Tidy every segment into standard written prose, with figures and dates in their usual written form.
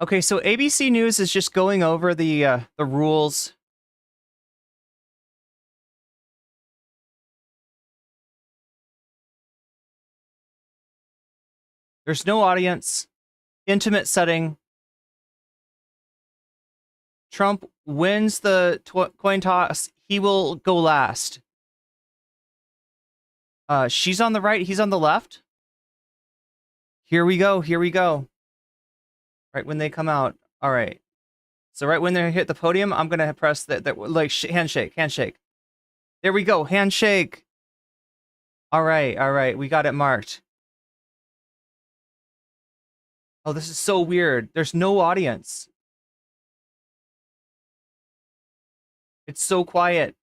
Okay, so ABC News is just going over the rules. There's no audience. Intimate setting. Trump wins the coin toss. He will go last. She's on the right. He's on the left. Here we go. Here we go. Right when they come out. All right. So right when they hit the podium, I'm gonna press that like handshake, handshake. There we go, handshake. All right, we got it marked. Oh, this is so weird. There's no audience. It's so quiet.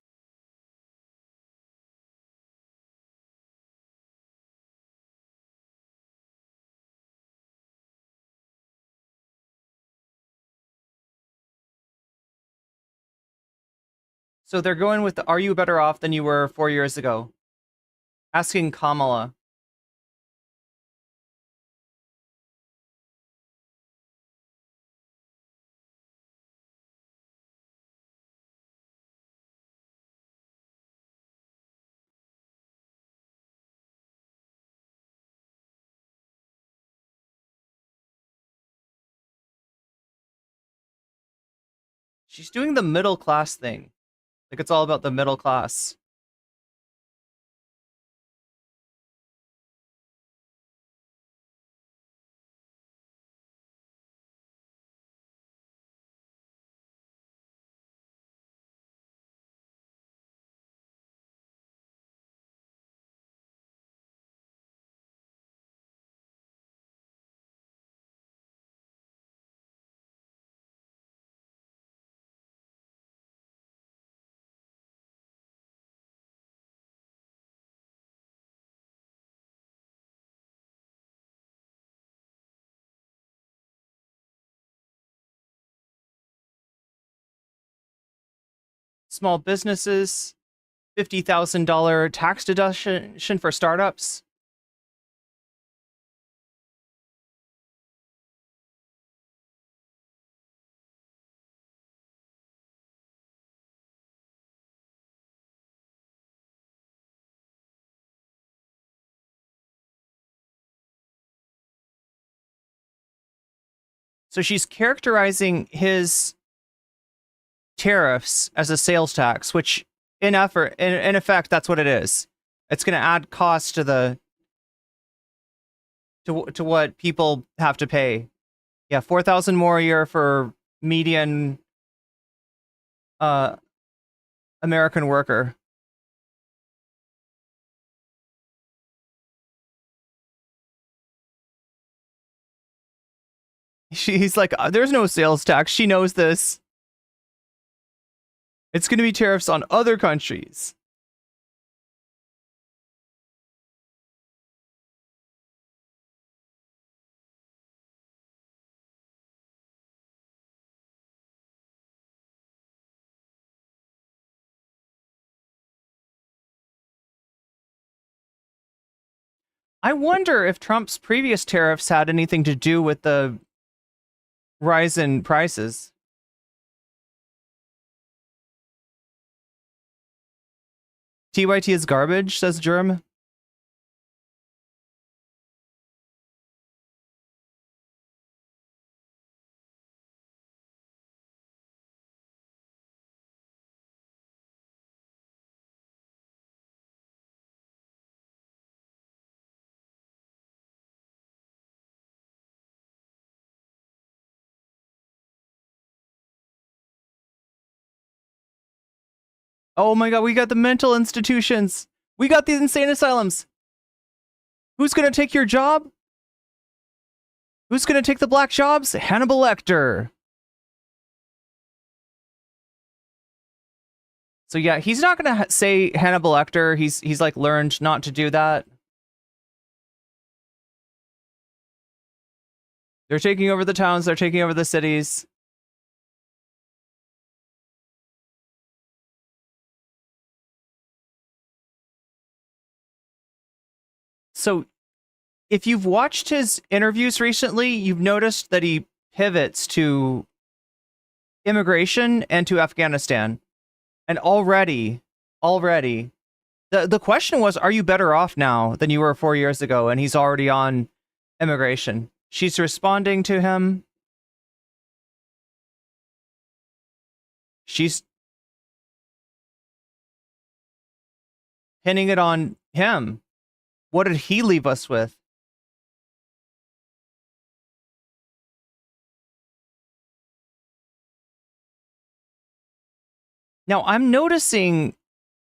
So they're going with the, are you better off than you were 4 years ago? Asking Kamala. She's doing the middle class thing. Like it's all about the middle class. Small businesses, $50,000 tax deduction for startups. So she's characterizing his tariffs as a sales tax, which in effect, that's what it is. It's going to add cost to the to what people have to pay. Yeah, 4,000 more a year for median American worker. She's like, there's no sales tax. She knows this. It's going to be tariffs on other countries. I wonder if Trump's previous tariffs had anything to do with the rise in prices. TYT is garbage, says Germ. Oh my god, we got the mental institutions. We got these insane asylums. Who's gonna take your job? Who's gonna take the black jobs? Hannibal Lecter. So yeah, he's not gonna say Hannibal Lecter. He's like learned not to do that. They're taking over the towns. They're taking over the cities. So if you've watched his interviews recently, you've noticed that he pivots to immigration and to Afghanistan. And already, the question was, are you better off now than you were 4 years ago? And he's already on immigration. She's responding to him. She's pinning it on him. What did he leave us with? Now, I'm noticing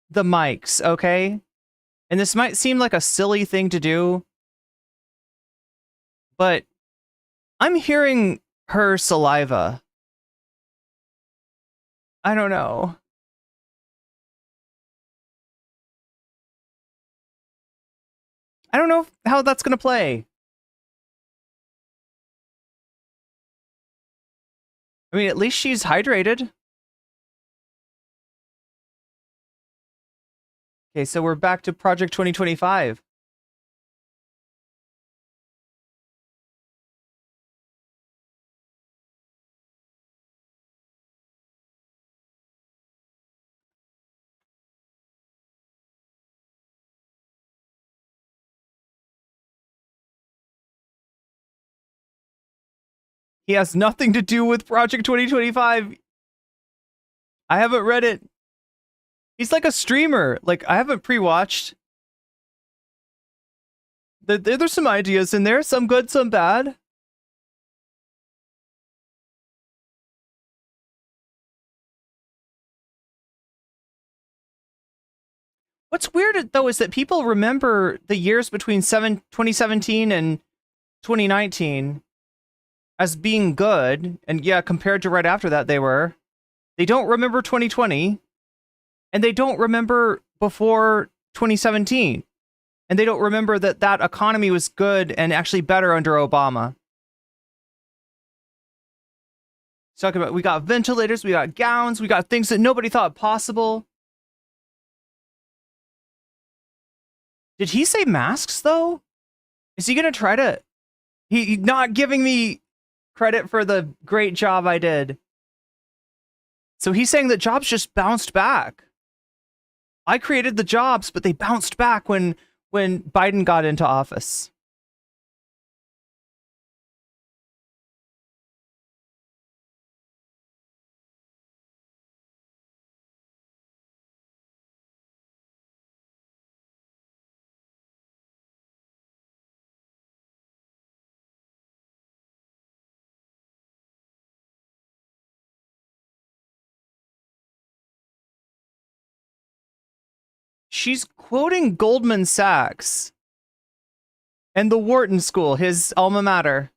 the mics, okay? And this might seem like a silly thing to do, but I'm hearing her saliva. I don't know. I don't know how that's going to play. I mean, at least she's hydrated. Okay, so we're back to Project 2025. He has nothing to do with Project 2025. I haven't read it. He's like a streamer. Like, I haven't pre-watched. There's some ideas in there. Some good, some bad. What's weird, though, is that people remember the years between 2017 and 2019 as being good. And yeah, compared to right after that, they were. They don't remember 2020. And they don't remember before 2017. And they don't remember that that economy was good and actually better under Obama. Talking about, we got ventilators, we got gowns, we got things that nobody thought possible. Did he say masks, though? Is he going to try to... He's not giving me credit for the great job I did. So he's saying that jobs just bounced back. I created the jobs, but they bounced back when Biden got into office. She's quoting Goldman Sachs and the Wharton School, his alma mater.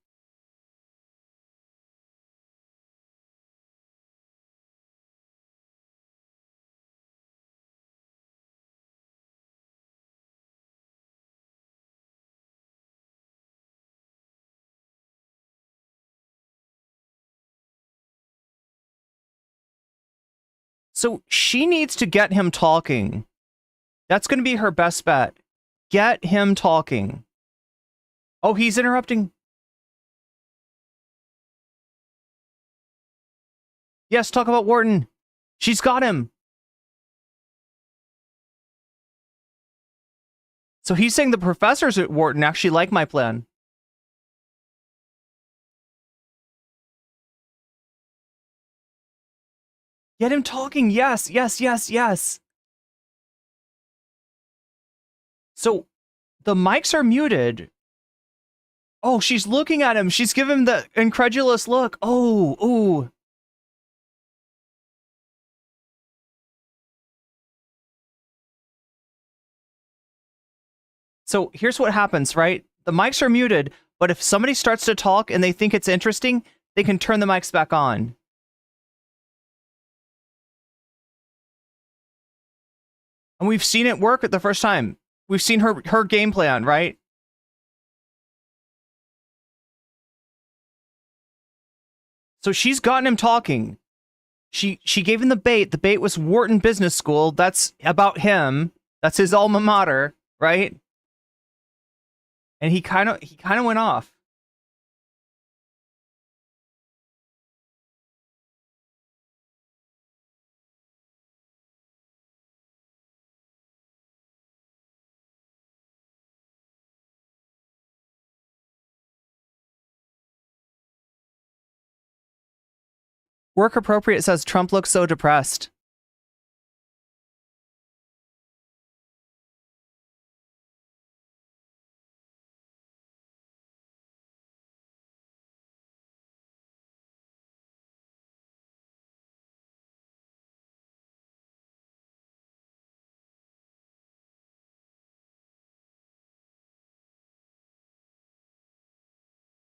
So she needs to get him talking. That's going to be her best bet. Get him talking. Oh, he's interrupting. Yes, talk about Wharton. She's got him. So he's saying the professors at Wharton actually like my plan. Get him talking. Yes, yes, yes, yes. So the mics are muted. Oh, she's looking at him. She's giving him the incredulous look. Oh, ooh. So here's what happens, right? The mics are muted, but if somebody starts to talk and they think it's interesting, they can turn the mics back on. And we've seen it work at the first time. We've seen her game plan, right? So she's gotten him talking. She gave him the bait. The bait was Wharton Business School. That's about him. That's his alma mater, right? And he kind of went off. Work Appropriate says Trump looks so depressed.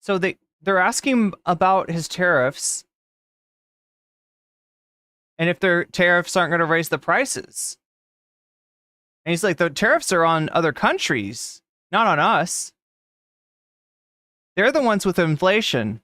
So they're asking about his tariffs and if their tariffs aren't going to raise the prices. And he's like, the tariffs are on other countries, not on us. They're the ones with inflation.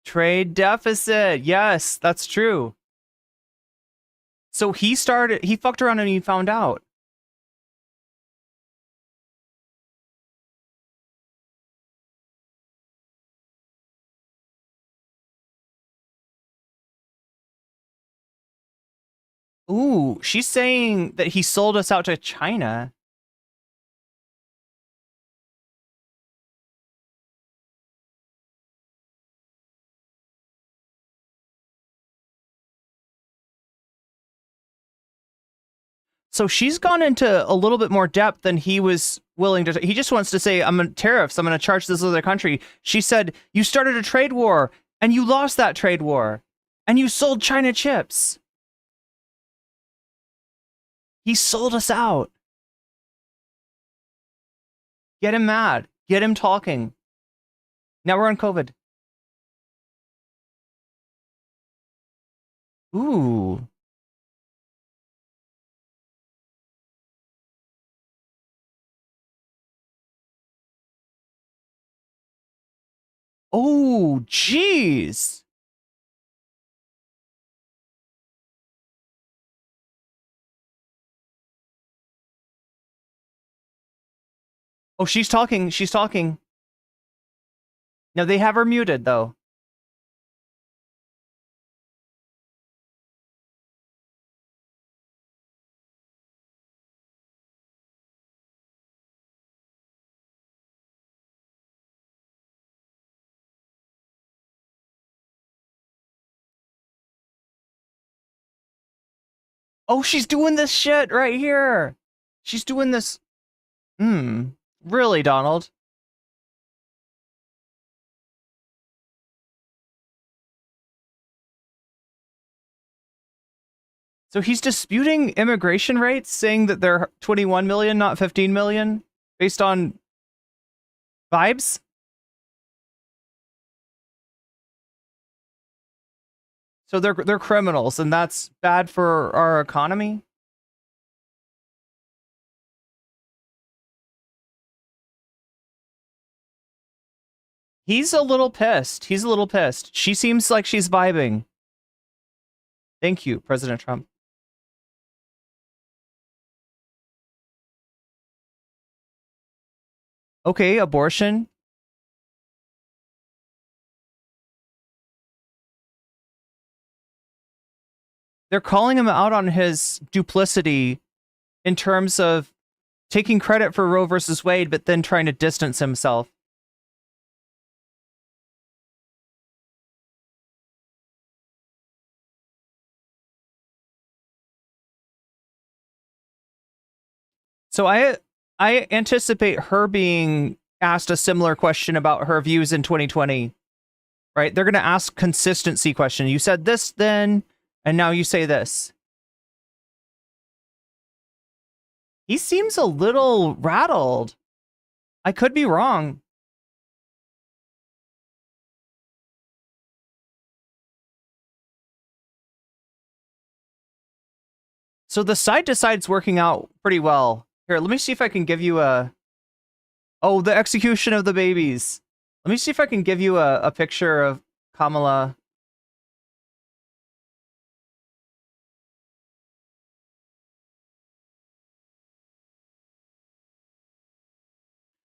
Trade deficit. Yes, that's true. So he fucked around and he found out. Ooh, she's saying that he sold us out to China. So she's gone into a little bit more depth than he was willing to. He just wants to say, I'm going to tariffs. I'm going to charge this other country. She said, you started a trade war and you lost that trade war and you sold China chips. He sold us out. Get him mad. Get him talking. Now we're on COVID. Ooh. Oh, jeez. Oh, she's talking. She's talking. No, they have her muted, though. Oh, she's doing this shit right here. She's doing this. Really, Donald? So he's disputing immigration rates, saying that they're 21 million, not 15 million, based on vibes. So they're criminals, and that's bad for our economy. He's a little pissed. He's a little pissed. She seems like she's vibing. Thank you, President Trump. Okay, abortion. They're calling him out on his duplicity in terms of taking credit for Roe versus Wade, but then trying to distance himself. So I anticipate her being asked a similar question about her views in 2020. Right? They're going to ask consistency question. You said this then, and now you say this. He seems a little rattled. I could be wrong. So the side to side's working out pretty well. Here, let me see if I can give you a. Oh, the execution of the babies. Let me see if I can give you a picture of Kamala.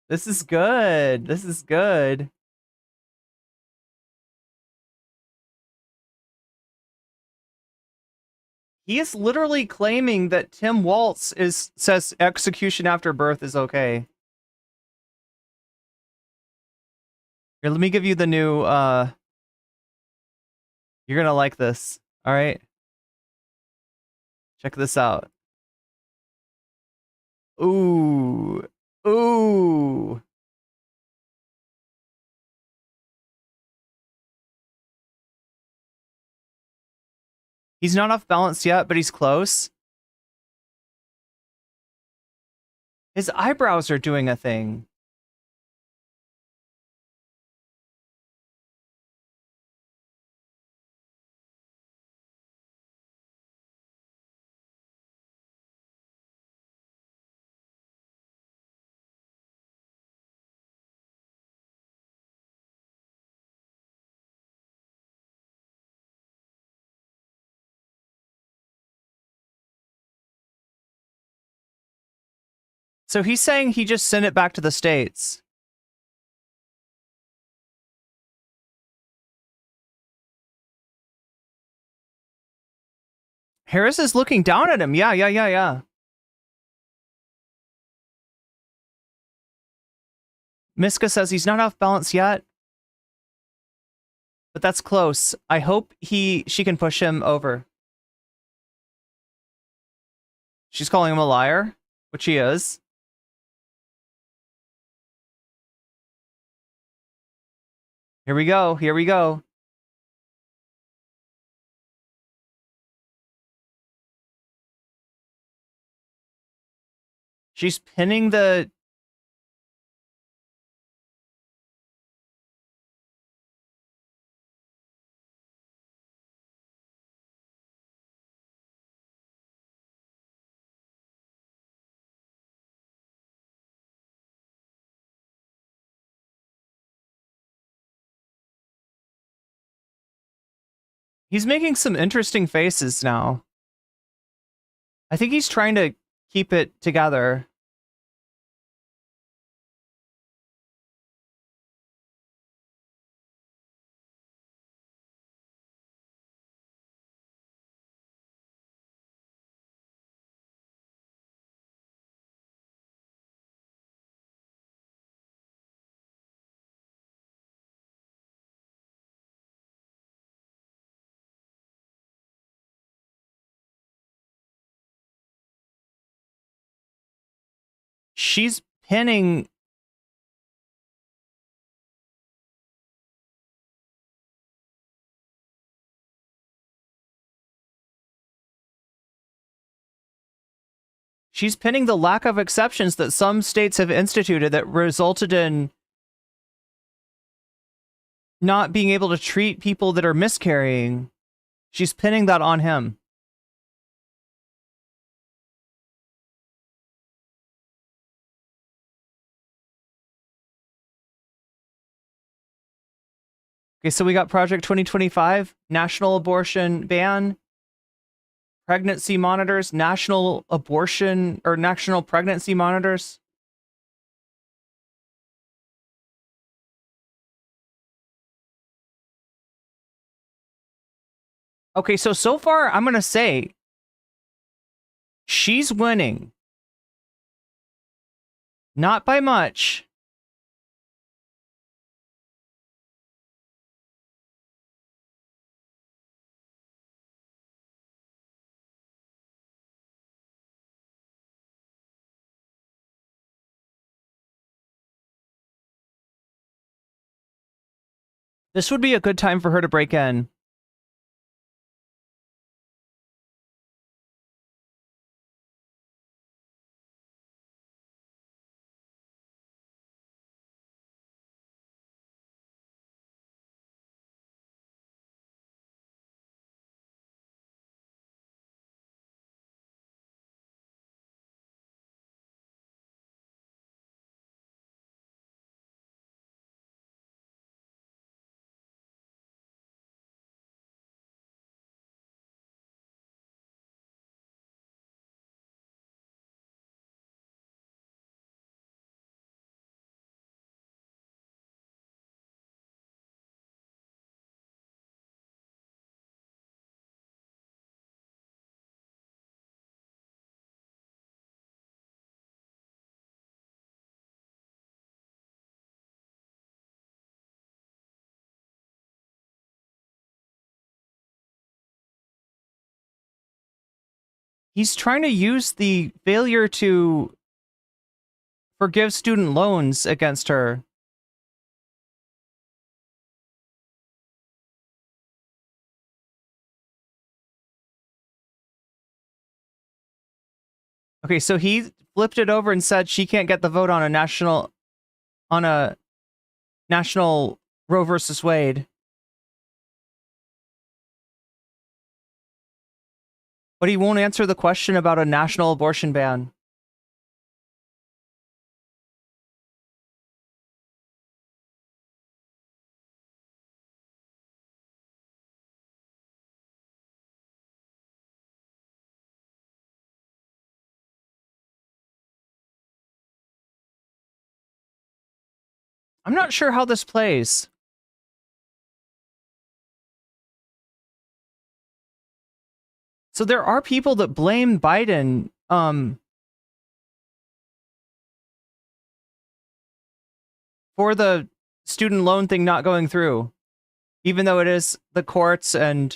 This is good. This is good. He is literally claiming that Tim Waltz says execution after birth is okay. Here, let me give you the new, you're gonna like this, alright? Check this out. Ooh. Ooh. He's not off balance yet, but he's close. His eyebrows are doing a thing. So he's saying he just sent it back to the States. Harris is looking down at him. Yeah. Miska says he's not off balance yet. But that's close. I hope she can push him over. She's calling him a liar, which he is. Here we go. Here we go. She's pinning the... He's making some interesting faces now. I think he's trying to keep it together. She's pinning... She's pinning the lack of exceptions that some states have instituted that resulted in not being able to treat people that are miscarrying. She's pinning that on him. Okay, so we got Project 2025, national abortion ban, pregnancy monitors, national abortion or national pregnancy monitors. Okay, so far I'm going to say she's winning. Not by much. This would be a good time for her to break in. He's trying to use the failure to forgive student loans against her. Okay, so he flipped it over and said she can't get the vote on a national Roe versus Wade. But he won't answer the question about a national abortion ban. I'm not sure how this plays. So there are people that blame Biden for the student loan thing not going through, even though it is the courts and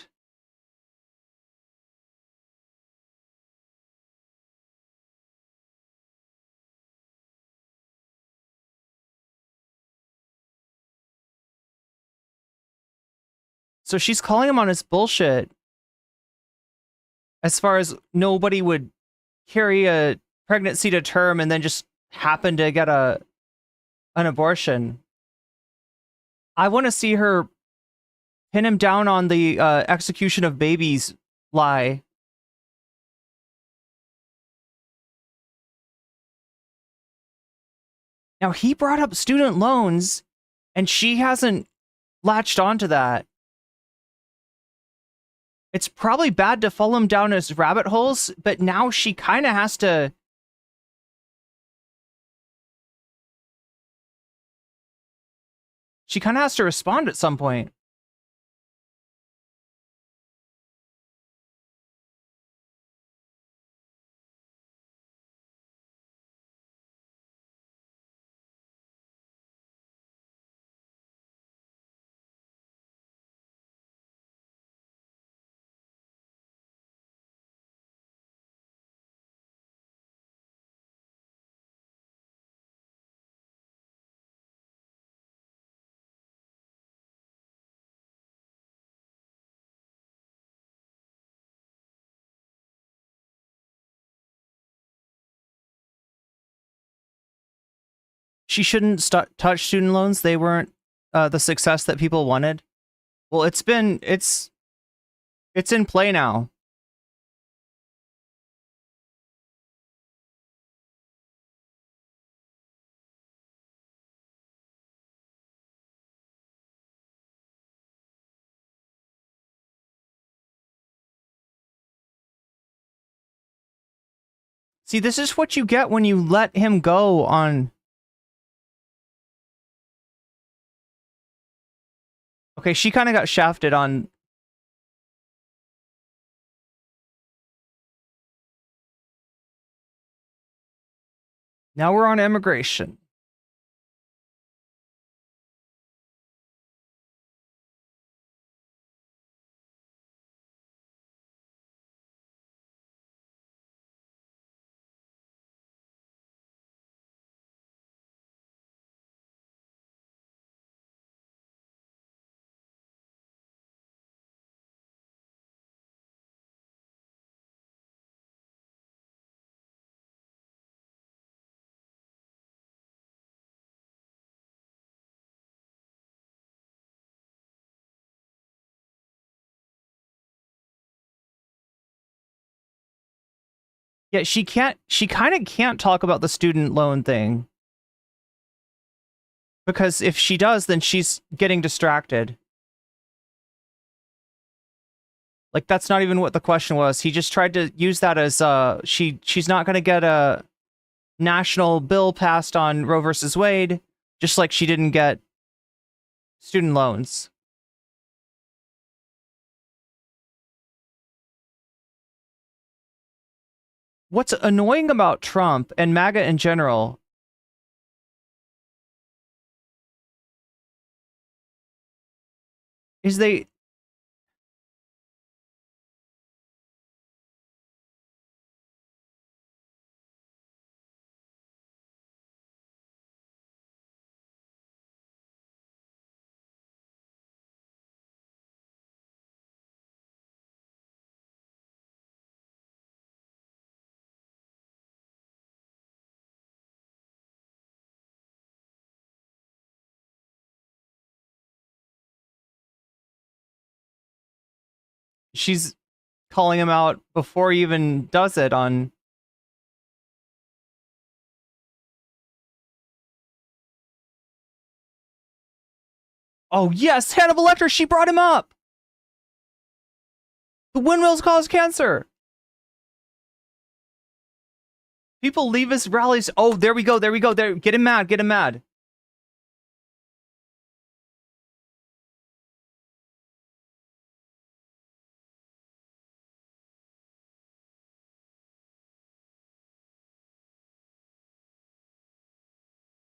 so she's calling him on his bullshit as far as nobody would carry a pregnancy to term and then just happen to get an abortion. I want to see her pin him down on the execution of babies lie. Now, he brought up student loans, and she hasn't latched onto that. It's probably bad to follow him down his rabbit holes, but now she kind of has to. She kind of has to respond at some point. She shouldn't touch student loans. They weren't the success that people wanted. Well, it's in play now. See, this is what you get when you let him go on. Okay, she kind of got shafted on. Now we're on immigration. Yeah, she kind of can't talk about the student loan thing. Because if she does, then she's getting distracted. Like, that's not even what the question was. He just tried to use that as she's not going to get a national bill passed on Roe versus Wade, just like she didn't get student loans. What's annoying about Trump and MAGA in general is she's calling him out before he even does it on. Oh yes, Hannibal Lecter, she brought him up. The windmills cause cancer. People leave his rallies. Oh, there we go. There we go. There, get him mad. Get him mad.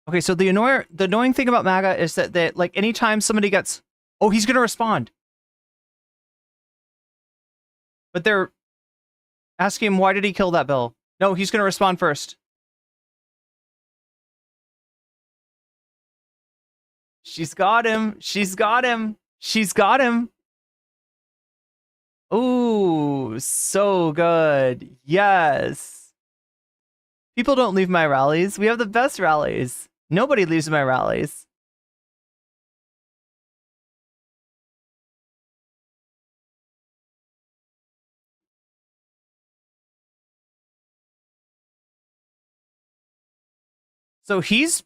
Okay, so the annoying thing about MAGA is that like anytime somebody gets, oh, he's gonna respond, but they're asking him why did he kill that bill? No, he's gonna respond first. She's got him. She's got him. She's got him. Ooh, so good. Yes. People don't leave my rallies. We have the best rallies. Nobody leaves my rallies. So he's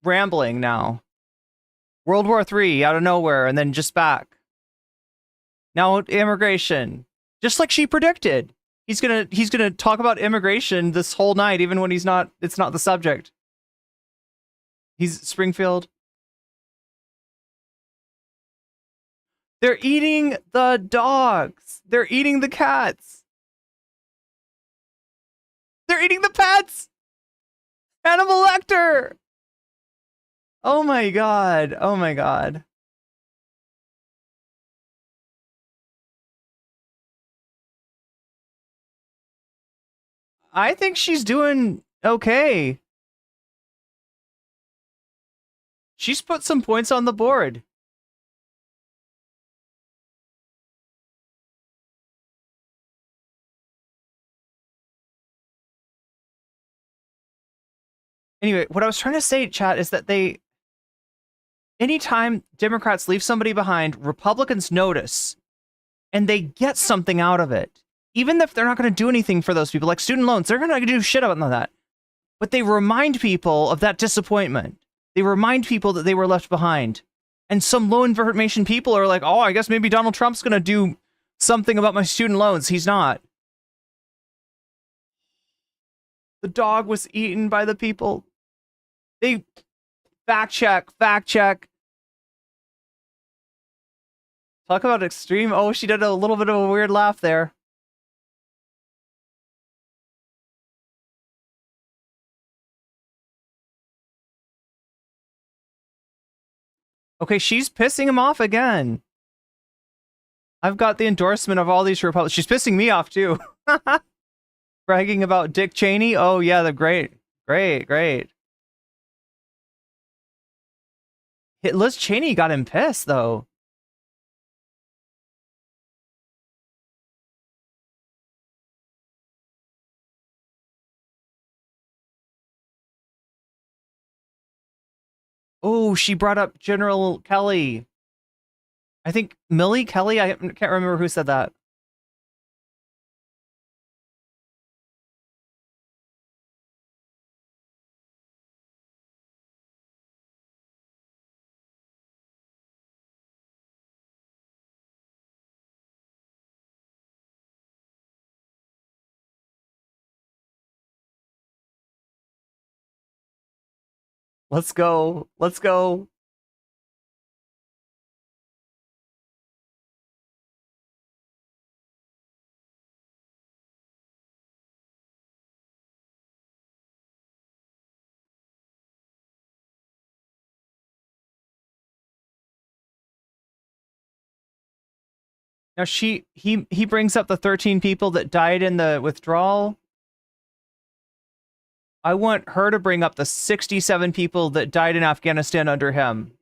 rambling now. World War III out of nowhere and then just back. Now immigration. Just like she predicted. He's gonna talk about immigration this whole night, even when it's not the subject. He's Springfield. They're eating the dogs. They're eating the cats. They're eating the pets. Hannibal Lecter. Oh my god. Oh my god. I think she's doing okay. She's put some points on the board. Anyway, what I was trying to say, chat, is that anytime Democrats leave somebody behind, Republicans notice and they get something out of it. Even if they're not going to do anything for those people, like student loans, they're going to do shit about that. But they remind people of that disappointment. They remind people that they were left behind. And some low information people are like, oh, I guess maybe Donald Trump's going to do something about my student loans. He's not. The dog was eaten by the people. They fact check. Talk about extreme. Oh, she did a little bit of a weird laugh there. Okay, she's pissing him off again. I've got the endorsement of all these Republicans. She's pissing me off too. Bragging about Dick Cheney. Oh yeah, the great. Liz Cheney got him pissed though. Oh, she brought up General Kelly. I think Millie Kelly. I can't remember who said that. Let's go. Let's go. Now he brings up the 13 people that died in the withdrawal. I want her to bring up the 67 people that died in Afghanistan under him.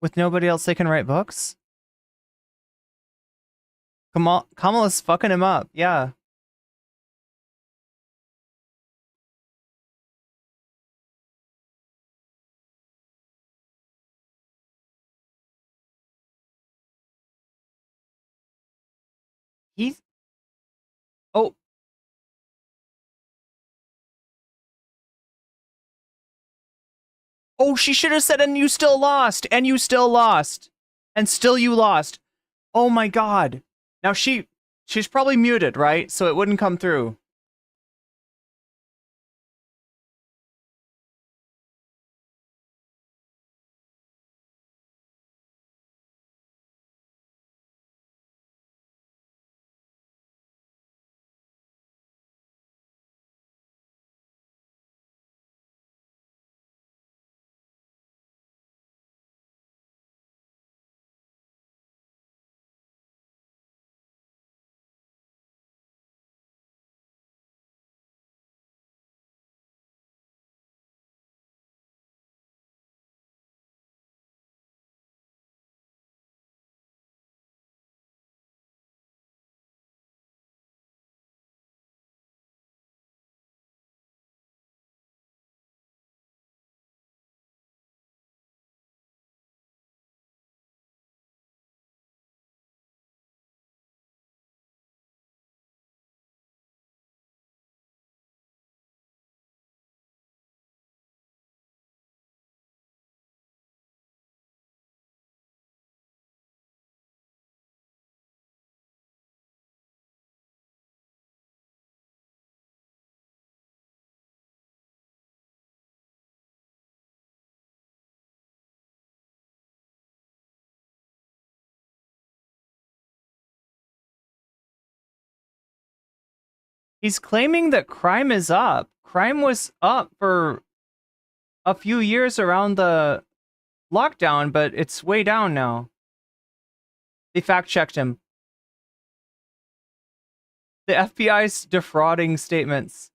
With nobody else they can write books? Kamala's fucking him up, yeah. He's... Oh. Oh, she should have said, and you still lost. And you still lost. And still you lost. Oh my god. Now she's probably muted, right? So it wouldn't come through. He's claiming that crime is up. Crime was up for a few years around the lockdown, but it's way down now. They fact-checked him. The FBI's defrauding statements.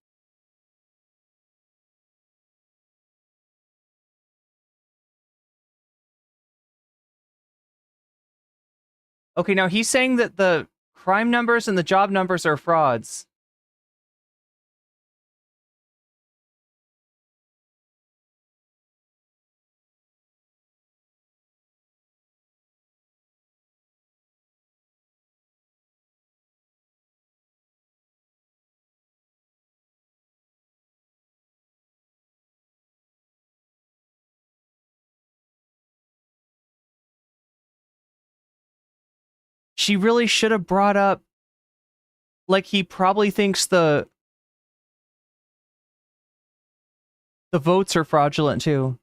Okay, now he's saying that the crime numbers and the job numbers are frauds. She really should have brought up, like, he probably thinks the votes are fraudulent too.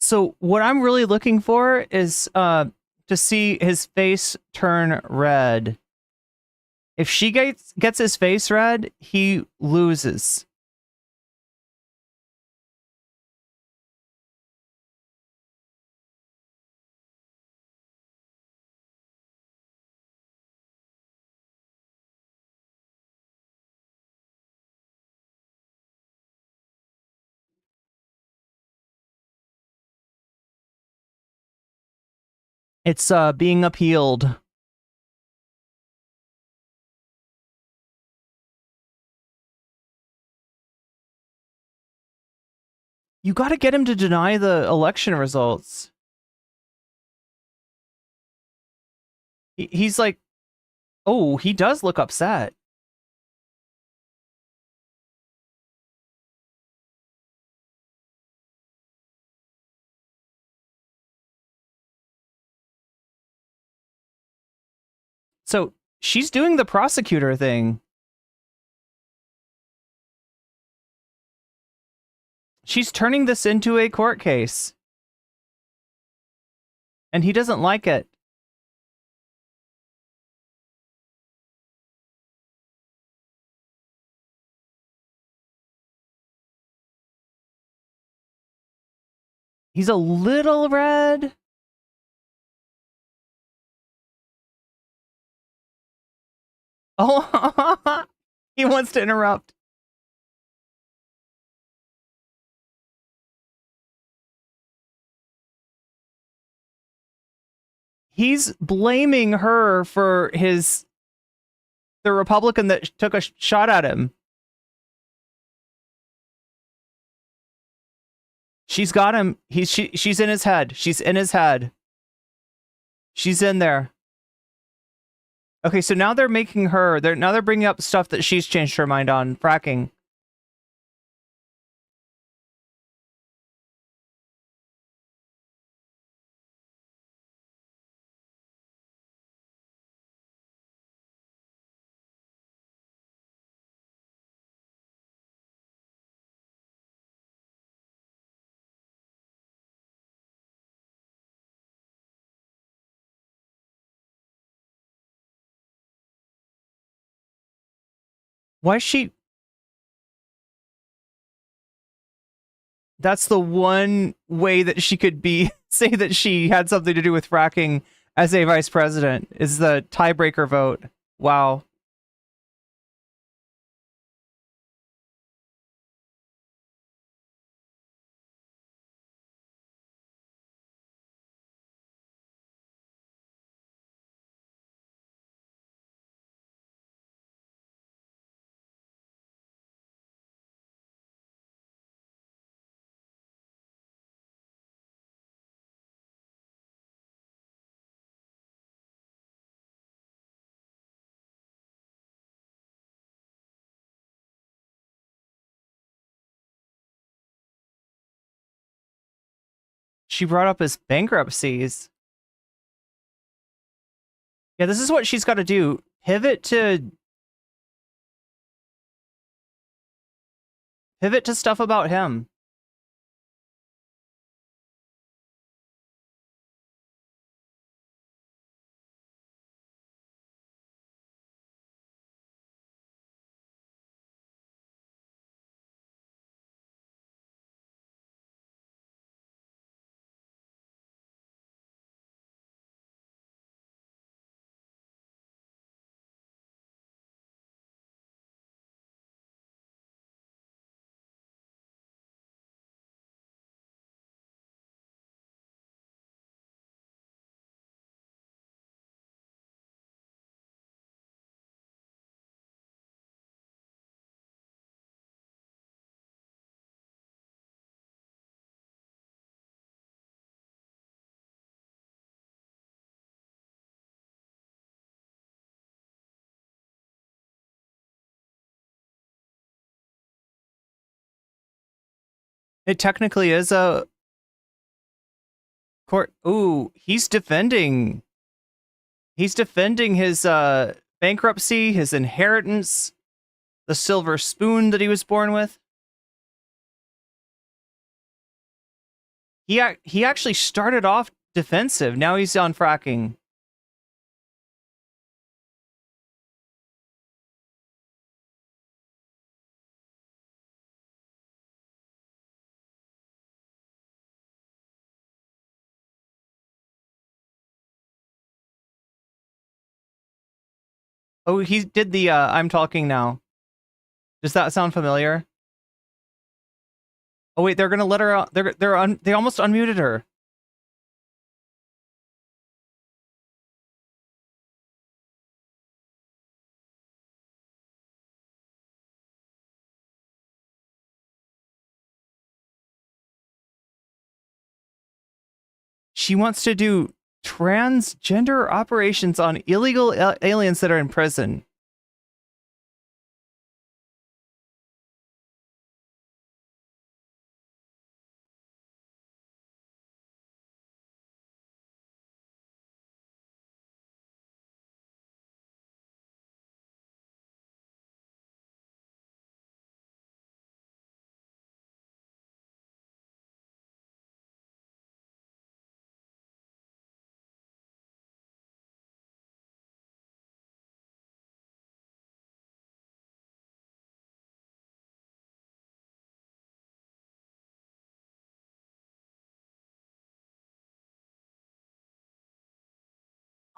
So what I'm really looking for is to see his face turn red. If she gets his face red, he loses. It's being appealed. You got to get him to deny the election results. He's like, oh, he does look upset. So she's doing the prosecutor thing. She's turning this into a court case. And he doesn't like it. He's a little red. Oh, he wants to interrupt. He's blaming her for the Republican that took a shot at him. She's got him. She's in his head. She's in his head. She's in there. Okay, so now they're making her. They're bringing up stuff that she's changed her mind on fracking. Why is she? That's the one way that she could say that she had something to do with fracking as a vice president, is the tiebreaker vote. Wow. She brought up his bankruptcies. Yeah, this is what she's got to do. Pivot to stuff about him. It technically is a court. Ooh, he's defending his bankruptcy, his inheritance, the silver spoon that he was born with. He actually started off defensive. Now he's on fracking. Oh, he did the I'm talking now. Does that sound familiar? Oh wait, they're gonna let her out. They almost unmuted her. She wants to do transgender operations on illegal aliens that are in prison.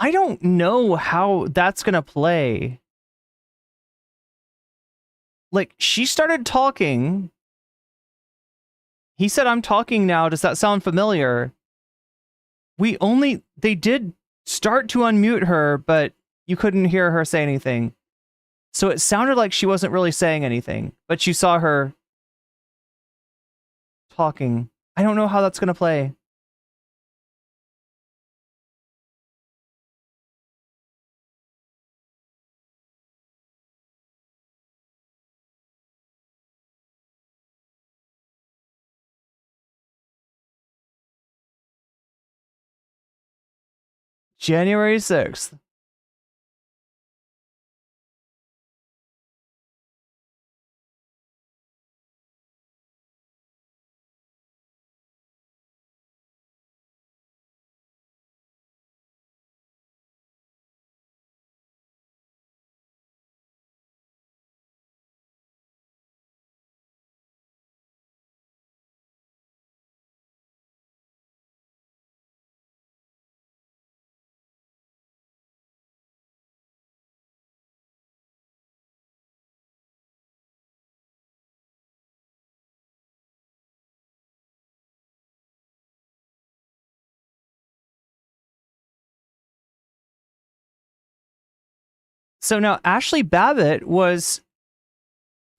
I don't know how that's gonna play. Like, she started talking. He said, I'm talking now. Does that sound familiar? They did start to unmute her, but you couldn't hear her say anything. So it sounded like she wasn't really saying anything, but you saw her talking. I don't know how that's gonna play. January 6th. So now Ashley Babbitt was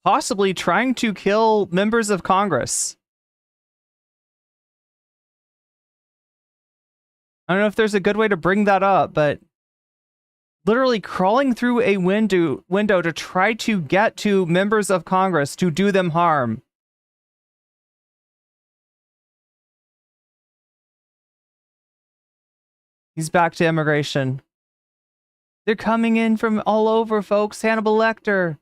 possibly trying to kill members of Congress. I don't know if there's a good way to bring that up, but literally crawling through a window to try to get to members of Congress to do them harm. He's back to immigration. They're coming in from all over, folks. Hannibal Lecter.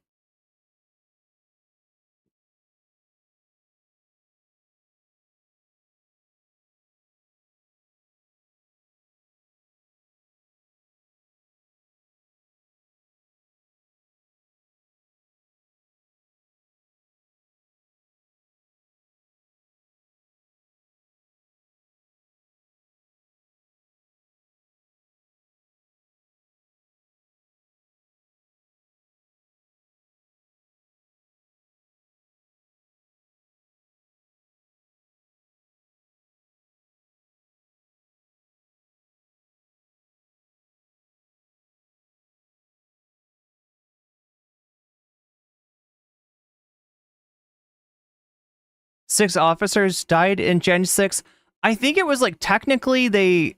Six officers died in Gen 6. I think it was like technically there's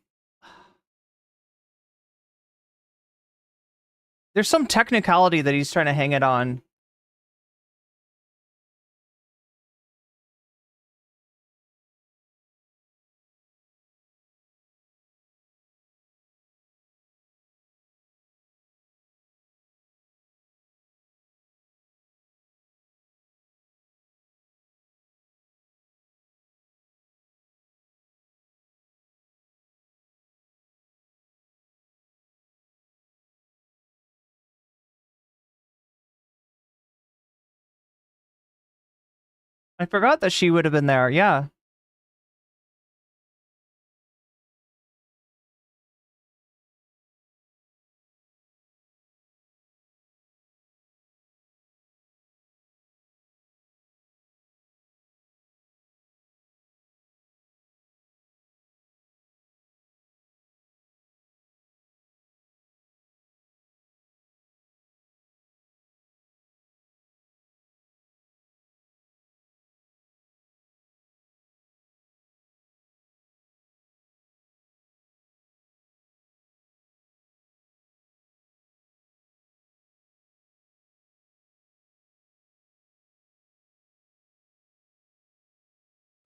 some technicality that he's trying to hang it on. I forgot that she would have been there. Yeah.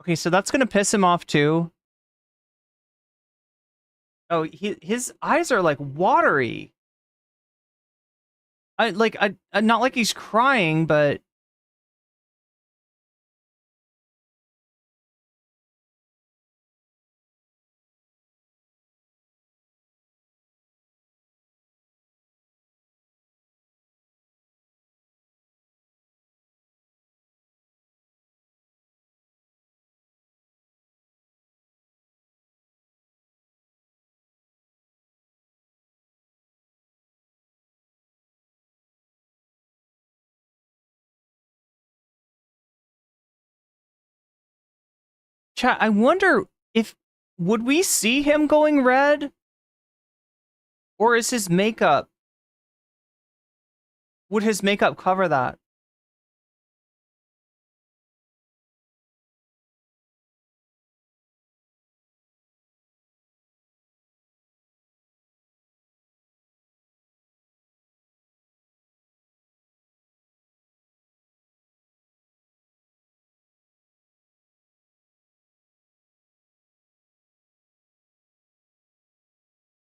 Okay, so that's gonna piss him off too. Oh, his eyes are like watery. I not like he's crying, but Chat, I wonder if would we see him going red? Or is his makeup? Would his makeup cover that?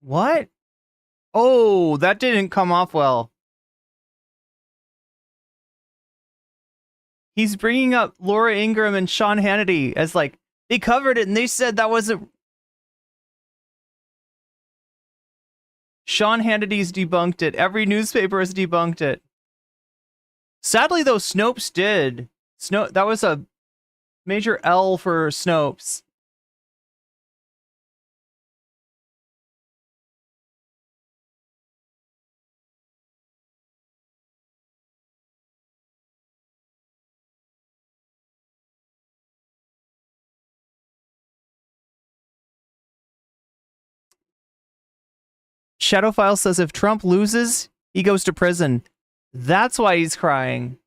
What? Oh, that didn't come off well. He's bringing up Laura Ingraham and Sean Hannity as like, they covered it and they said that wasn't... Sean Hannity's debunked it. Every newspaper has debunked it. Sadly, though, Snopes did. That was a major L for Snopes. Shadowfile says if Trump loses, he goes to prison. That's why he's crying.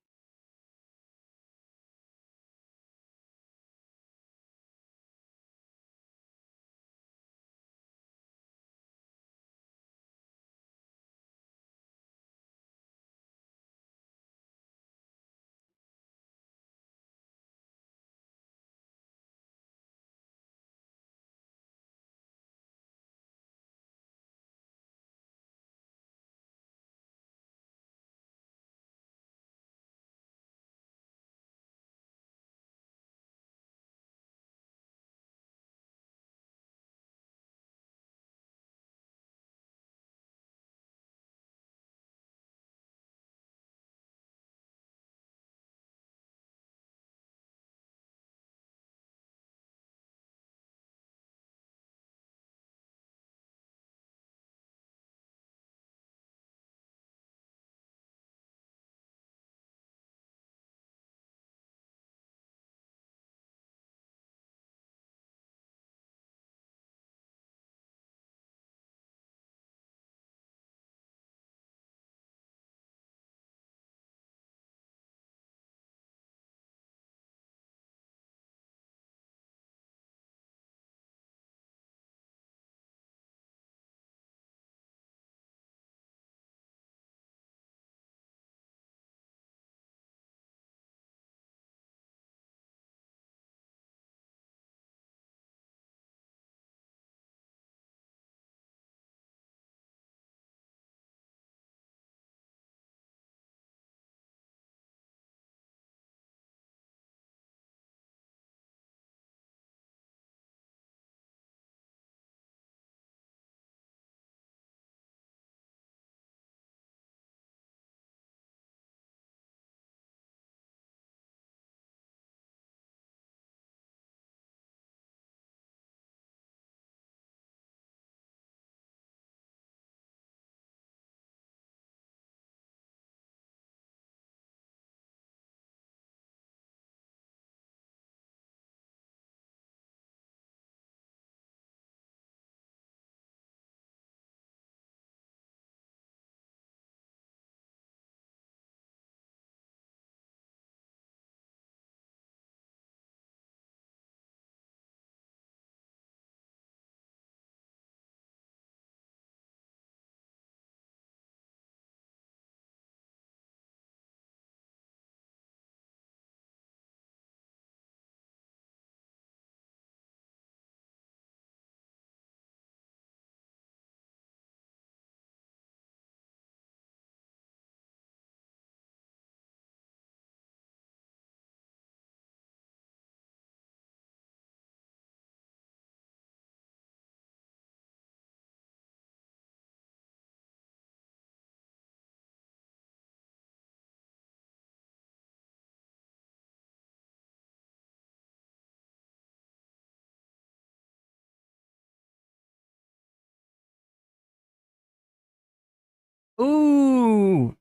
Ooh,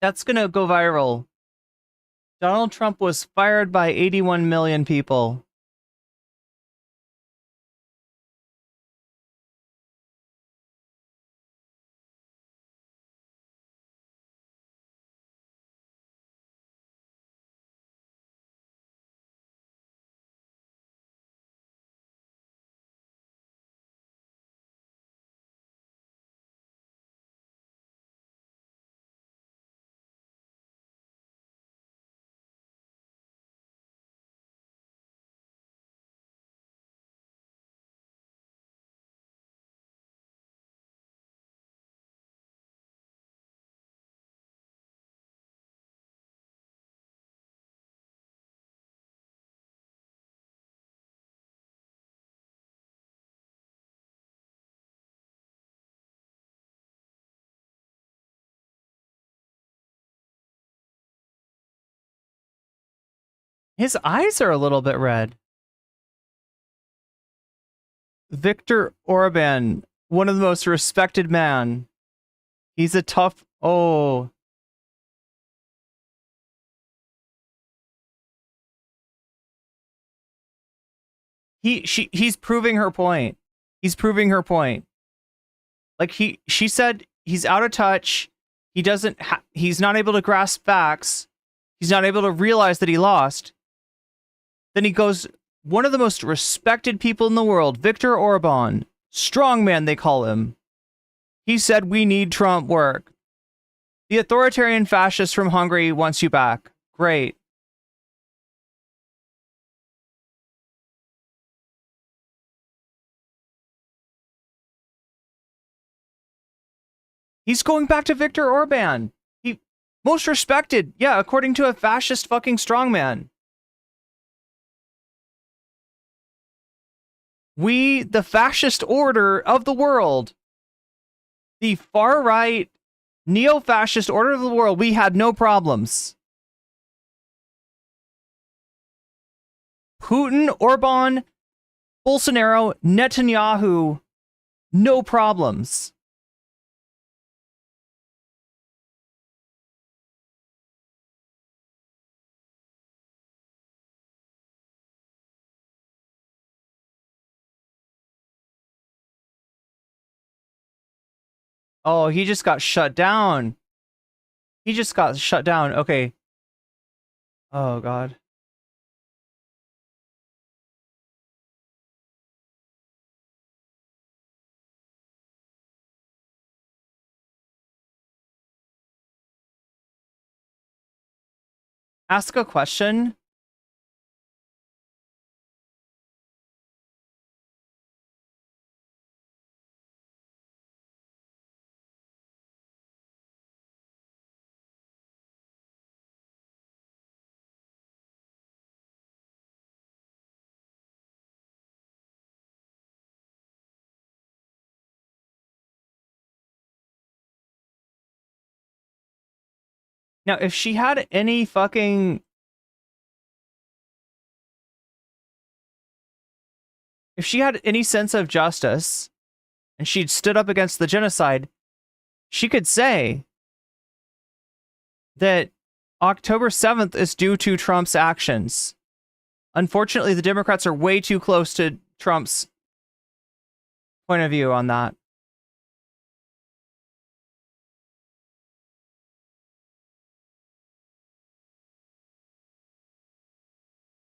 that's gonna go viral. Donald Trump was fired by 81 million people. His eyes are a little bit red. Viktor Orban, one of the most respected man. He's a tough... Oh. He's proving her point. He's proving her point. Like she said he's out of touch. He's not able to grasp facts. He's not able to realize that he lost. Then he goes, one of the most respected people in the world, Viktor Orban, strongman they call him. He said we need Trump work. The authoritarian fascist from Hungary wants you back. Great. He's going back to Viktor Orban. He most respected, yeah, according to a fascist fucking strongman. We, the fascist order of the world, the far-right neo-fascist order of the world, we had no problems. Putin, Orban, Bolsonaro, Netanyahu, no problems. Oh, he just got shut down. He just got shut down. Okay. Oh, God. Ask a question. Now, if she had any fucking... If she had any sense of justice, and she'd stood up against the genocide, she could say that October 7th is due to Trump's actions. Unfortunately, the Democrats are way too close to Trump's point of view on that.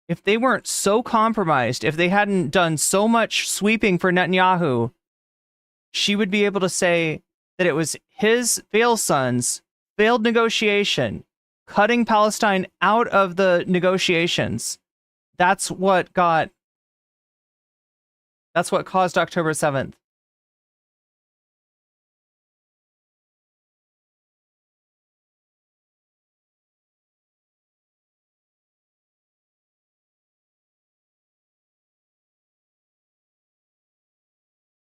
If they weren't so compromised, if they hadn't done so much sweeping for Netanyahu, she would be able to say that it was his failed sons, failed negotiation, cutting Palestine out of the negotiations. That's what caused October 7th.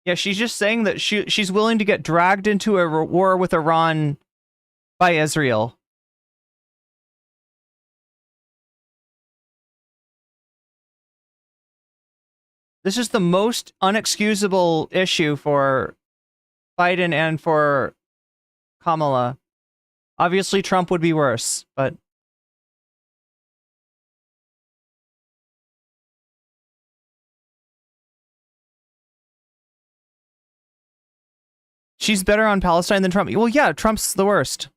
Yeah, she's just saying that she's willing to get dragged into a war with Iran by Israel. This is the most unexcusable issue for Biden and for Kamala. Obviously, Trump would be worse, but... She's better on Palestine than Trump. Well, yeah, Trump's the worst.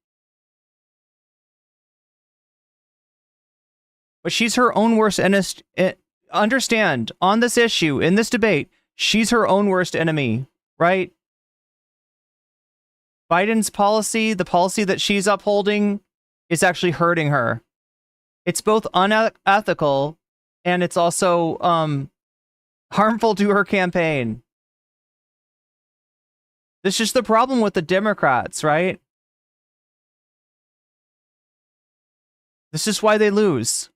But she's her own worst enemy. Understand, on this issue, in this debate, she's her own worst enemy, right? Biden's policy, the policy that she's upholding, is actually hurting her. It's both unethical and it's also harmful to her campaign. This is the problem with the Democrats, right? This is why they lose.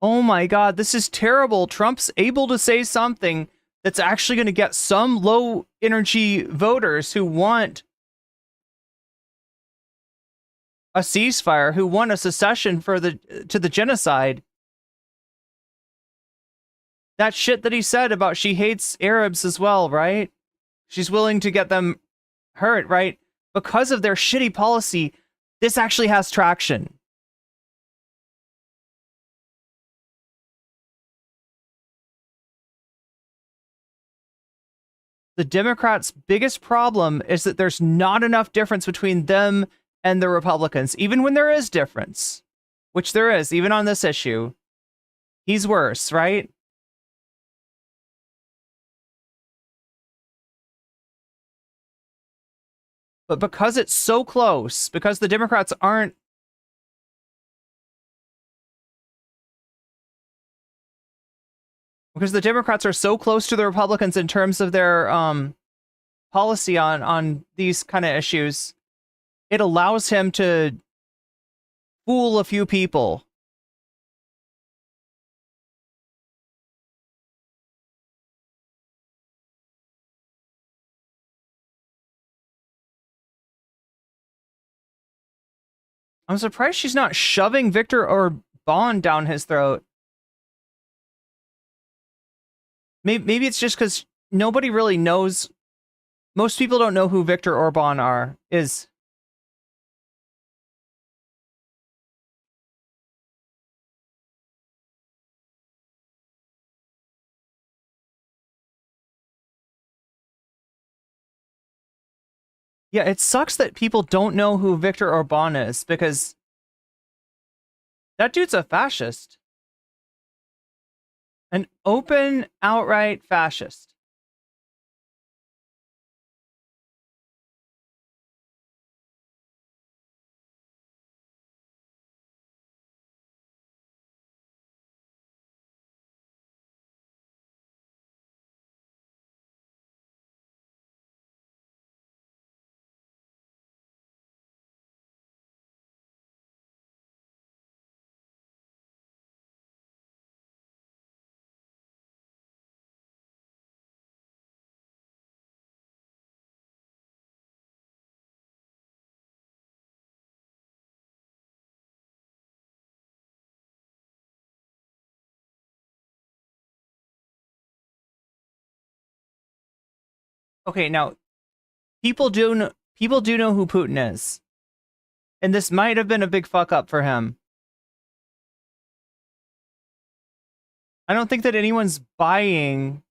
Oh my God, this is terrible. Trump's able to say something that's actually going to get some low energy voters who want a ceasefire, who want a cessation to the genocide. That shit that he said about she hates Arabs as well, right? She's willing to get them hurt, right? Because of their shitty policy, this actually has traction. The Democrats' biggest problem is that there's not enough difference between them and the Republicans, even when there is difference, which there is, even on this issue. He's worse, right? But because it's so close, because the Democrats aren't because the Democrats are so close to the Republicans in terms of their policy on these kind of issues, it allows him to fool a few people. I'm surprised she's not shoving Victor Orban down his throat. Maybe it's just because nobody really knows. Most people don't know who Victor Orban is. Yeah, it sucks that people don't know who Victor Orban is, because that dude's a fascist. An open, outright fascist. Okay, now people do know who Putin is, and this might have been a big fuck up for him. I don't think that anyone's buying.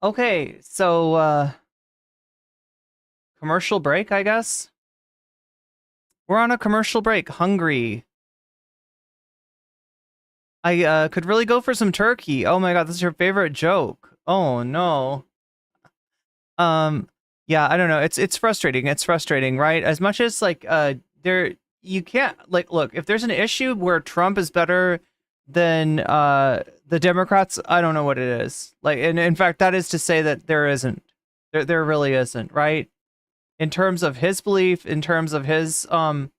Okay, so commercial break, I guess. We're on a commercial break. Hungry. I could really go for some turkey. Oh my god, this is your favorite joke. Oh no. Yeah, I don't know. It's frustrating. It's frustrating, right? As much as like there you can't like look, if there's an issue where Trump is better than the Democrats, I don't know what it is. Like, and in fact, that is to say that there isn't. There really isn't, right? In terms of his belief, in terms of his policy,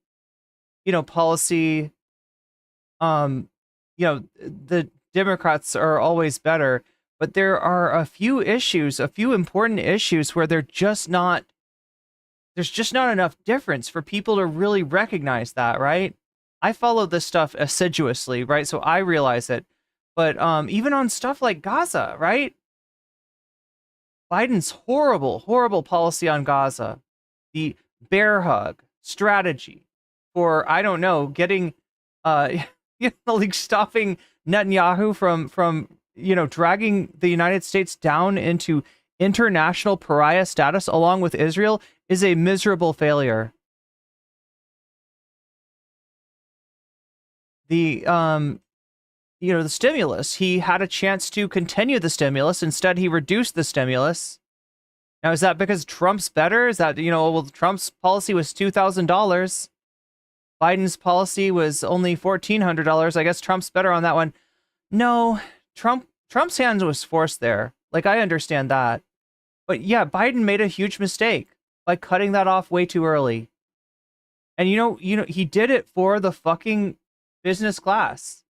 the Democrats are always better, but there are a few important issues where there's just not enough difference for people to really recognize that, right? I follow this stuff assiduously, right? So I realize it. But even on stuff like Gaza, right? Biden's horrible policy on Gaza, the bear hug strategy for, I don't know, getting like stopping Netanyahu from dragging the United States down into international pariah status along with Israel is a miserable failure. The the stimulus, he had a chance to continue the stimulus. Instead, he reduced the stimulus. Now, is that because Trump's better? Is that, Trump's policy was $2,000. Biden's policy was only $1,400. I guess Trump's better on that one. No, Trump Trump's hand was forced there. Like, I understand that. But yeah, Biden made a huge mistake by cutting that off way too early. And he did it for the fucking business class.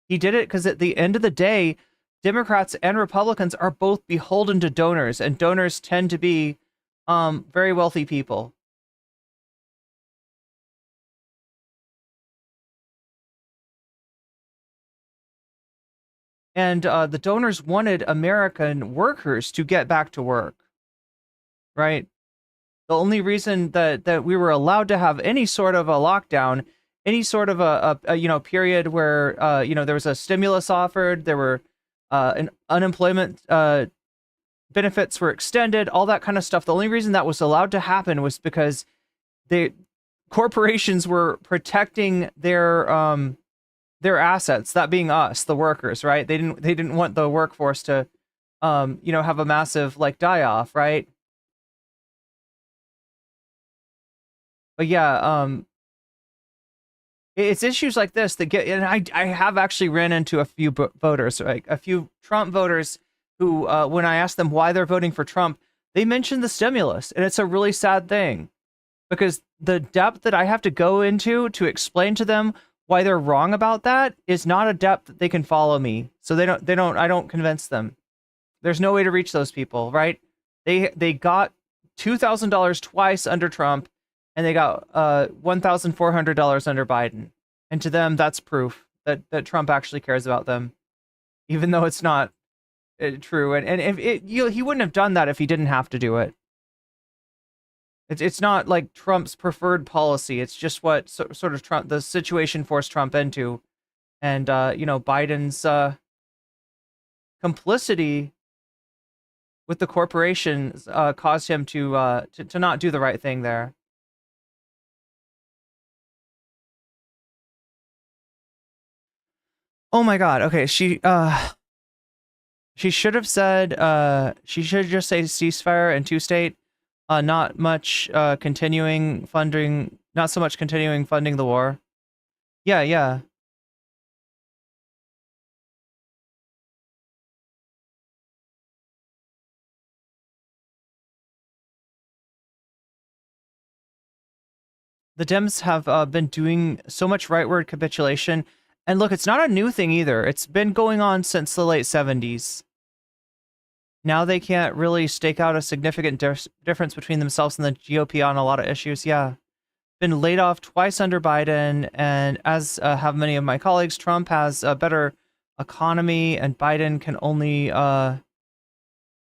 He did it because at the end of the day, Democrats and Republicans are both beholden to donors, and donors tend to be very wealthy people. And the donors wanted American workers to get back to work, right? The only reason that we were allowed to have any sort of a lockdown, any sort of a period where there was a stimulus offered, there were an unemployment benefits were extended, all that kind of stuff. The only reason that was allowed to happen was because the corporations were protecting their assets, that being us, the workers, right? They didn't want the workforce to have a massive like die off, right? But yeah, it's issues like this that get, and I have actually ran into a few voters, like a few Trump voters who, when I asked them why they're voting for Trump, they mentioned the stimulus, and it's a really sad thing because the depth that I have to go into to explain to them why they're wrong about that is not a depth that they can follow me. So I don't convince them. There's no way to reach those people, right? They got $2,000 twice under Trump, and they got $1,400 under Biden. And to them, that's proof that Trump actually cares about them, even though it's not true. And he wouldn't have done that if he didn't have to do it. It's not like Trump's preferred policy. It's just what sort of the situation forced Trump into, and Biden's complicity with the corporations caused him to not do the right thing there. Oh my God. Okay, she should have said she should just say ceasefire and two-state, not much continuing funding, not so much continuing funding the war. Yeah, yeah. The Dems have been doing so much rightward capitulation. And look, it's not a new thing either. It's been going on since the late 70s. Now they can't really stake out a significant difference between themselves and the GOP on a lot of issues. Yeah. Been laid off twice under Biden. And as have many of my colleagues, Trump has a better economy, and Biden can only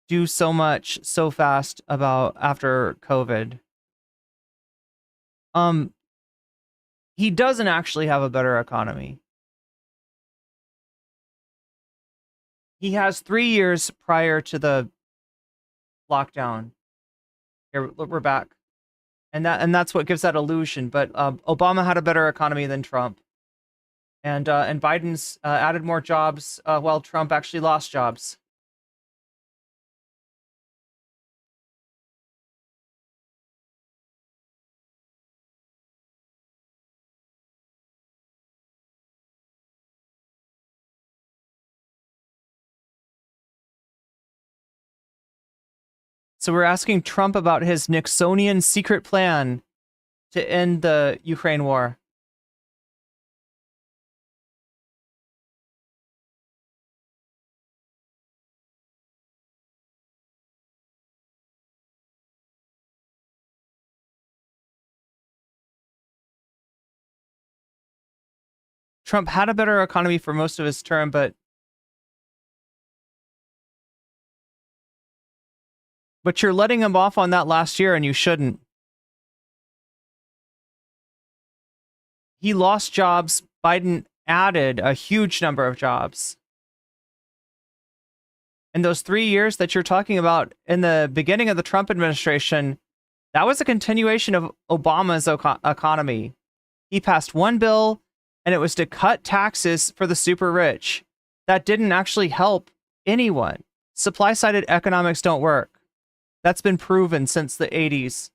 do so much so fast about after COVID. He doesn't actually have a better economy. He has 3 years prior to the lockdown. Here, we're back, and that's what gives that illusion. But Obama had a better economy than Trump, and Biden's added more jobs while Trump actually lost jobs. So we're asking Trump about his Nixonian secret plan to end the Ukraine war. Trump had a better economy for most of his term, but you're letting him off on that last year, and you shouldn't. He lost jobs. Biden added a huge number of jobs. And those 3 years that you're talking about in the beginning of the Trump administration, that was a continuation of Obama's economy. He passed one bill, and it was to cut taxes for the super rich. That didn't actually help anyone. Supply-sided economics don't work. That's been proven since the 80s.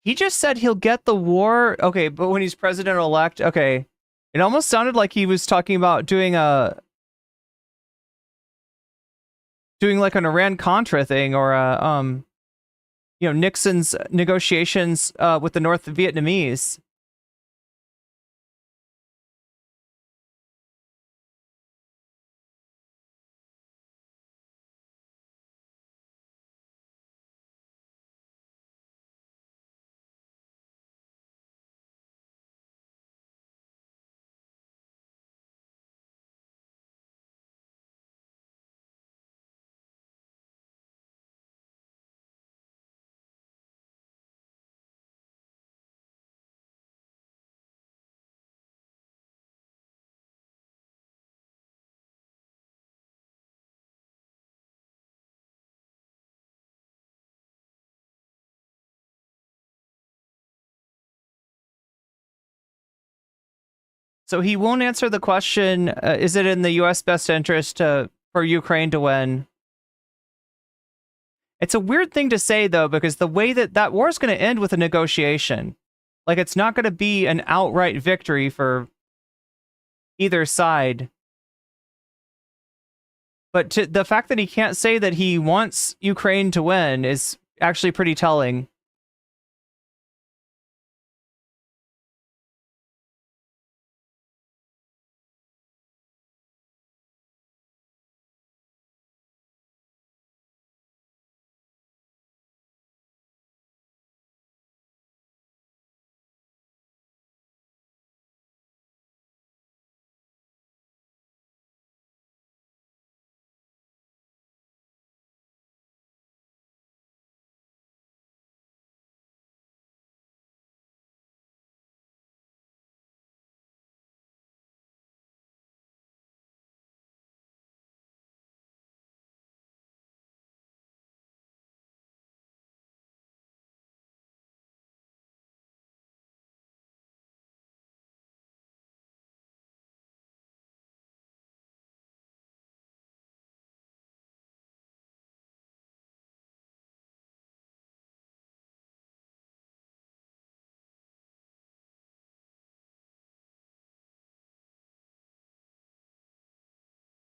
He just said he'll get the war. Okay, but when he's president-elect, okay. It almost sounded like he was talking about doing like an Iran-Contra thing or Nixon's negotiations with the North Vietnamese. So he won't answer the question, is it in the U.S. best interest for Ukraine to win? It's a weird thing to say, though, because the way that war is going to end with a negotiation. Like, it's not going to be an outright victory for either side. But the fact that he can't say that he wants Ukraine to win is actually pretty telling.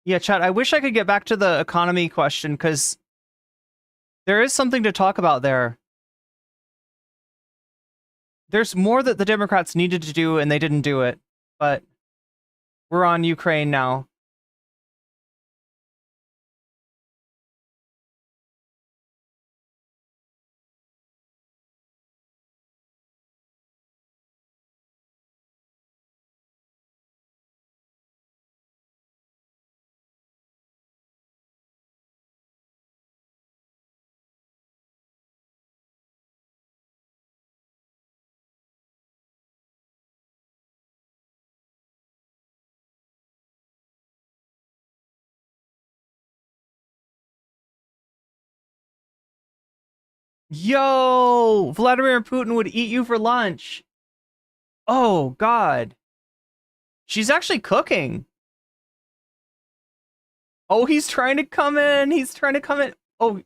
Yeah, Chad, I wish I could get back to the economy question, because there is something to talk about there. There's more that the Democrats needed to do, and they didn't do it. But we're on Ukraine now. Yo, Vladimir Putin would eat you for lunch. Oh, God. She's actually cooking. Oh, he's trying to come in. He's trying to come in. Oh.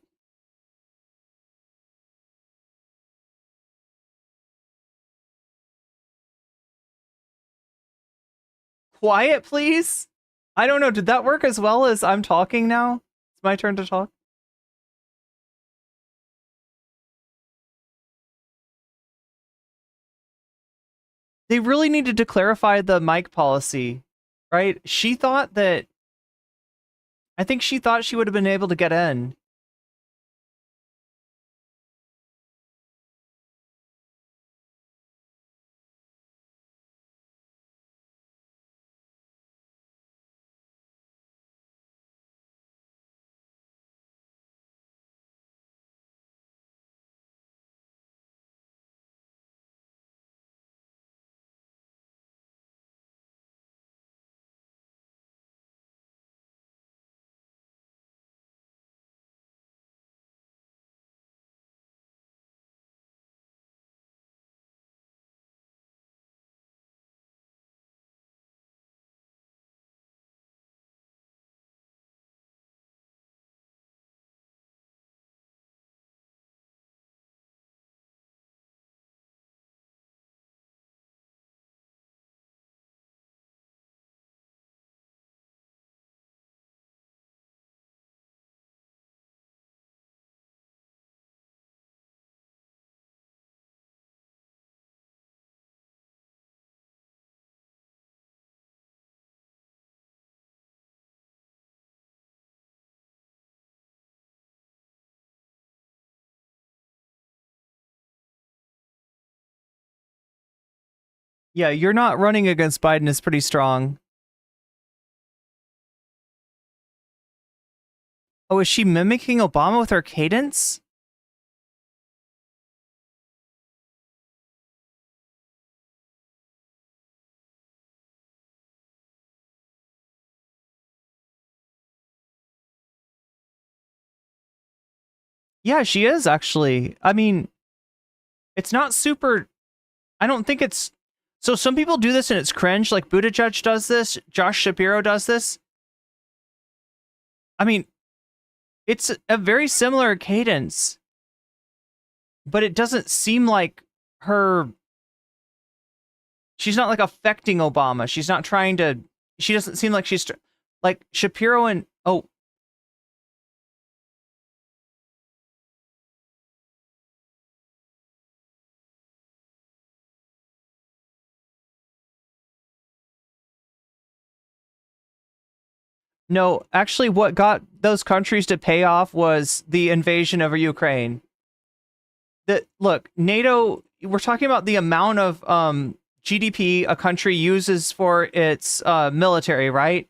Quiet, please. I don't know. Did that work as well as I'm talking now? It's my turn to talk. They really needed to clarify the mic policy, right? She thought that. I think she thought she would have been able to get in. Yeah, you're not running against Biden is pretty strong. Oh, is she mimicking Obama with her cadence? Yeah, she is actually. I mean, it's not super. I don't think it's. So some people do this and it's cringe. Like Buttigieg does this. Josh Shapiro does this. I mean, it's a very similar cadence, but it doesn't seem like her. She's not like affecting Obama. She's not trying to. She doesn't seem like she's like Shapiro and no, actually, what got those countries to pay off was the invasion of Ukraine. That look, NATO. We're talking about the amount of GDP a country uses for its military, right?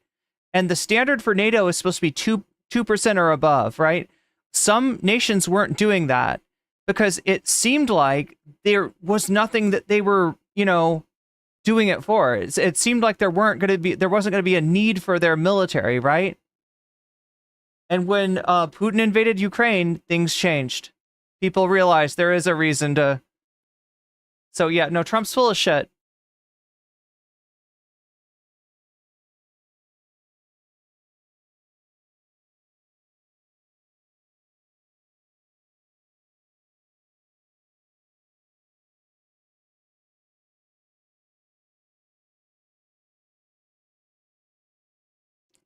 And the standard for NATO is supposed to be 2% or above, right? Some nations weren't doing that because it seemed like there was nothing that they were, doing it for. It seemed like there wasn't going to be a need for their military, right? And when Putin invaded Ukraine, things changed. People realized there is a reason to. So yeah, no, Trump's full of shit.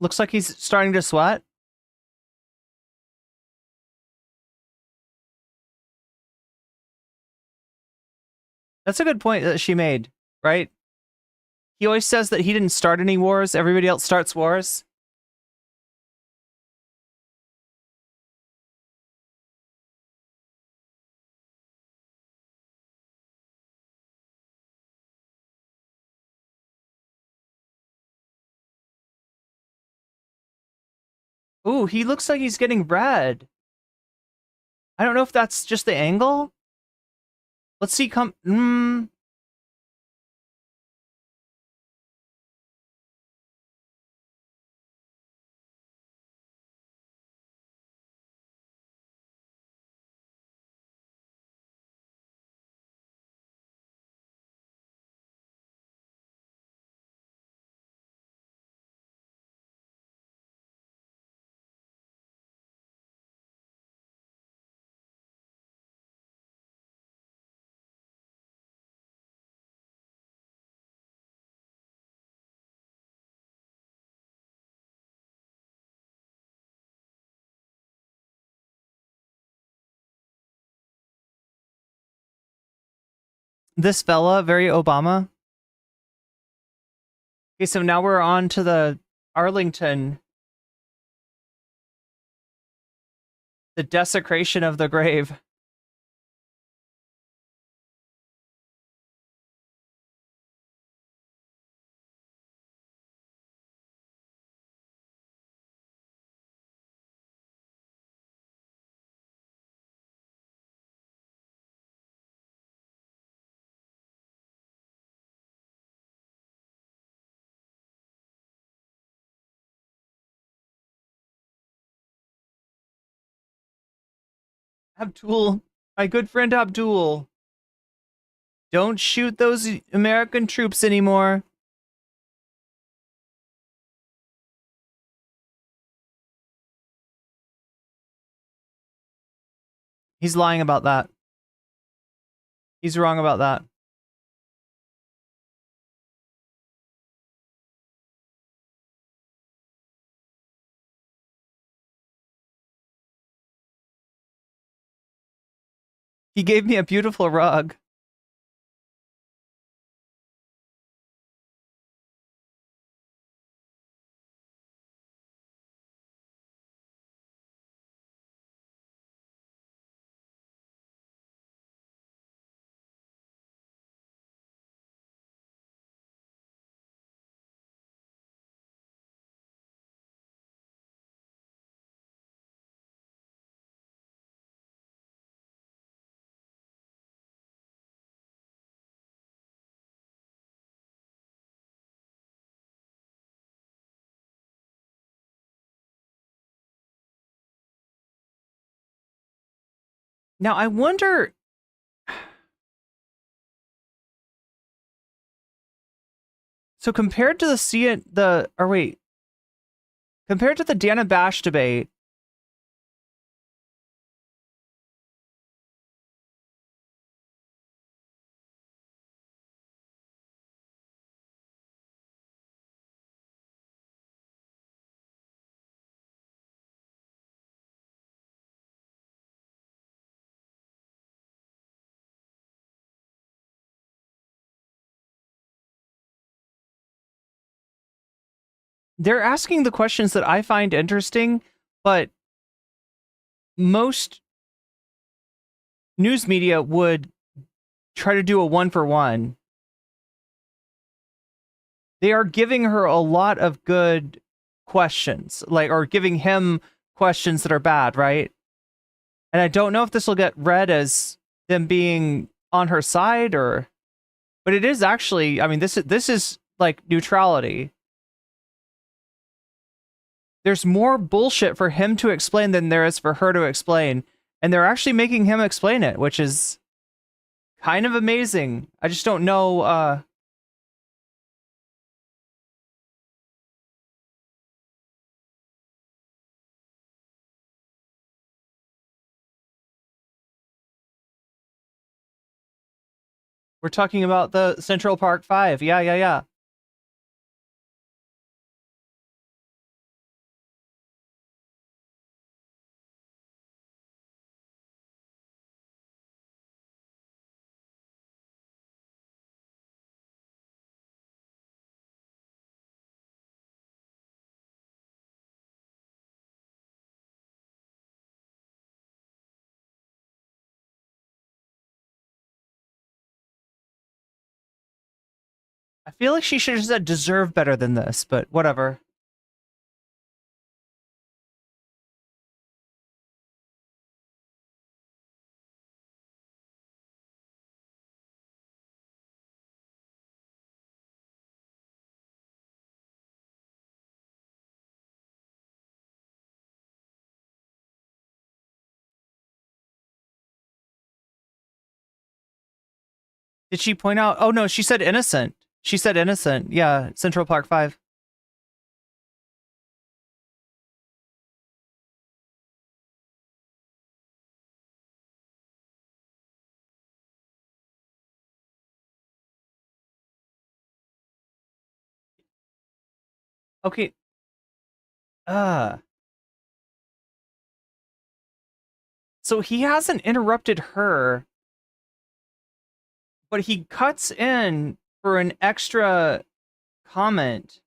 Looks like he's starting to sweat. That's a good point that she made, right? He always says that he didn't start any wars. Everybody else starts wars. Ooh, he looks like he's getting red. I don't know if that's just the angle. Let's see. This fella, very Obama. Okay, so now we're on to the Arlington, the desecration of the grave. Abdul, my good friend Abdul, don't shoot those American troops anymore. He's lying about that. He's wrong about that. He gave me a beautiful rug. Now I wonder. So compared to compared to the Dana Bash debate, they're asking the questions that I find interesting, but most news media would try to do a one for one. They are giving her a lot of good questions, like, or giving him questions that are bad, right? And I don't know if this will get read as them being on her side or, but it is actually, I mean, this is like neutrality. There's more bullshit for him to explain than there is for her to explain, and they're actually making him explain it, which is kind of amazing. I just don't know. We're talking about the Central Park 5. Yeah, yeah, yeah. I feel like she should have said deserve better than this, but whatever. Did she point out? Oh no, she said innocent. She said innocent. Yeah, Central Park 5. Okay. Uh so he hasn't interrupted her, but he cuts in for an extra comment.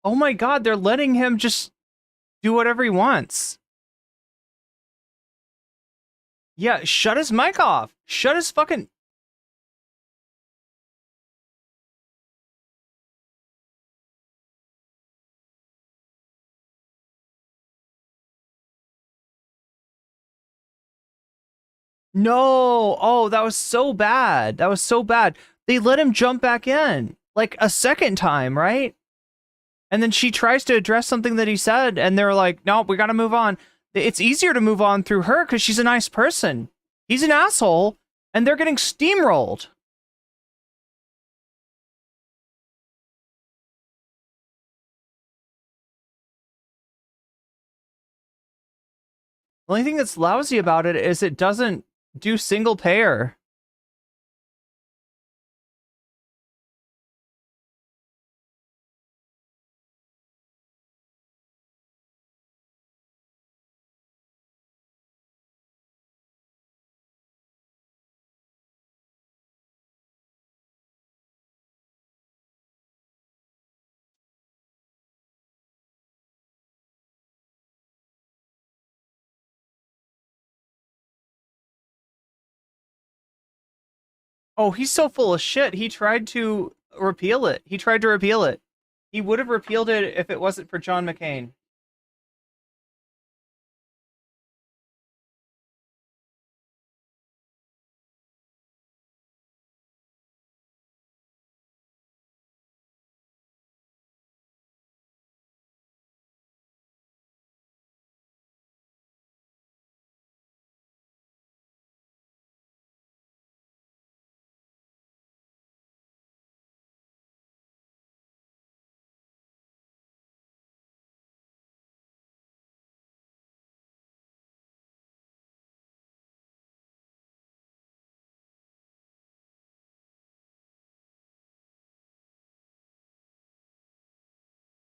Oh my god, they're letting him just do whatever he wants. Yeah, shut his mic off. Shut his fucking... No! Oh, that was so bad. That was so bad. They let him jump back in. Like, a second time, right? And then she tries to address something that he said, and they're like, no, we gotta move on. It's easier to move on through her because she's a nice person. He's an asshole, and they're getting steamrolled. The only thing that's lousy about it is it doesn't do single payer. Oh, he's so full of shit. He tried to repeal it. He tried to repeal it. He would have repealed it if it wasn't for John McCain.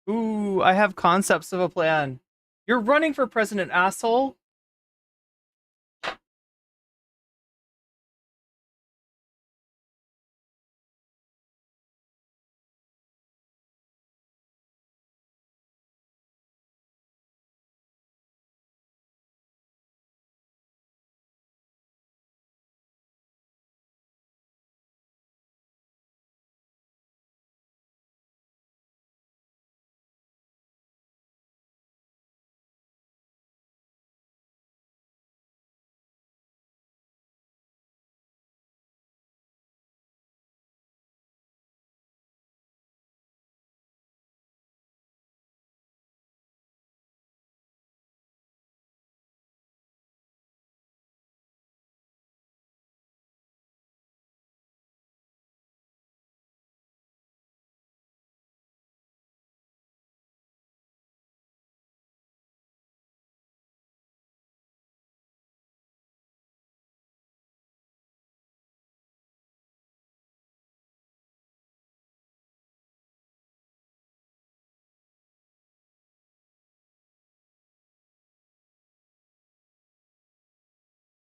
Ooh, I have concepts of a plan. You're running for president, asshole.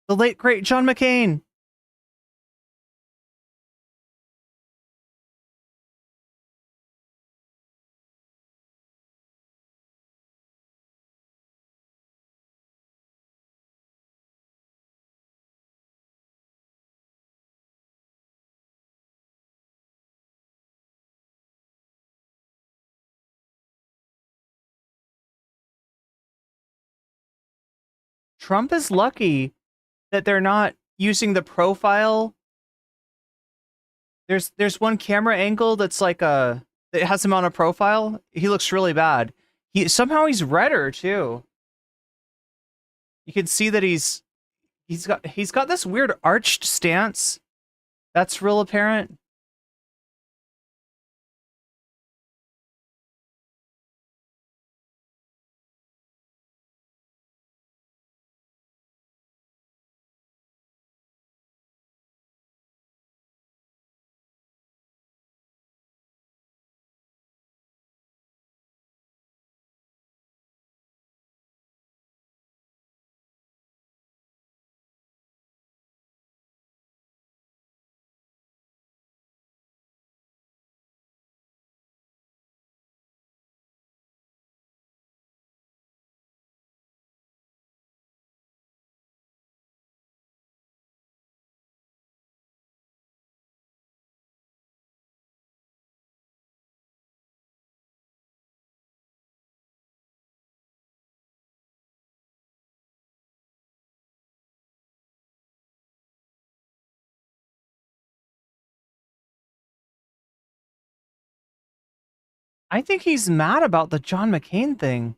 The late great John McCain. Trump is lucky that they're not using the profile. There's one camera angle that's like a that has him on a profile. He looks really bad. He's redder too. You can see that he's got this weird arched stance. That's real apparent. I think he's mad about the John McCain thing.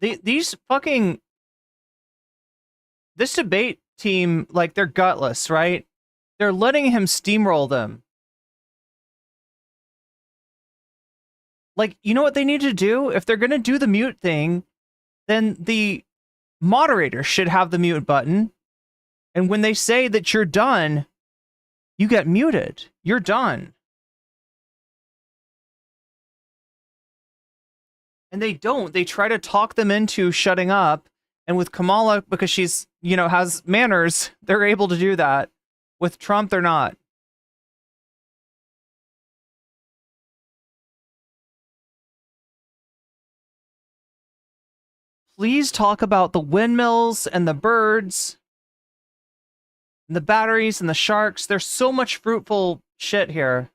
These fucking... This debate team, like, they're gutless, right? They're letting him steamroll them. Like, you know what they need to do? If they're gonna do the mute thing, then the moderator should have the mute button. And when they say that you're done, you get muted. You're done. And they don't. They try to talk them into shutting up. And with Kamala, because she's, you know, has manners, they're able to do that. With Trump, they're not. Please talk about the windmills and the birds and the batteries and the sharks. There's so much fruitful shit here.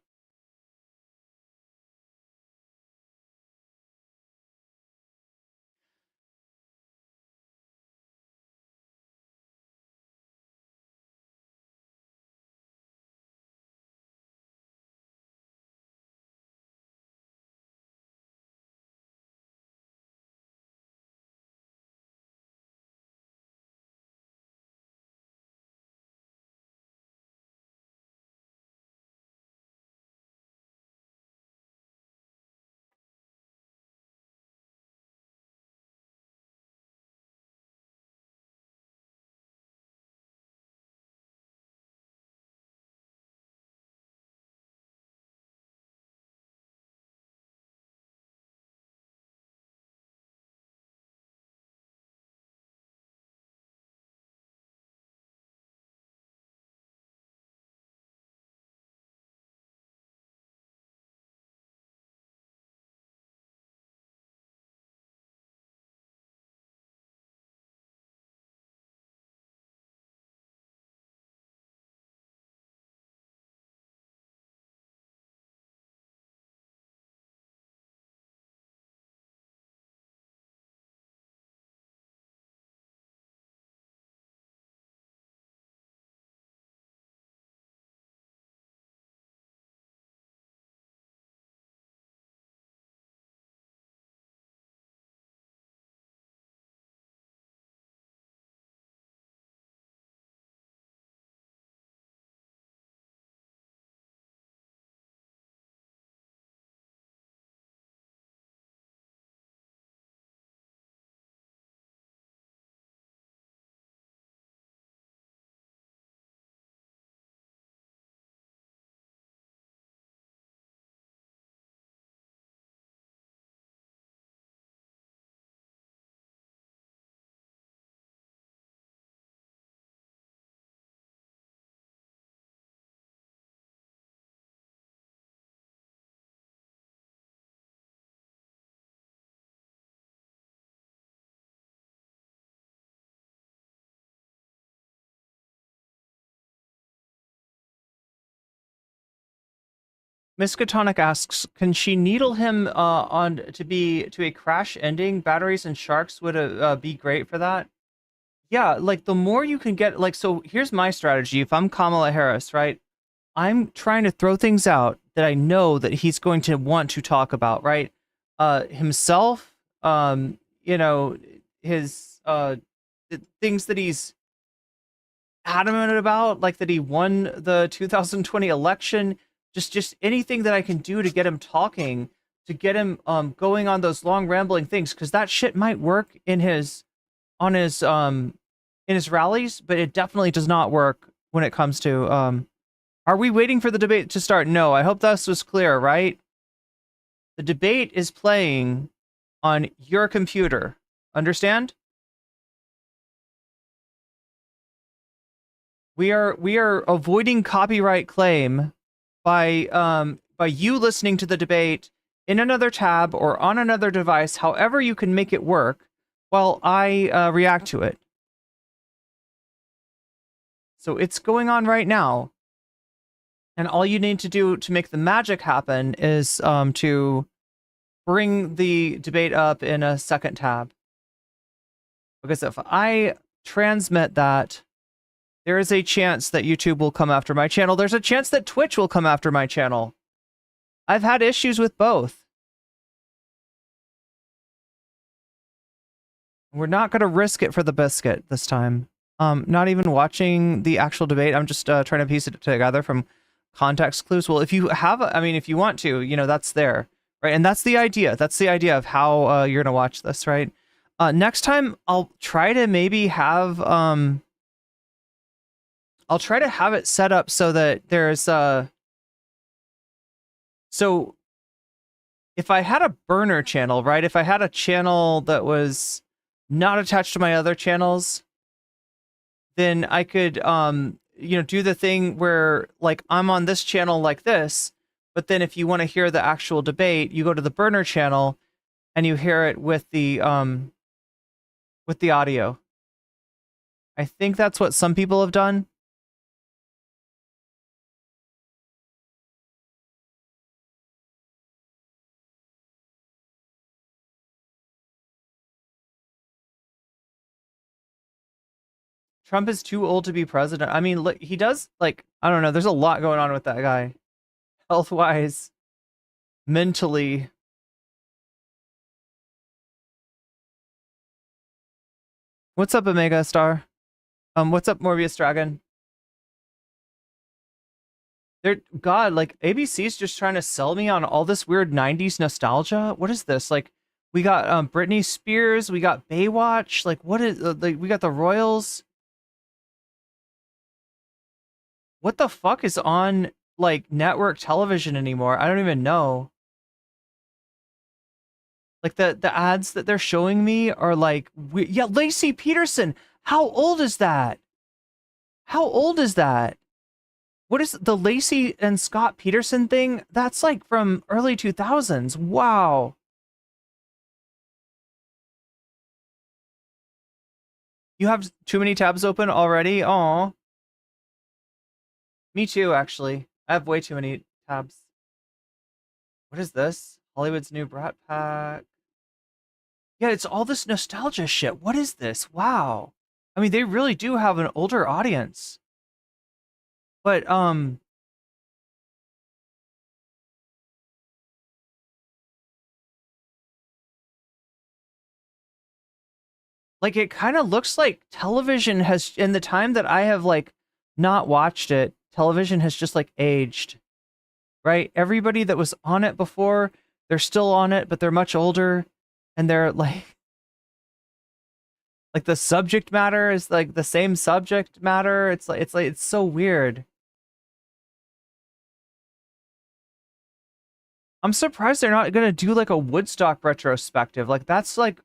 Miskatonic asks, can she needle him on to a crash ending? Batteries and sharks would be great for that. Yeah, like the more you can get, like, so here's my strategy. If I'm Kamala Harris, right? I'm trying to throw things out that I know that he's going to want to talk about, right? Himself, you know, his things that he's adamant about, like that he won the 2020 election, just anything that I can do to get him talking, to get him going on those long rambling things, because that shit might work in his in his rallies, but it definitely does not work when it comes to are we waiting for the debate to start? No, I hope this was clear, right? The debate is playing on your computer. Understand? We are avoiding copyright claim by you listening to the debate in another tab or on another device, however you can make it work, while I react to it. So it's going on right now. And all you need to do to make the magic happen is to bring the debate up in a second tab. Because if I transmit that There is a chance that YouTube will come after my channel. There's a chance that Twitch will come after my channel. I've had issues with both. We're not going to risk it for the biscuit this time. Not even watching the actual debate. I'm just trying to piece it together from context clues. Well, if you have, I mean, if you want to, you know, that's there, right? And that's the idea. That's the idea of how you're going to watch this, right? Next time, I'll try to maybe have, I'll try to have it set up so that there's, so if I had a burner channel, right? If I had a channel that was not attached to my other channels, then I could, you know, do the thing where like I'm on this channel like this, but then if you want to hear the actual debate, you go to the burner channel and you hear it with the audio. I think that's what some people have done. Trump is too old to be president. I mean, look, he does, like, I don't know, there's a lot going on with that guy. Health-wise, mentally. What's up, Omega Star? What's up, Morbius Dragon? God, like, ABC's just trying to sell me on all this weird 90s nostalgia. What is this? Like, we got Britney Spears, we got Baywatch, like, what is, like, we got the Royals. What the fuck is on, like, network television anymore? I don't even know. Like, the ads that they're showing me are like, yeah, Lacey Peterson. How old is that? How old is that? What is the Lacey and Scott Peterson thing? That's like from early 2000s. Wow. You have too many tabs open already? Aw. Me too, actually. I have way too many tabs. What is this? Hollywood's new Brat Pack. Yeah, it's all this nostalgia shit. What is this? Wow. I mean, they really do have an older audience. But, like, it kind of looks like television has, in the time that I have, like, not watched it, television has just, like, aged. Right? Everybody that was on it before, they're still on it, but they're much older, and they're, like the subject matter is, like, the same subject matter. It's so weird. I'm surprised they're not gonna do, like, a Woodstock retrospective. Like, that's, like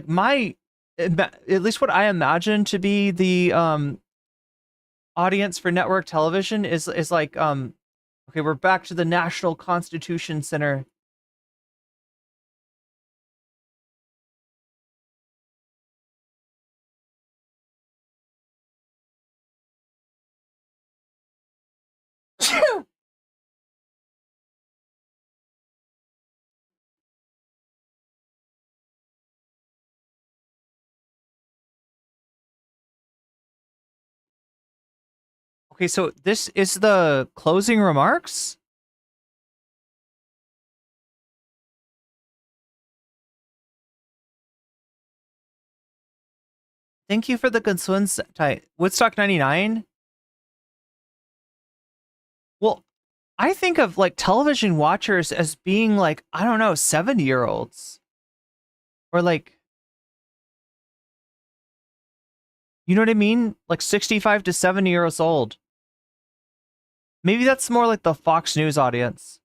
my, at least what I imagine to be the audience for network television is like, okay, we're back to the National Constitution Center. Okay, so this is the closing remarks? Thank you for the consuns type. Woodstock 99? Well, I think of, like, television watchers as being, like, I don't know, 70-year-olds. Or, like, you know what I mean? Like 65 to 70 years old. Maybe that's more like the Fox News audience.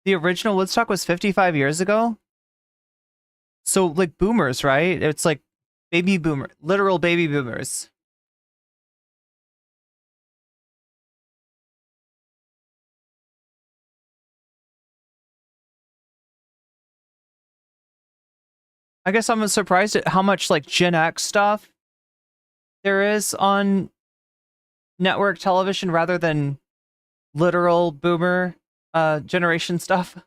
The original Woodstock was 55 years ago. So like boomers, right? It's like baby boomer, literal baby boomers. I guess I'm surprised at how much like Gen X stuff there is on network television rather than literal boomer generation stuff.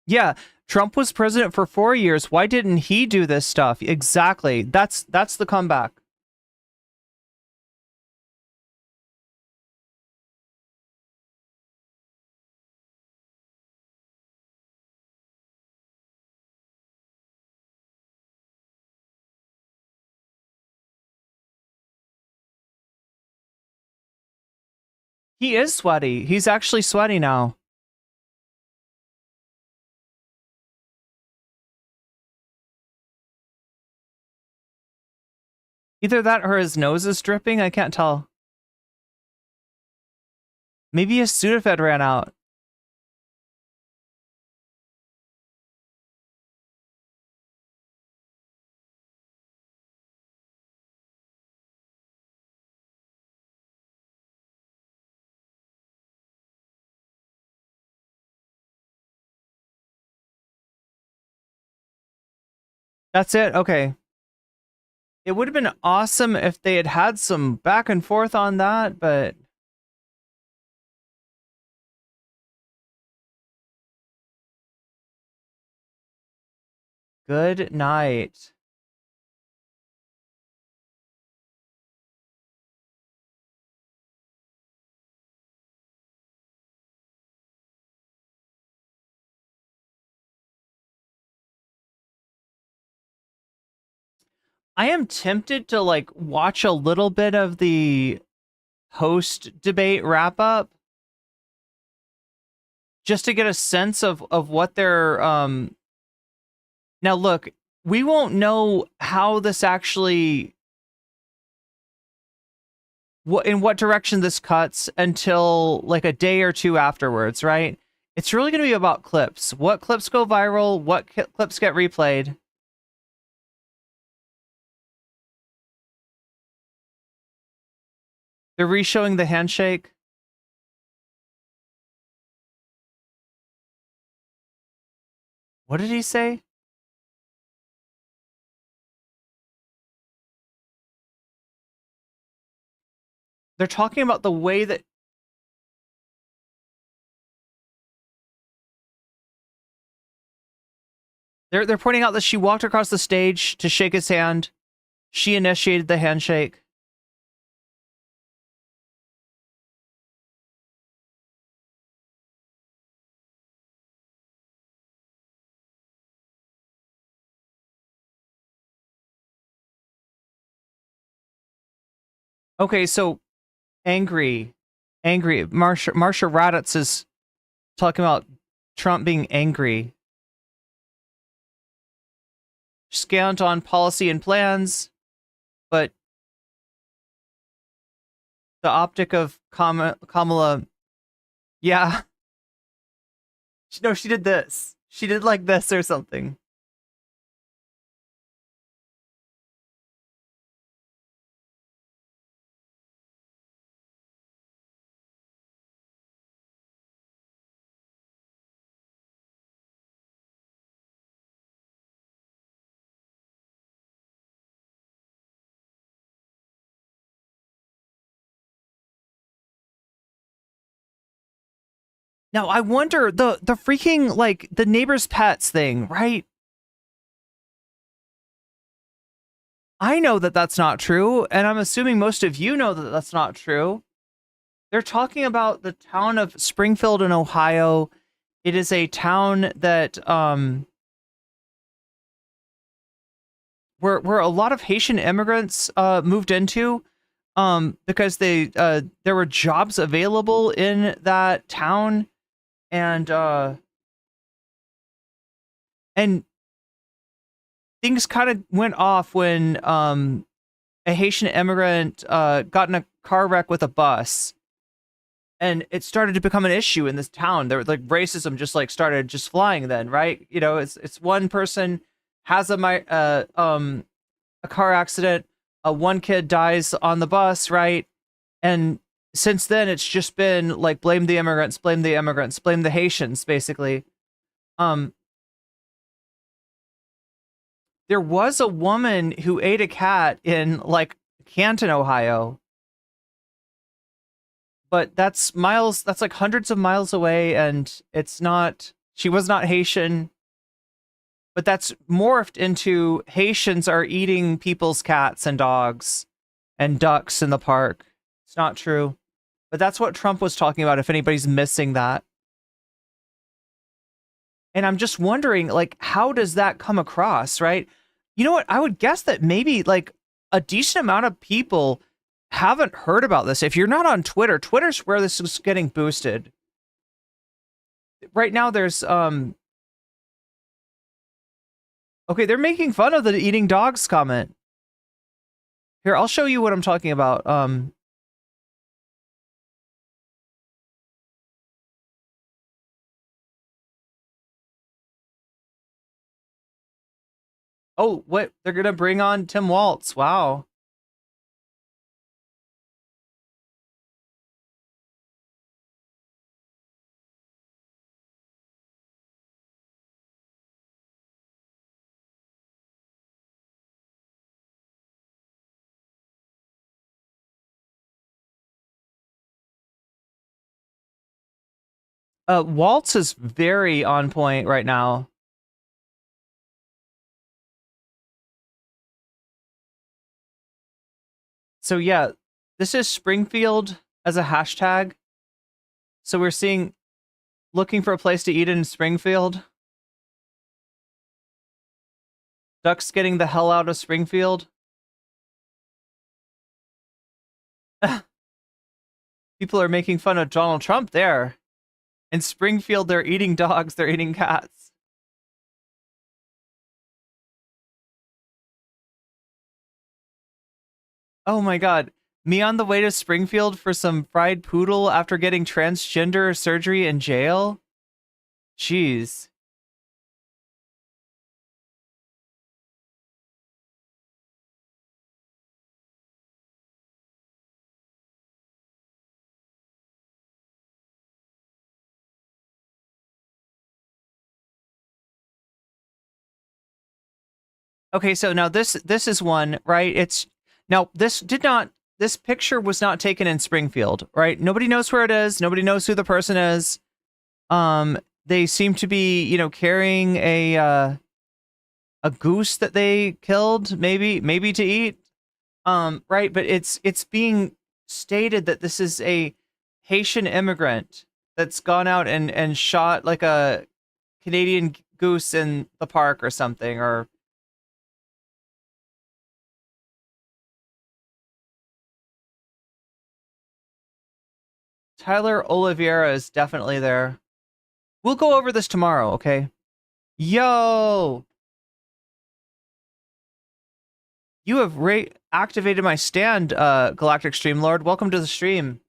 Yeah, Trump was president for 4 years. Why didn't he do this stuff? Exactly. That's the comeback. He is sweaty. He's actually sweaty now. Either that or his nose is dripping. I can't tell. Maybe his Sudafed ran out. That's it. Okay. It would have been awesome if they had had some back and forth on that, but good night. I am tempted to like watch a little bit of the host debate wrap up just to get a sense of what they're now look, we won't know how this actually in what direction this cuts until like a day or two afterwards, right? It's really going to be about clips. What clips go viral, what clips get replayed. They're re-showing the handshake. What did he say? They're talking about the way that they're pointing out that she walked across the stage to shake his hand. She initiated the handshake. Okay, so angry. Marsha Raddatz is talking about Trump being angry. Scant on policy and plans, but the optic of Kamala, yeah. No, she did this. She did like this or something. Now I wonder the freaking like the neighbor's pets thing, right? I know that that's not true, and I'm assuming most of you know that that's not true. They're talking about the town of Springfield in Ohio. It is a town that where a lot of Haitian immigrants moved into because there were jobs available in that town, and and things kind of went off when a Haitian immigrant got in a car wreck with a bus, and it started to become an issue in this town. There was like racism just like started just flying then, right? You know, it's one person has a car accident, one kid dies on the bus, right? And since then it's just been like blame the immigrants, blame the immigrants, blame the Haitians, basically. Um there was a woman who ate a cat in like Canton, Ohio, but that's like hundreds of miles away, and she was not Haitian, but that's morphed into Haitians are eating people's cats and dogs and ducks in the park. It's not true. But that's what Trump was talking about, if anybody's missing that. And I'm just wondering, like, how does that come across, right? You know what? I would guess that maybe like a decent amount of people haven't heard about this. If you're not on Twitter, Twitter's where this is getting boosted. Right now there's okay, they're making fun of the eating dogs comment. Here, I'll show you what I'm talking about. Oh, what? They're gonna bring on Tim Waltz. Wow. Waltz is very on point right now. So yeah, this is Springfield as a hashtag. So we're seeing looking for a place to eat in Springfield. Ducks getting the hell out of Springfield. People are making fun of Donald Trump there. In Springfield, they're eating dogs, they're eating cats. Oh my god. Me on the way to Springfield for some fried poodle after getting transgender surgery in jail? Jeez. Okay, so now this is one, right? It's now this picture was not taken in Springfield, right? Nobody knows where it is, nobody knows who the person is. They seem to be, you know, carrying a goose that they killed, maybe to eat. Right, but it's being stated that this is a Haitian immigrant that's gone out and shot like a Canadian goose in the park or something, or Tyler Oliveira is definitely there. We'll go over this tomorrow, okay? Yo, you have activated my stand, Galactic Streamlord. Welcome to the stream.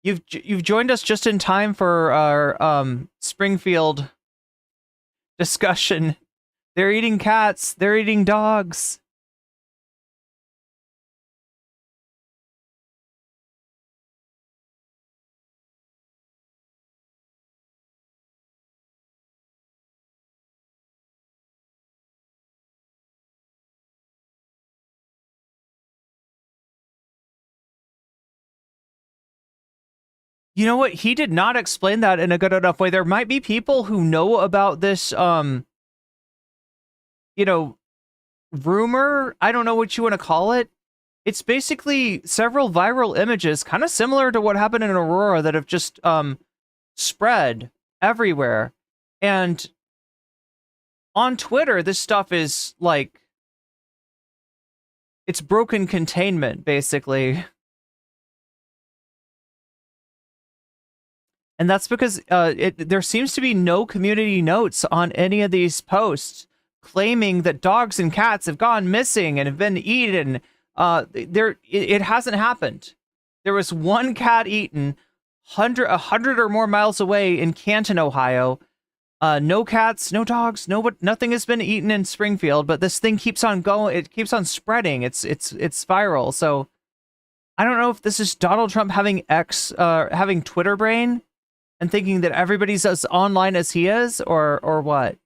You've joined us just in time for our Springfield discussion. They're eating cats. They're eating dogs. You know what? He did not explain that in a good enough way. There might be people who know about this, you know, rumor. I don't know what you want to call it. It's basically several viral images, kind of similar to what happened in Aurora, that have just spread everywhere. And on Twitter, this stuff is like, it's broken containment, basically. And that's because there seems to be no community notes on any of these posts claiming that dogs and cats have gone missing and have been eaten. It hasn't happened. There was one cat eaten 100 or more miles away in Canton, Ohio. No cats, no dogs, nothing has been eaten in Springfield, but this thing keeps on going. It keeps on spreading. It's viral. So I don't know if this is Donald Trump having having Twitter brain and thinking that everybody's as online as he is, or what.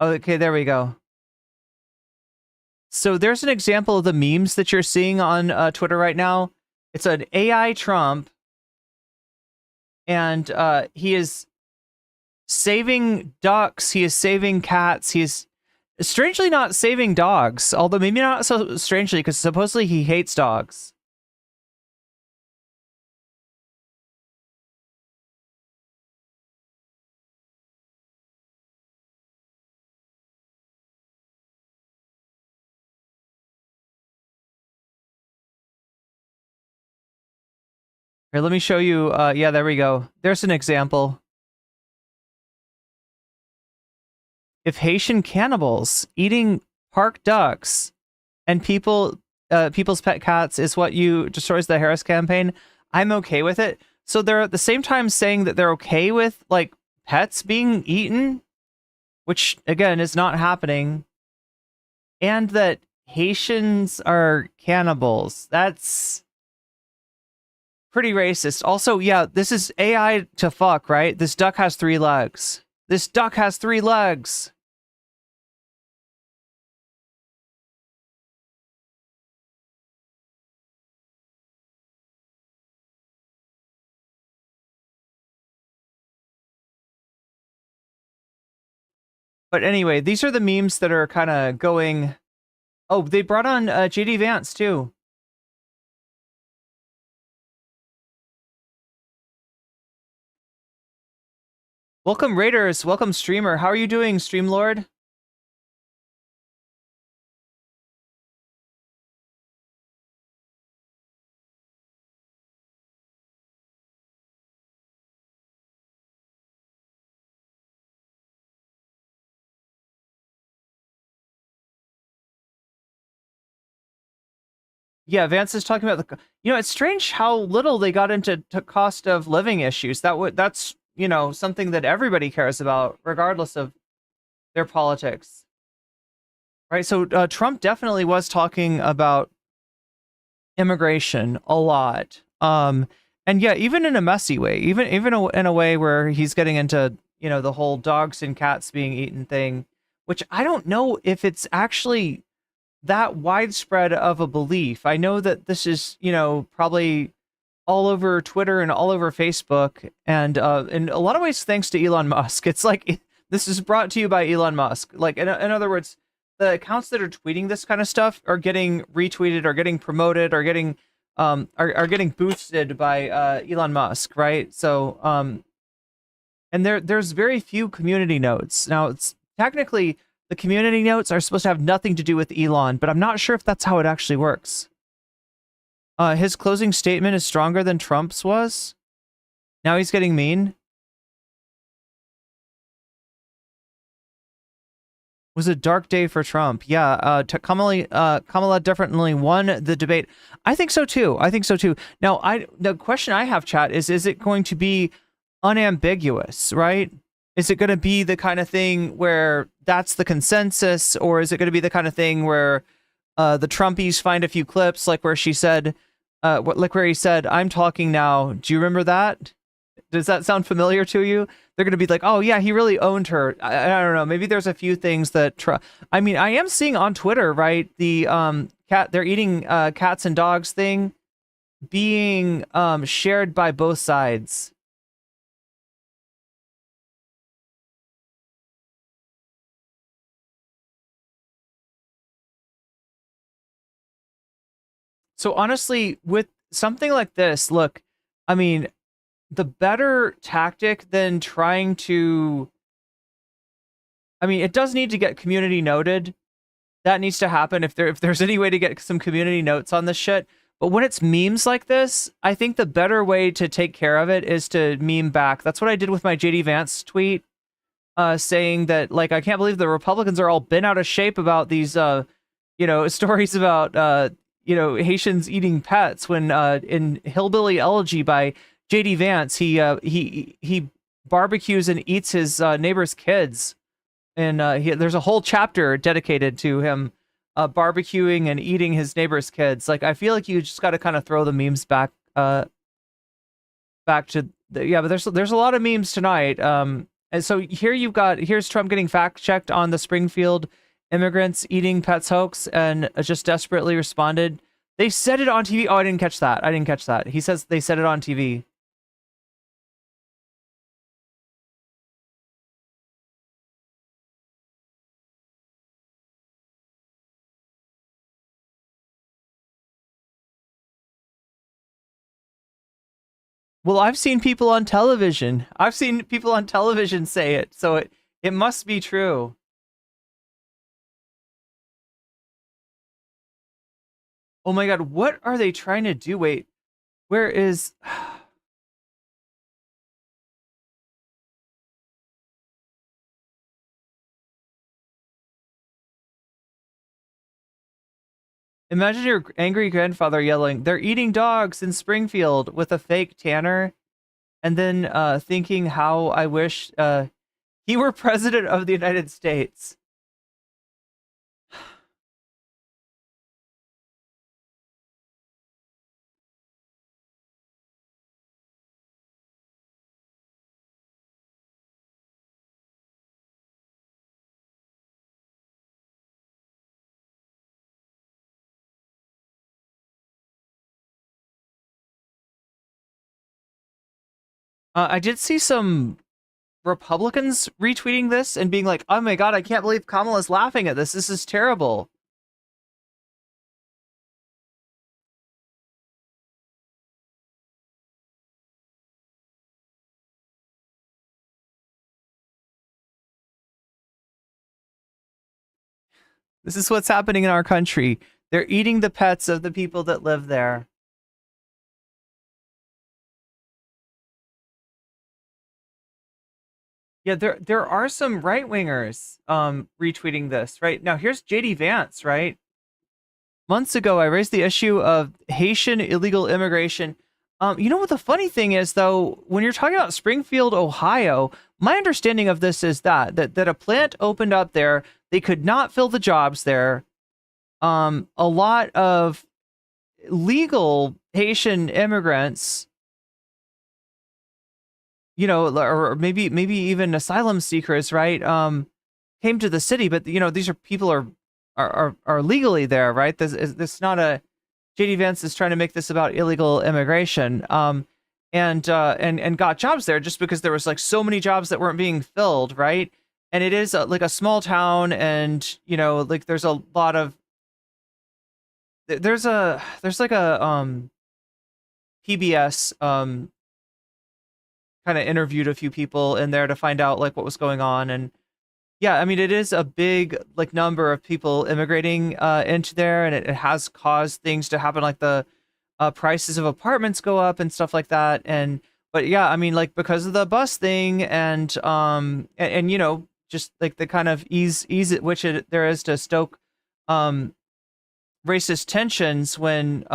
Okay, there we go. So there's an example of the memes that you're seeing on Twitter right now. It's an AI Trump, and he is saving ducks. He is saving cats. He is strangely not saving dogs, although maybe not so strangely, because supposedly he hates dogs. Here, let me show you. Yeah, there we go. There's an example. If Haitian cannibals eating park ducks and people's pet cats is what you destroys the Harris campaign, I'm okay with it. So they're at the same time saying that they're okay with like pets being eaten, which again is not happening, and that Haitians are cannibals. That's pretty racist. Also, yeah, this is AI to fuck, right? This duck has 3 legs. This duck has 3 legs. But anyway, these are the memes that are kind of going... Oh, they brought on JD Vance, too. Welcome, Raiders. Welcome, Streamer. How are you doing, Streamlord? Yeah, Vance is talking about the... You know, it's strange how little they got into cost of living issues. That's, you know, something that everybody cares about, regardless of their politics. Right, so Trump definitely was talking about immigration a lot. And yeah, even in a messy way, even in a way where he's getting into, you know, the whole dogs and cats being eaten thing, which I don't know if it's actually that widespread of a belief. I know that this is, you know, probably all over Twitter and all over Facebook, and in a lot of ways thanks to Elon Musk. It's like this is brought to you by Elon Musk. Like in other words, the accounts that are tweeting this kind of stuff are getting retweeted, or getting promoted, or getting are getting boosted by Elon Musk, right? So and there's very few community notes. Now, it's technically the community notes are supposed to have nothing to do with Elon, but I'm not sure if that's how it actually works. His closing statement is stronger than Trump's was. Now he's getting mean. Was a dark day for Trump. Yeah, Kamala definitely won the debate. I think so too. Now, the question I have, chat, is it going to be unambiguous, right? Is it going to be the kind of thing where that's the consensus, or is it going to be the kind of thing where the Trumpies find a few clips, like where she said, like where he said, "I'm talking now." Do you remember that? Does that sound familiar to you? They're going to be like, "Oh yeah, he really owned her." I don't know. Maybe there's a few things that I mean, I am seeing on Twitter, right? The they're eating cats and dogs thing being shared by both sides. So honestly, with something like this, look, I mean, the better tactic than trying to, I mean, it does need to get community noted. That needs to happen if there's any way to get some community notes on this shit. But when it's memes like this, I think the better way to take care of it is to meme back. That's what I did with my JD Vance tweet, saying that, like, I can't believe the Republicans are all bent out of shape about these, stories about, Haitians eating pets. When in Hillbilly Elegy by JD Vance, he barbecues and eats his neighbor's kids. And there's a whole chapter dedicated to him barbecuing and eating his neighbor's kids. Like, I feel like you just got to kind of throw the memes back to but there's a lot of memes tonight. And so here's Trump getting fact checked on the Springfield immigrants eating pets hoax, and just desperately responded, they said it on TV. Oh, I didn't catch that. He says they said it on TV. Well, I've seen people on television. Say it, so it must be true. Oh my god, what are they trying to do? Wait, where is... Imagine your angry grandfather yelling, they're eating dogs in Springfield, with a fake tanner, and then thinking how I wish he were president of the United States. I did see some Republicans retweeting this and being like, oh my god, I can't believe Kamala's laughing at this. This is terrible. This is what's happening in our country. They're eating the pets of the people that live there. Yeah, there are some right-wingers retweeting this, right? Now here's JD Vance, right? Months ago, I raised the issue of Haitian illegal immigration. You know what the funny thing is, though, when you're talking about Springfield, Ohio, my understanding of this is that a plant opened up there. They could not fill the jobs there. A lot of legal Haitian immigrants, or maybe even asylum seekers, right? Came to the city, but these are people are legally there, right? This is not a... JD Vance is trying to make this about illegal immigration, and got jobs there just because there was like so many jobs that weren't being filled, right? And it is like a small town, and like there's a lot of... there's like a PBS kind of interviewed a few people in there to find out like what was going on. And yeah, I mean, it is a big like number of people immigrating into there, and it has caused things to happen, like the prices of apartments go up and stuff like that. And but yeah, I mean, like because of the bus thing, and just like the kind of ease at which there is to stoke racist tensions when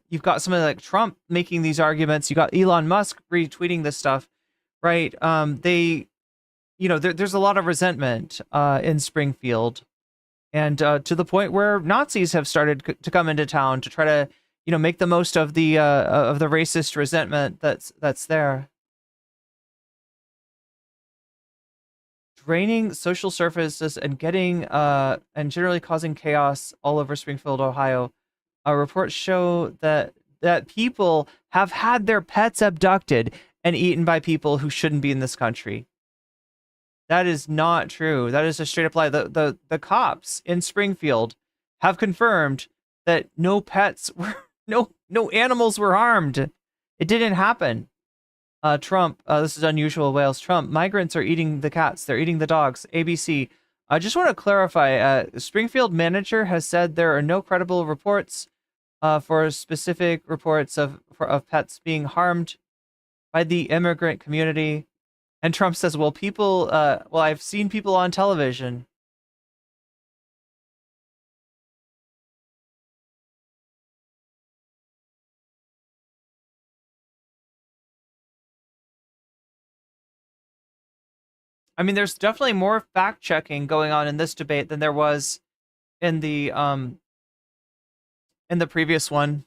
you've got somebody like Trump making these arguments, you got Elon Musk retweeting this stuff, right? There's a lot of resentment in Springfield, and to the point where Nazis have started to come into town to try to make the most of the racist resentment that's there. draining social services and getting and generally causing chaos all over Springfield, Ohio. Reports show that people have had their pets abducted and eaten by people who shouldn't be in this country. That is not true. That is a straight up lie. The cops in Springfield have confirmed that no pets were no animals were harmed. It didn't happen. Trump, this is unusual Wales. Trump, migrants are eating the cats. They're eating the dogs. ABC. I just want to clarify. Springfield manager has said there are no credible reports for specific reports of pets being harmed by the immigrant community. And Trump says, well, I've seen people on television. I mean, there's definitely more fact checking going on in this debate than there was in the previous one.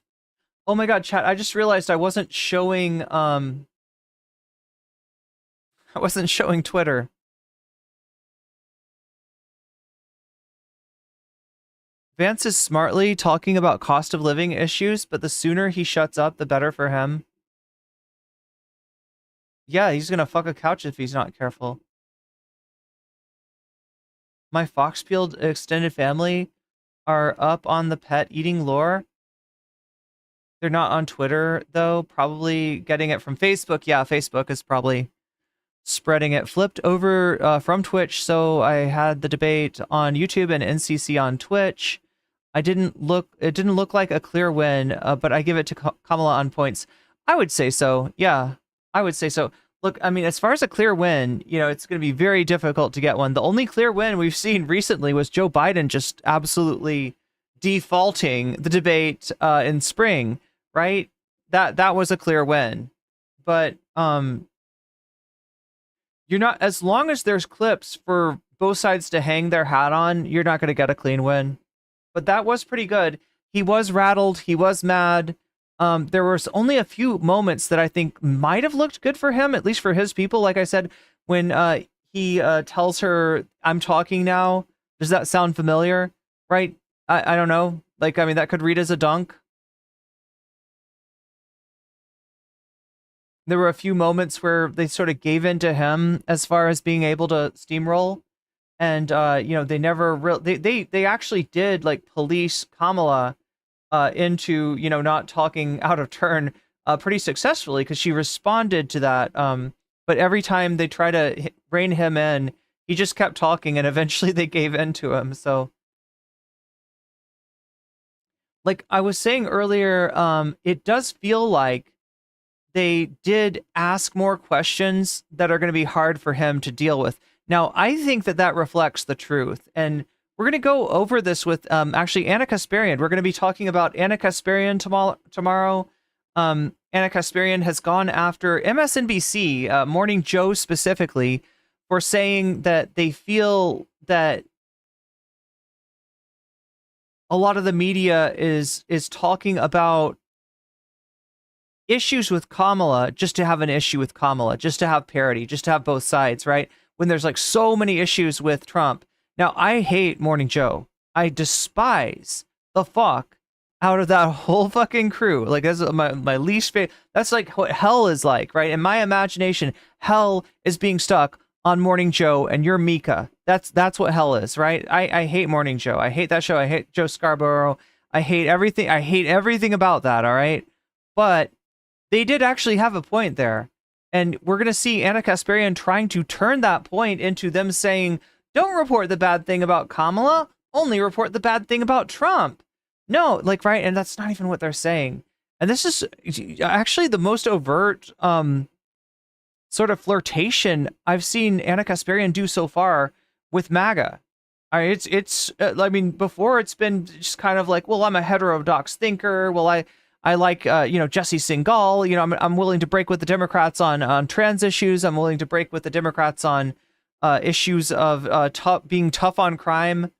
Oh my god, chat, I just realized I wasn't showing Twitter. Vance is smartly talking about cost of living issues, but the sooner he shuts up, the better for him. Yeah, he's gonna fuck a couch if he's not careful. My Foxfield extended family are up on the pet eating lore. They're not on Twitter, though. Probably getting it from Facebook. Yeah, Facebook is probably spreading it. Flipped over from Twitch, so I had the debate on YouTube and NCC on Twitch. It didn't look like a clear win, but I give it to Kamala on points. I would say so. Yeah, I would say so. Look, I mean, as far as a clear win, it's going to be very difficult to get one. The only clear win we've seen recently was Joe Biden just absolutely defaulting the debate in spring, right? That was a clear win. But you're not, as long as there's clips for both sides to hang their hat on, you're not going to get a clean win. But that was pretty good. He was rattled. He was mad. There was only a few moments that I think might have looked good for him, at least for his people. Like I said, when he tells her, I'm talking now. Does that sound familiar? Right? I don't know. Like, I mean, that could read as a dunk. There were a few moments where they sort of gave in to him as far as being able to steamroll. And, they never really, they actually did like police Kamala into, not talking out of turn pretty successfully because she responded to that. But every time they try to rein him in, he just kept talking and eventually they gave in to him. So, like I was saying earlier, it does feel like they did ask more questions that are going to be hard for him to deal with. Now, I think that reflects the truth. And we're going to go over this with actually Anna Kasparian. We're going to be talking about Anna Kasparian tomorrow. Anna Kasparian has gone after MSNBC, Morning Joe specifically, for saying that they feel that a lot of the media is talking about issues with Kamala just to have an issue with Kamala, just to have parity, just to have both sides, right? When there's like so many issues with Trump. Now, I hate Morning Joe. I despise the fuck out of that whole fucking crew. Like, that's my least favorite. That's like what hell is like, right? In my imagination, hell is being stuck on Morning Joe and you're Mika. That's what hell is, right? I hate Morning Joe. I hate that show. I hate Joe Scarborough. I hate everything. I hate everything about that, all right? But they did actually have a point there. And we're going to see Anna Kasparian trying to turn that point into them saying, don't report the bad thing about Kamala, only report the bad thing about Trump. No, like, right? And that's not even what they're saying. And this is actually the most overt sort of flirtation I've seen Anna Kasparian do so far with MAGA. I mean, before it's been just kind of like, well, I'm a heterodox thinker. Well, I like, Jesse Singal. I'm willing to break with the Democrats on trans issues. I'm willing to break with the Democrats on issues of being tough on crime.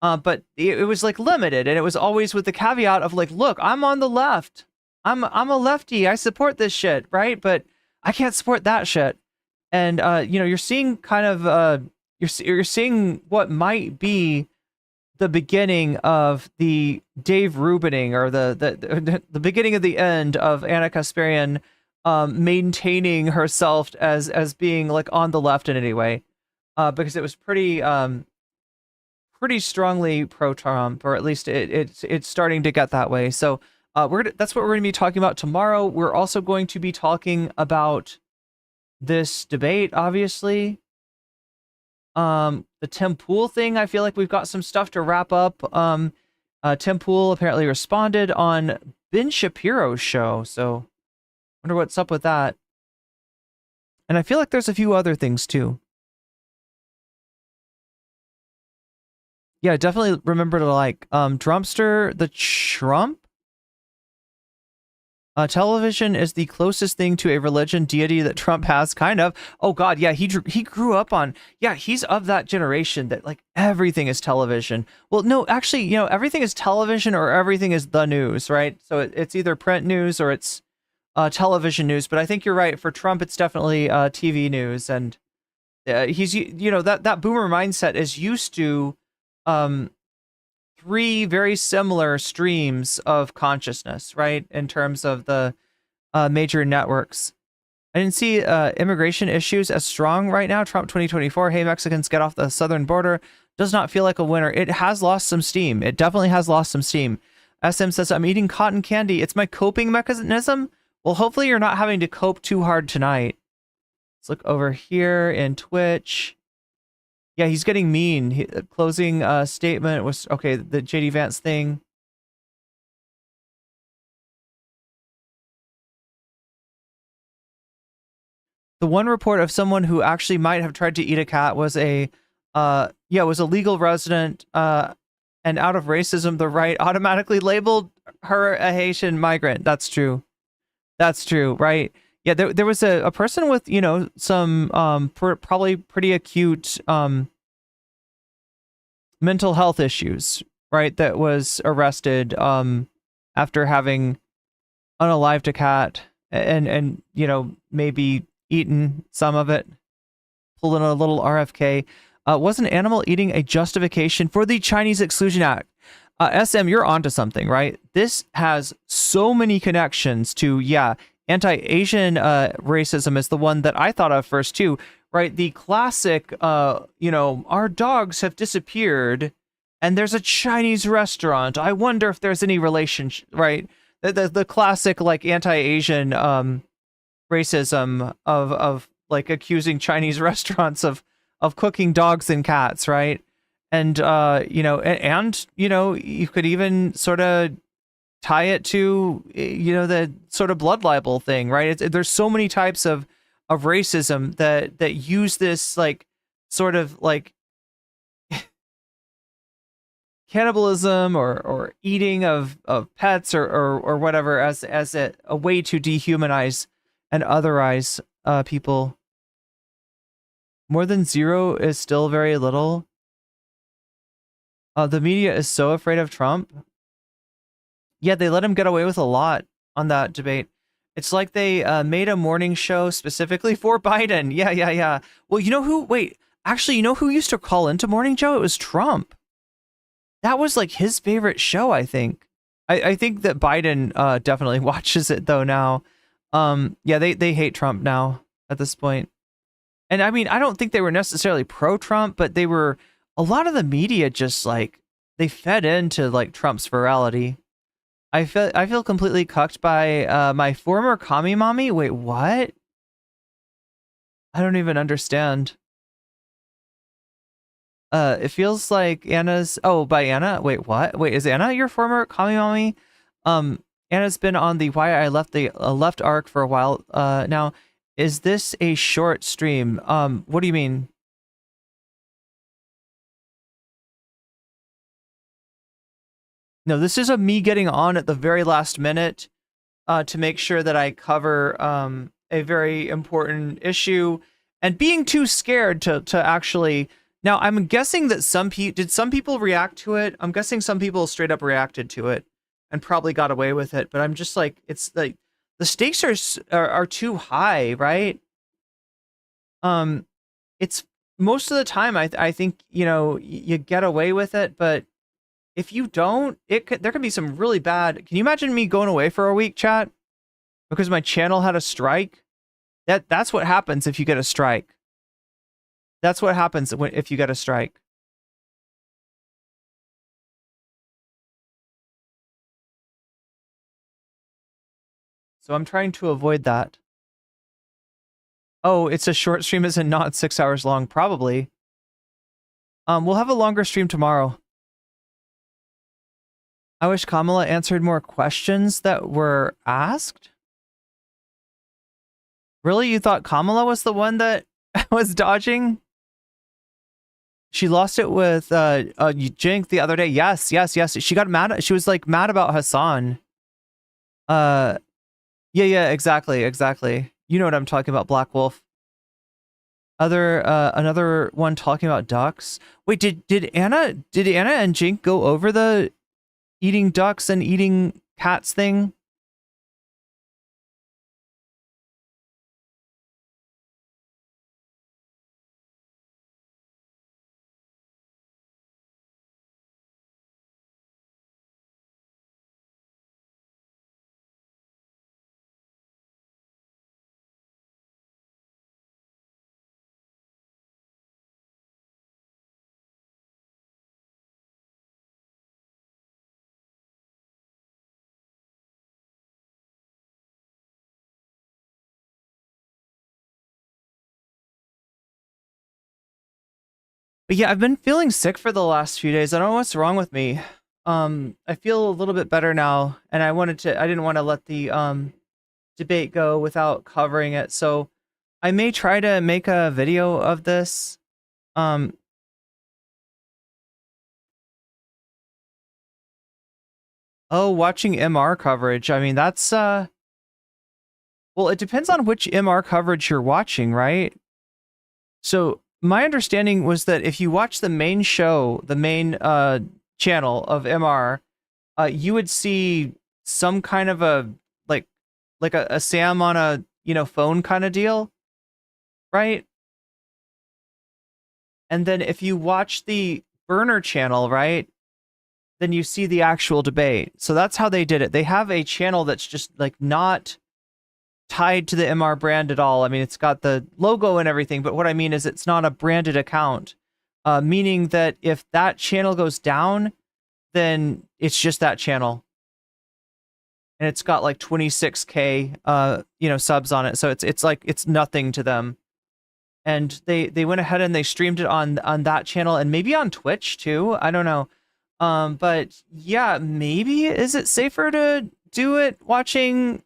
But it was like limited, and it was always with the caveat of like, look, I'm on the left. I'm a lefty. I support this shit, right? But I can't support that shit. And you're seeing kind of you're seeing what might be the beginning of the Dave Rubining, or the beginning of the end of Anna Kasparian maintaining herself as being like on the left in any way, because it was pretty strongly pro-Trump, or at least it's starting to get that way. So that's what we're going to be talking about tomorrow. We're also going to be talking about this debate, obviously. The Tim Pool thing, I feel like we've got some stuff to wrap up. Tim Pool apparently responded on Ben Shapiro's show, so wonder what's up with that. And I feel like there's a few other things too. Yeah, definitely remember to like Trumpster, the Trump. Television is the closest thing to a religion deity that Trump has, kind of. Oh God, yeah, he grew up on. Yeah, he's of that generation that like everything is television. Well, no, actually, you know, everything is television or everything is the news, right? So it's either print news or it's television news. But I think you're right. For Trump, it's definitely TV news, and he's, you know, that boomer mindset is used to three very similar streams of consciousness, right? In terms of the major networks. I didn't see immigration issues as strong right now. Trump 2024, hey, Mexicans, get off the southern border, does not feel like a winner. It has lost some steam. It definitely has lost some steam. SM says, I'm eating cotton candy. It's my coping mechanism. Well, hopefully you're not having to cope too hard tonight. Let's look over here in Twitch. Yeah, he's getting mean. Closing statement was, okay, the JD Vance thing. The one report of someone who actually might have tried to eat a cat was was a legal resident, and out of racism, the right automatically labeled her a Haitian migrant. That's true. That's true, right? Yeah, there was a person with, you know, some probably pretty acute mental health issues, right, that was arrested after having unalived a cat and you know, maybe eaten some of it, pulled in a little RFK. Was an animal eating a justification for the Chinese Exclusion Act? SM, you're onto something, right? This has so many connections to, yeah, anti-Asian racism is the one that I thought of first too, right? The classic, you know, our dogs have disappeared and there's a Chinese restaurant. I wonder if there's any relationship, right? The classic like anti-Asian racism of like accusing Chinese restaurants of cooking dogs and cats, right? And you know, and you know, you could even sort of tie it to, you know, the sort of blood libel thing, right? There's so many types of racism that use this like sort of like cannibalism or eating of pets or whatever as a way to dehumanize and otherize people. More than zero is still very little. The media is so afraid of Trump. Yeah, they let him get away with a lot on that debate. It's like they made a morning show specifically for Biden. Yeah. Well, you know who? Wait, actually, you know who used to call into Morning Joe? It was Trump. That was like his favorite show, I think. I think that Biden definitely watches it though now. Yeah, they hate Trump now at this point. And I mean, I don't think they were necessarily pro-Trump, but they were, a lot of the media just like, they fed into like Trump's virality. I feel completely cucked by my former commie mommy. Wait, what? I don't even understand. It feels like Anna's, oh, by Anna? Wait, what? Wait, is Anna your former commie mommy? Anna's been on the Why I Left the Left arc for a while now. Is this a short stream? What do you mean? No, this is me getting on at the very last minute to make sure that I cover a very important issue, and being too scared to actually. Now, I'm guessing that some people react to it? I'm guessing some people straight up reacted to it and probably got away with it, but I'm just like, it's like the stakes are too high, right? It's most of the time, I think, you know, you get away with it, but if you don't, there could be some really bad. Can you imagine me going away for a week, chat, because my channel had a strike? That's what happens if you get a strike. That's what happens if you get a strike. So I'm trying to avoid that. Oh, it's a short stream, is it not 6 hours long? Probably. We'll have a longer stream tomorrow. I wish Kamala answered more questions that were asked. Really? You thought Kamala was the one that was dodging? She lost it with Jink the other day. Yes. She got mad. She was like mad about Hassan. Yeah, exactly. You know what I'm talking about, Black Wolf. Another one talking about ducks. Wait, did Anna and Jink go over the eating ducks and eating cats thing? But yeah, I've been feeling sick for the last few days. I don't know what's wrong with me. I feel a little bit better now, and I didn't want to let the debate go without covering it. So I may try to make a video of this. Oh, watching MR coverage. I mean, that's well, it depends on which MR coverage you're watching, right? So my understanding was that if you watch the main show, the main channel of MR, you would see some kind of a like a Sam on a, you know, phone kind of deal, right? And then if you watch the burner channel, right, then you see the actual debate. So that's how they did it. They have a channel that's just like not tied to the MR brand at all. I mean, it's got the logo and everything, but what I mean is it's not a branded account, meaning that if that channel goes down, then it's just that channel. And it's got like 26K, you know, subs on it. So it's like, it's nothing to them. And they went ahead and they streamed it on that channel and maybe on Twitch too. I don't know. But yeah, maybe is it safer to do it watching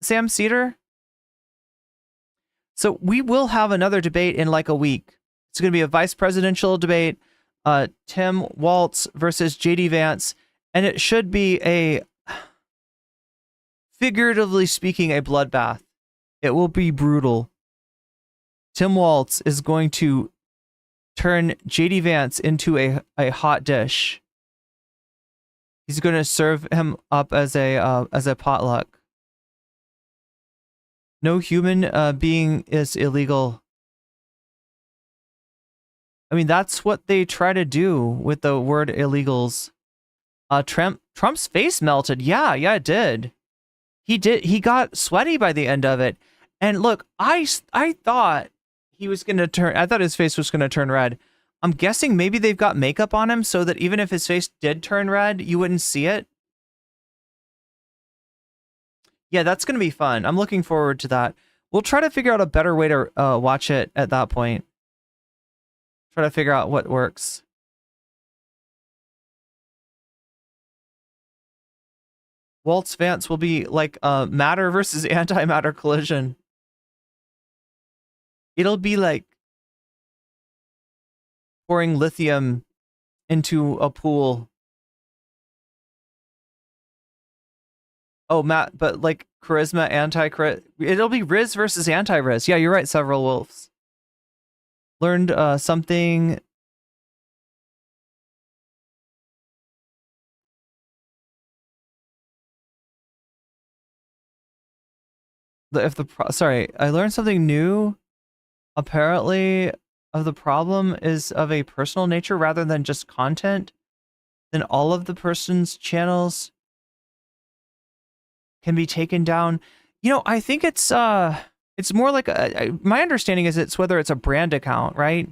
Sam Cedar? So we will have another debate in like a week. It's going to be a vice presidential debate, Tim Walz versus JD Vance, and it should be a, figuratively speaking, a bloodbath. It will be brutal. Tim Walz is going to turn JD Vance into a hot dish. He's going to serve him up as a potluck. No human being is illegal. I mean, that's what they try to do with the word illegals. Trump's face melted. Yeah, it did. He got sweaty by the end of it. And look, I thought he was going to turn, I thought his face was going to turn red. I'm guessing maybe they've got makeup on him so that even if his face did turn red, you wouldn't see it. Yeah, that's going to be fun. I'm looking forward to that. We'll try to figure out a better way to watch it at that point. Try to figure out what works. Waltz Vance will be like matter versus antimatter collision. It'll be like pouring lithium into a pool. Oh, Matt, but like charisma, it'll be Riz versus anti-Riz. Yeah, you're right, Several Wolves. Learned something. Sorry, I learned something new. Apparently, of the problem is of a personal nature rather than just content, then all of the person's channels can be taken down. You know, I think it's more like my understanding is it's whether it's a brand account, right?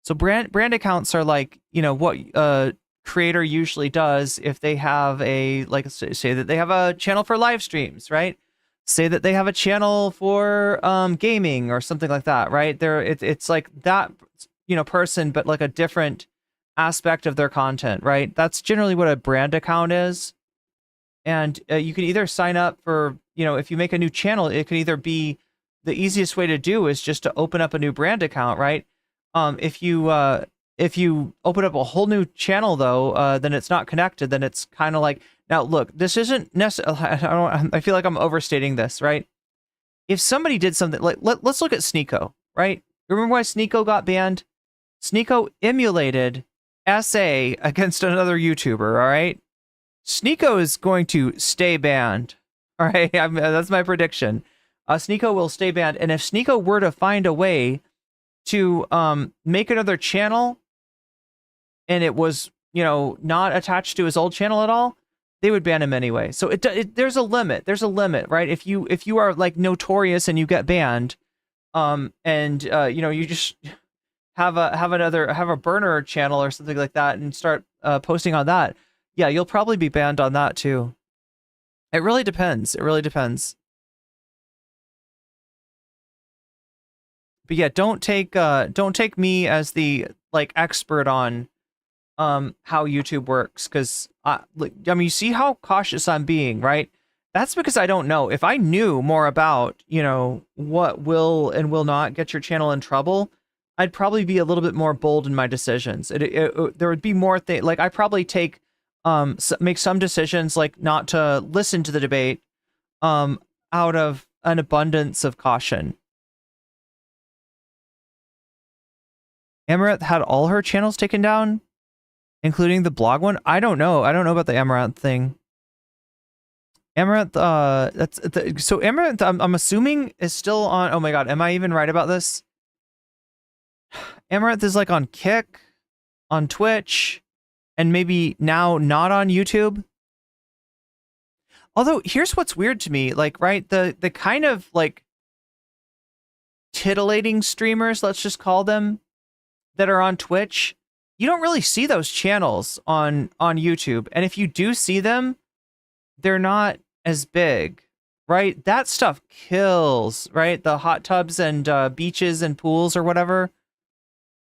So brand accounts are like, you know, what a creator usually does if they have a, like, say that they have a channel for live streams, right? Say that they have a channel for gaming or something like that, right? It's like that, you know, person, but like a different aspect of their content, right? That's generally what a brand account is. And you can either sign up for, you know, if you make a new channel, it can either be, the easiest way to do is just to open up a new brand account, right? If you open up a whole new channel though, then it's not connected. Then it's kind of like, now look, this isn't necessarily, I feel like I'm overstating this, right? If somebody did something like, let's look at Sneeko, right? Remember why Sneeko got banned? Sneeko emulated SA against another YouTuber, all right? Sneeko is going to stay banned. All right, that's my prediction. Sneeko will stay banned, and if Sneeko were to find a way to make another channel, and it was, you know, not attached to his old channel at all, they would ban him anyway. So there's a limit. There's a limit, right? If you are like notorious and you get banned, and you know, you just have a burner channel or something like that and start posting on that, yeah, you'll probably be banned on that too. It really depends. It really depends. But yeah, don't take me as the like expert on how YouTube works, because I mean, you see how cautious I'm being, right? That's because I don't know. If I knew more about, you know, what will and will not get your channel in trouble, I'd probably be a little bit more bold in my decisions. There would be more like I probably take make some decisions like not to listen to the debate out of an abundance of caution. Amaranth had all her channels taken down, including the blog one. I don't know. I don't know about the Amaranth thing. Amaranth, so Amaranth, I'm assuming is still on. Oh my god, am I even right about this? Amaranth is like on Kick, on Twitch, and maybe now not on YouTube. Although here's what's weird to me, like, right, the kind of like titillating streamers, let's just call them, that are on Twitch, you don't really see those channels on YouTube. And if you do see them, they're not as big, right? That stuff kills, right? The hot tubs and beaches and pools or whatever.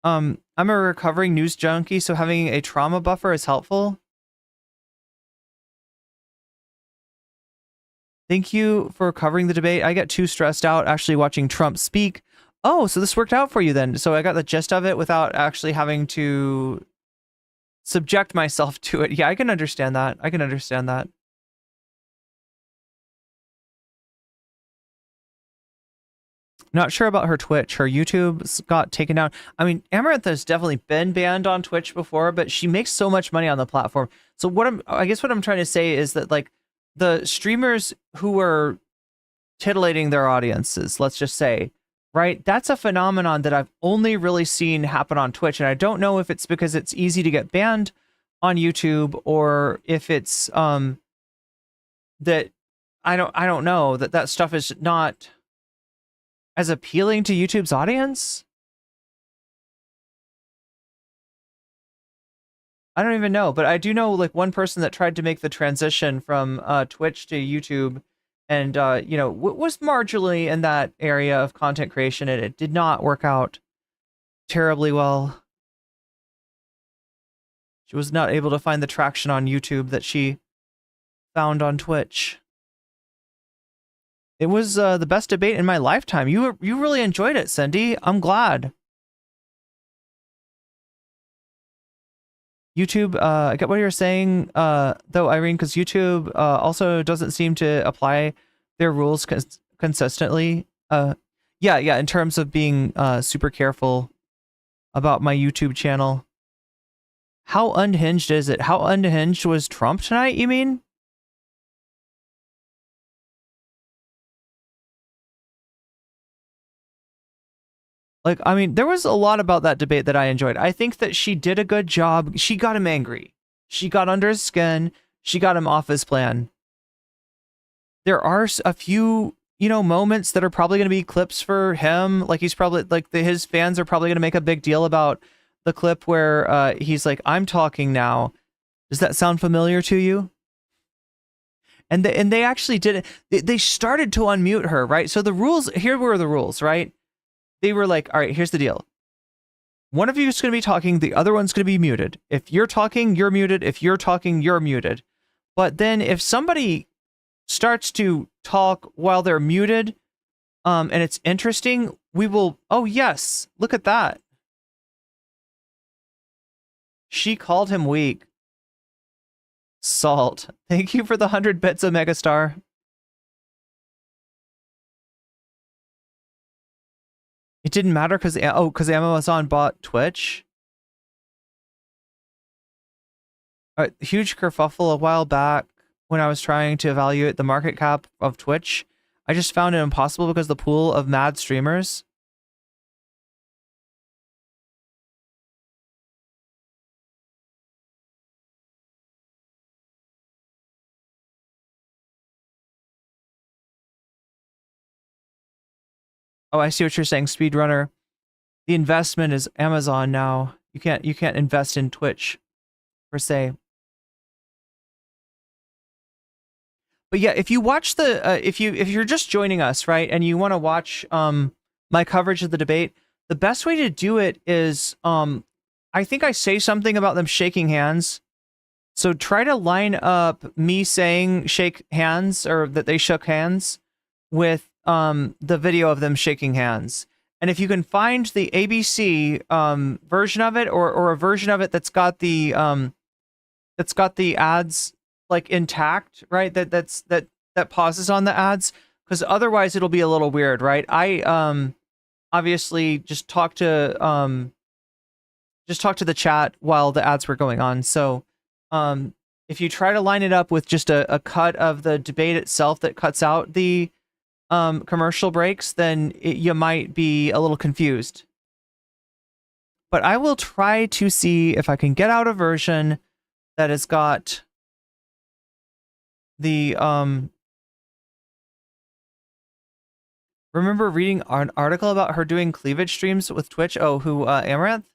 I'm a recovering news junkie, so having a trauma buffer is helpful. Thank you for covering the debate. I get too stressed out actually watching Trump speak. Oh, so this worked out for you then. So I got the gist of it without actually having to subject myself to it. Yeah, I can understand that. I can understand that. Not sure about her Twitch. Her YouTube's got taken down. I mean, Amaranth has definitely been banned on Twitch before, but she makes so much money on the platform. So I guess what I'm trying to say is that like the streamers who are titillating their audiences, let's just say, right? That's a phenomenon that I've only really seen happen on Twitch. And I don't know if it's because it's easy to get banned on YouTube or if it's that I don't know that stuff is not as appealing to YouTube's audience. I don't even know, but I do know like one person that tried to make the transition from Twitch to YouTube and you know, was marginally in that area of content creation, and it did not work out terribly well. She was not able to find the traction on YouTube that she found on Twitch. It was the best debate in my lifetime. You really enjoyed it, Cindy. I'm glad. YouTube, I get what you're saying, though, Irene, because YouTube also doesn't seem to apply their rules consistently. Yeah, in terms of being super careful about my YouTube channel. How unhinged is it? How unhinged was Trump tonight, you mean? Like, I mean, there was a lot about that debate that I enjoyed. I think that she did a good job. She got him angry. She got under his skin. She got him off his plan. There are a few, moments that are probably going to be clips for him. Like, he's probably, like, his fans are probably going to make a big deal about the clip where he's like, I'm talking now. Does that sound familiar to you? And they actually did it. They started to unmute her, right? So the rules, here were the rules, right? They were like, all right, here's the deal. One of you is going to be talking. The other one's going to be muted. If you're talking, you're muted. If you're talking, you're muted. But then if somebody starts to talk while they're muted, and it's interesting, we will, oh yes, look at that. She called him weak. Salt. Thank you for the 100 bits of Megastar. It didn't matter because Amazon bought Twitch. Huge kerfuffle a while back when I was trying to evaluate the market cap of Twitch. I just found it impossible because the pool of mad streamers. Oh, I see what you're saying, speedrunner. The investment is Amazon now. You can't invest in Twitch per se. But yeah, if you watch the if you're just joining us, right, and you want to watch my coverage of the debate, the best way to do it is I think I say something about them shaking hands. So try to line up me saying shake hands or that they shook hands with the video of them shaking hands. And if you can find the ABC version of it or a version of it that's got the ads like intact, right? That pauses on the ads, because otherwise it'll be a little weird, right? I obviously just talk to the chat while the ads were going on. So if you try to line it up with just a cut of the debate itself that cuts out the commercial breaks, then you might be a little confused. But I will try to see if I can get out a version that has got the remember reading an article about her doing cleavage streams with Twitch? Oh, who Amaranth?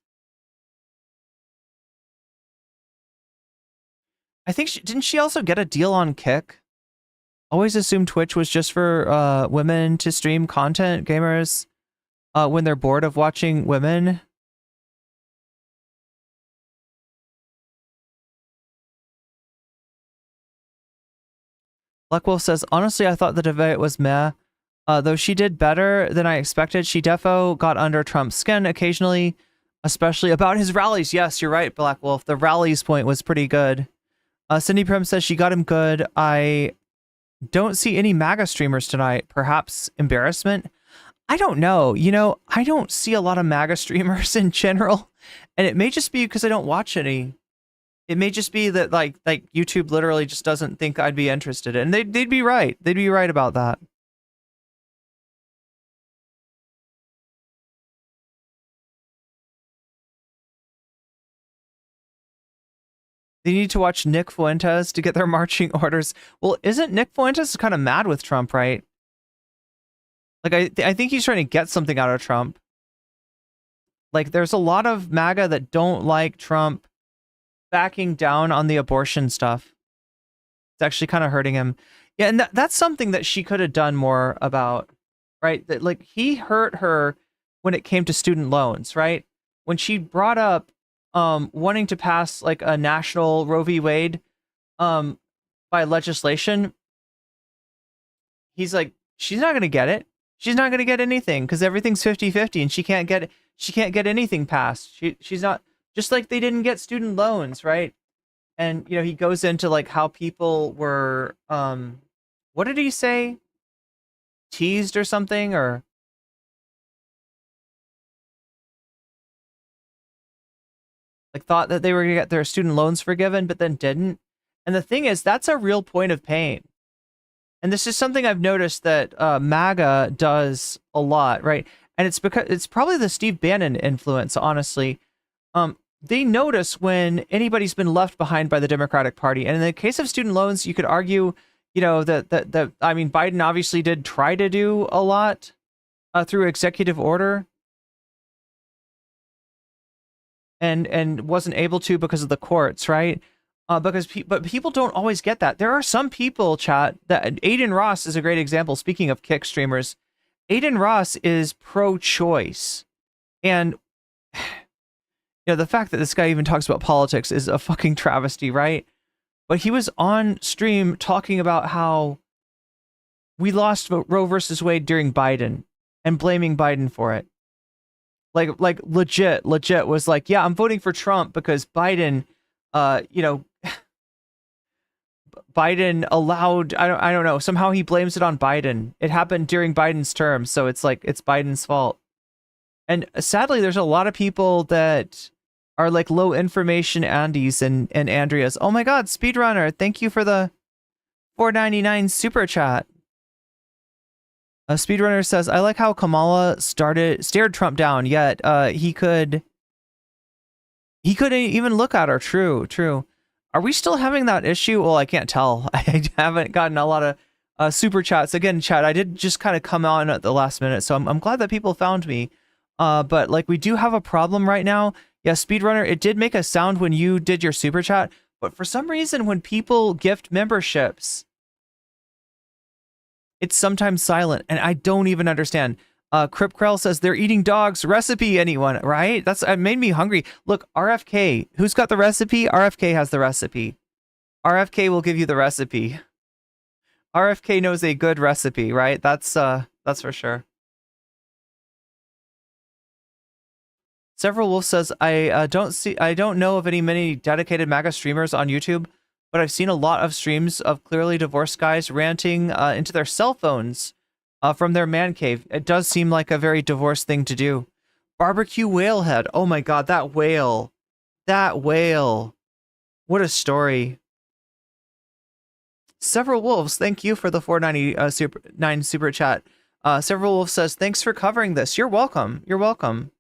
I think didn't she also get a deal on Kick? Always assumed Twitch was just for women to stream content, gamers, when they're bored of watching women. Blackwolf says, honestly, I thought the debate was meh. Though she did better than I expected, she defo got under Trump's skin occasionally, especially about his rallies. Yes, you're right, Blackwolf. The rallies point was pretty good. Cindy Prim says she got him good. I don't see any MAGA streamers tonight. Perhaps embarrassment? I don't know. I don't see a lot of MAGA streamers in general. And it may just be because I don't watch any. It may just be that like YouTube literally just doesn't think I'd be interested in. And they'd be right. They'd be right about that. They need to watch Nick Fuentes to get their marching orders. Well, isn't Nick Fuentes kind of mad with Trump, right? Like, I think he's trying to get something out of Trump. Like, there's a lot of MAGA that don't like Trump backing down on the abortion stuff. It's actually kind of hurting him. Yeah, and that's something that she could have done more about, right? That, like, he hurt her when it came to student loans, right? When she brought up wanting to pass like a national Roe v. Wade by legislation, he's like, she's not going to get it. She's not going to get anything because everything's 50-50 and she can't get anything passed. She's not, just like they didn't get student loans, right? And he goes into like how people were what did he say? Teased or something, or like thought that they were going to get their student loans forgiven, but then didn't. And the thing is, that's a real point of pain. And this is something I've noticed that MAGA does a lot, right? and it's because it's probably the Steve Bannon influence, honestly. They notice when anybody's been left behind by the Democratic Party. And in the case of student loans, you could argue, that I mean, Biden obviously did try to do a lot through executive order, and wasn't able to because of the courts, right? But people don't always get that. There are some people, chat, that Aiden Ross is a great example. Speaking of kick streamers, Aiden Ross is pro-choice, and the fact that this guy even talks about politics is a fucking travesty, right? But he was on stream talking about how we lost Roe versus Wade during Biden and blaming Biden for it. Like legit was like, yeah, I'm voting for Trump because Biden, Biden allowed, I don't know, somehow he blames it on Biden. It happened during Biden's term, so it's like it's Biden's fault. And sadly, there's a lot of people that are like low information Andys and Andreas. Oh my god, Speedrunner, thank you for the $4.99 super chat. Speedrunner says, I like how Kamala stared Trump down, yet he couldn't even look at her. True. Are we still having that issue? Well, I can't tell. I haven't gotten a lot of super chats. Again, chat, I did just kind of come on at the last minute, so I'm glad that people found me. But like, we do have a problem right now. Yeah, Speedrunner, it did make a sound when you did your super chat, but for some reason, when people gift memberships, it's sometimes silent, and I don't even understand. Kripkrell says, they're eating dogs. Recipe, anyone, right? It made me hungry. Look, RFK, who's got the recipe? RFK has the recipe. RFK will give you the recipe. RFK knows a good recipe, right? That's for sure. Several Wolf says, I don't know of many dedicated MAGA streamers on YouTube, but I've seen a lot of streams of clearly divorced guys ranting into their cell phones from their man cave. It does seem like a very divorced thing to do. Barbecue Whalehead. Oh my god, that whale. That whale. What a story. Several Wolves, thank you for the $4.99 super chat. Several Wolves says, thanks for covering this. You're welcome. You're welcome.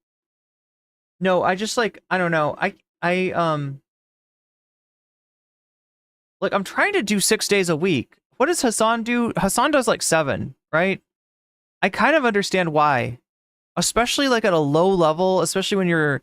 No, I just like, I don't know. Like, I'm trying to do 6 days a week. What does Hassan do? Hassan does like 7, right? I kind of understand why. Especially like at a low level, especially when you're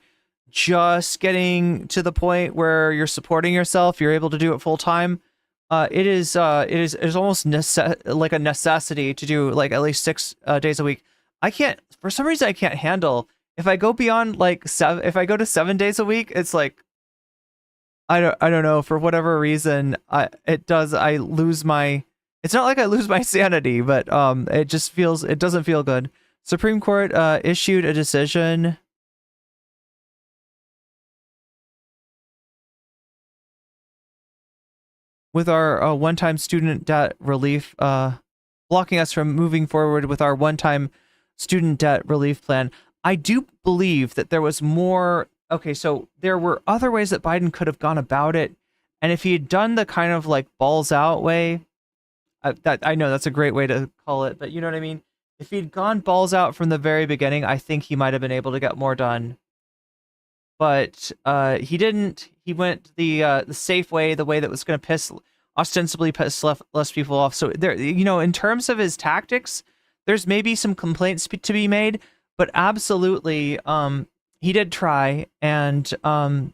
just getting to the point where you're supporting yourself, you're able to do it full time. It is almost like a necessity to do like at least 6 days a week. I can't, for some reason I can't handle, if I go beyond like 7, if I go to 7 days a week, it's like, I don't know, for whatever reason, I lose my, it's not like I lose my sanity, but it doesn't feel good. Supreme Court issued a decision with our one-time student debt relief, blocking us from moving forward with our one-time student debt relief plan. I do believe that there was more. Okay, so there were other ways that Biden could have gone about it, and if he had done the kind of like balls out way, that I know that's a great way to call it, but you know what I mean. If he'd gone balls out from the very beginning, I think he might have been able to get more done. But he didn't. He went the safe way, the way that was going to ostensibly piss less people off. So there, in terms of his tactics, there's maybe some complaints to be made, but absolutely, he did try, and the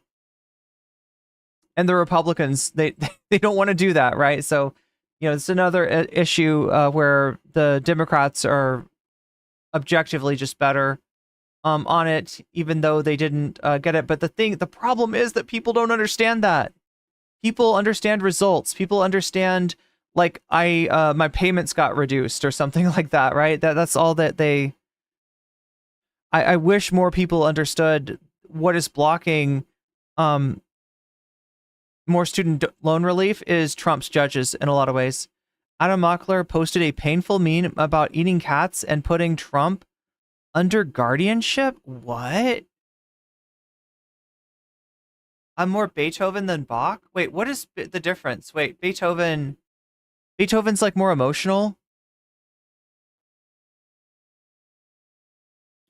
Republicans, they don't want to do that, right? So, it's another issue where the Democrats are objectively just better on it, even though they didn't get it. But the problem is that people don't understand that. People understand results. People understand, like, my payments got reduced or something like that, right? That's all that they. I wish more people understood what is blocking more student loan relief is Trump's judges in a lot of ways. Adam Mockler posted a painful meme about eating cats and putting Trump under guardianship. What? I'm more Beethoven than Bach? Wait, what is the difference? Wait, Beethoven's like more emotional?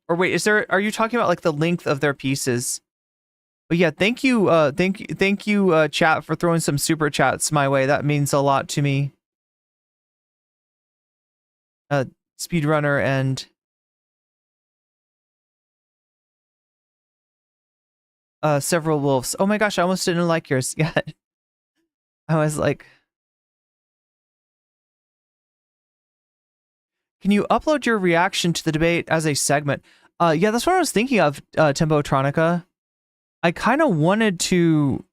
Or wait, are you talking about like the length of their pieces? But yeah, thank you, chat, for throwing some super chats my way. That means a lot to me. Speedrunner and several wolves. Oh my gosh, I almost didn't like yours yet. I was like, can you upload your reaction to the debate as a segment? Yeah, that's what I was thinking of, Tempotronica. I kind of wanted to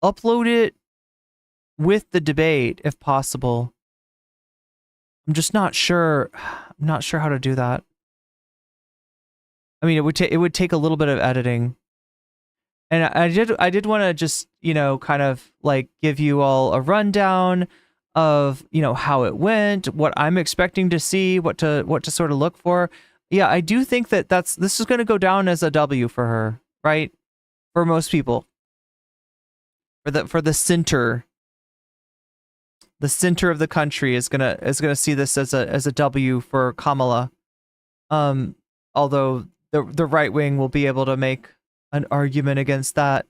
upload it with the debate if possible. I'm just not sure. I'm not sure how to do that. I mean, it would take a little bit of editing. And I did want to just, kind of like give you all a rundown of, how it went, what I'm expecting to see, what to sort of look for. Yeah, I do think that this is going to go down as a W for her, right? For most people. For the center of the country is going to see this as a W for Kamala. Although the right wing will be able to make an argument against that.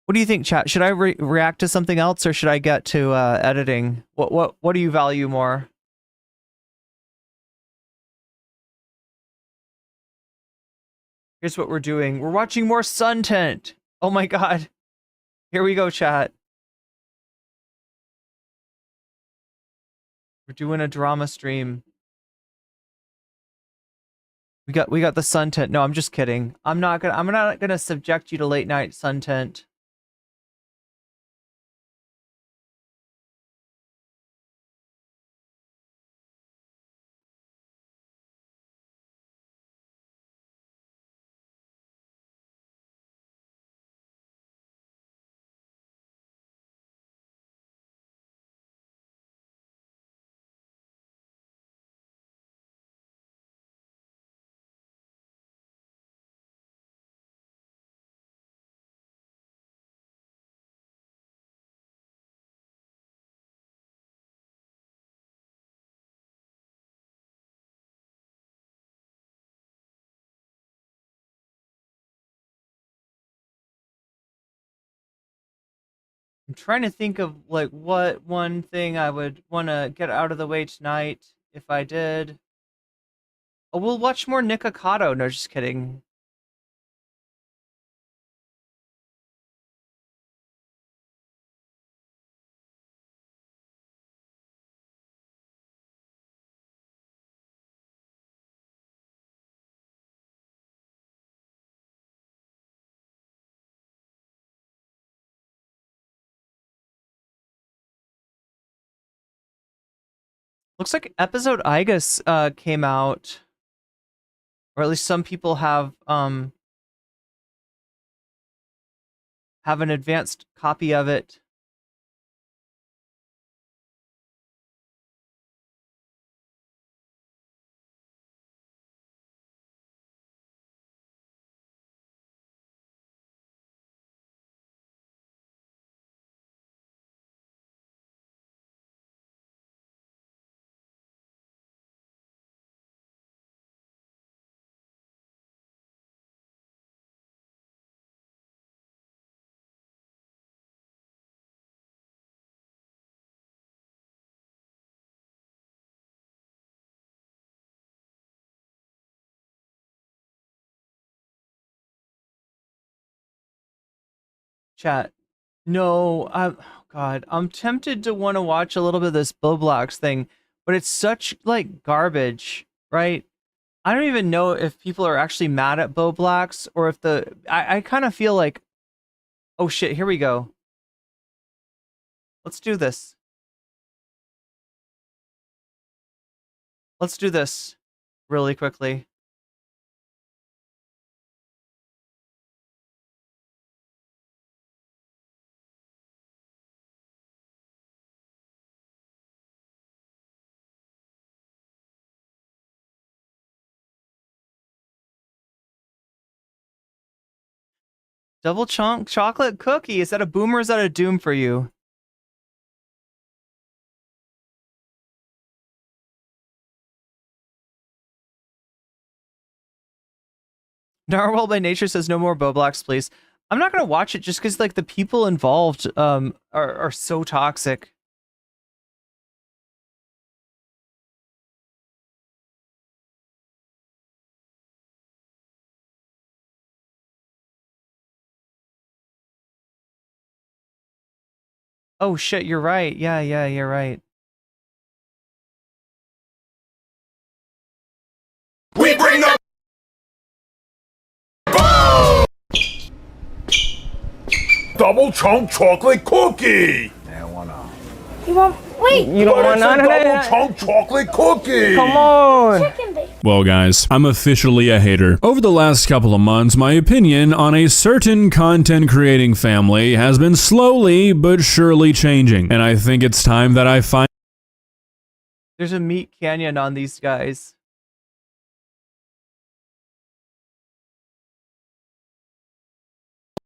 What do you think, chat? Should I react to something else, or should I get to editing? What do you value more? Here's what we're doing. We're watching more Suntent. Oh my god. Here we go, chat. We're doing a drama stream. We got the Suntent. No, I'm just kidding. I'm not gonna subject you to late night Suntent. I'm trying to think of like what one thing I would want to get out of the way tonight if I did. Oh, we'll watch more Nikocado. No, just kidding. Looks like episode Igus came out, or at least some people have an advanced copy of it. Chat. No, oh God, I'm tempted to want to watch a little bit of this Boblox thing, but it's such like garbage, right? I don't even know if people are actually mad at Boblox or if I kind of feel like, oh shit, here we go. Let's do this. Let's do this really quickly. Double chunk chocolate cookie. Is that a boom or is that a doom for you? Narwhal by Nature says no more Boblocks, please. I'm not gonna watch it just because like the people involved are so toxic. Oh shit, you're right. Yeah, you're right. We bring the double chunk chocolate cookie. You want? Wait. You don't want none of double that? chunk chocolate cookie. Come on. Chicken bake. Well, guys, I'm officially a hater. Over the last couple of months, my opinion on a certain content creating family has been slowly but surely changing, and I think it's time that I find. There's a meat canyon on these guys.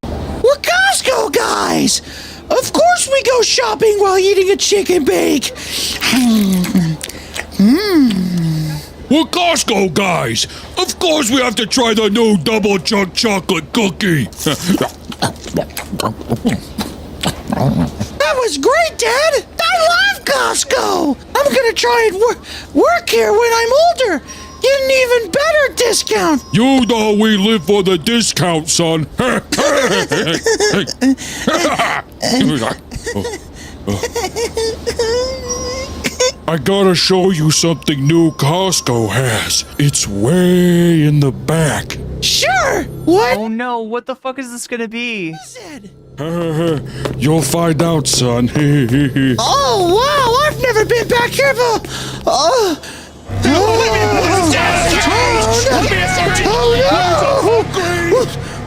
We're Costco guys! Of course we go shopping while eating a chicken bake! We're Costco guys! Of course we have to try the new double chunk chocolate cookie! That was great, Dad! I love Costco! I'm gonna try and work here when I'm older! Get an even better discount! You know we live for the discount, son! I gotta show you something new Costco has. It's way in the back. Sure! What Oh no, what the fuck is this gonna be? is it? You'll find out, son. Oh, wow! I've never been back here before! Oh no!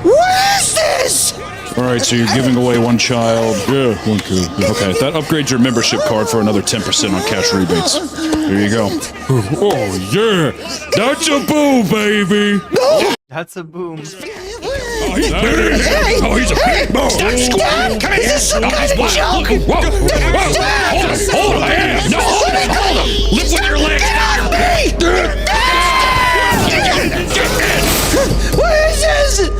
What is this? All right, so you're giving away one child. Yeah, one kid. Okay, that upgrades your membership card for another 10% on cash rebates. There you go. Oh, yeah! That's a boo, baby! That's a boom. Oh, he's a big boo! Dad, is this some kind of joke? Whoa! Hold him! No, hold him! Live with your legs! Get off me! What is this?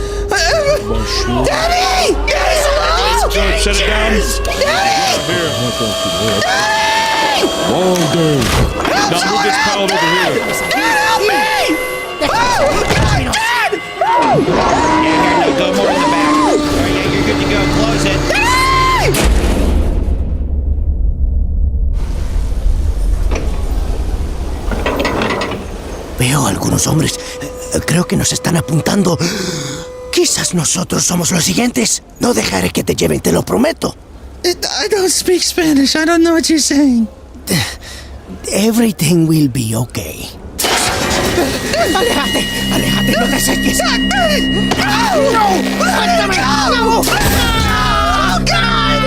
Daddy! Daddy, hello! Set it down. Daddy! All day. Now move this pallet over here. Dad, help me! Oh, God, Dad! Go more in the back. All right, yeah, you're good to go. Close it. Veo a algunos hombres. Creo que nos están apuntando. Quizás nosotros somos los siguientes. No dejaré que te lleven, te lo prometo. I don't speak Spanish. I don't know what you're saying. Everything will be okay. ¡Aléjate! ¡Aléjate! ¡No te acerques! ¡No! ¡Suéltame! ¡No! ¡Oh, God!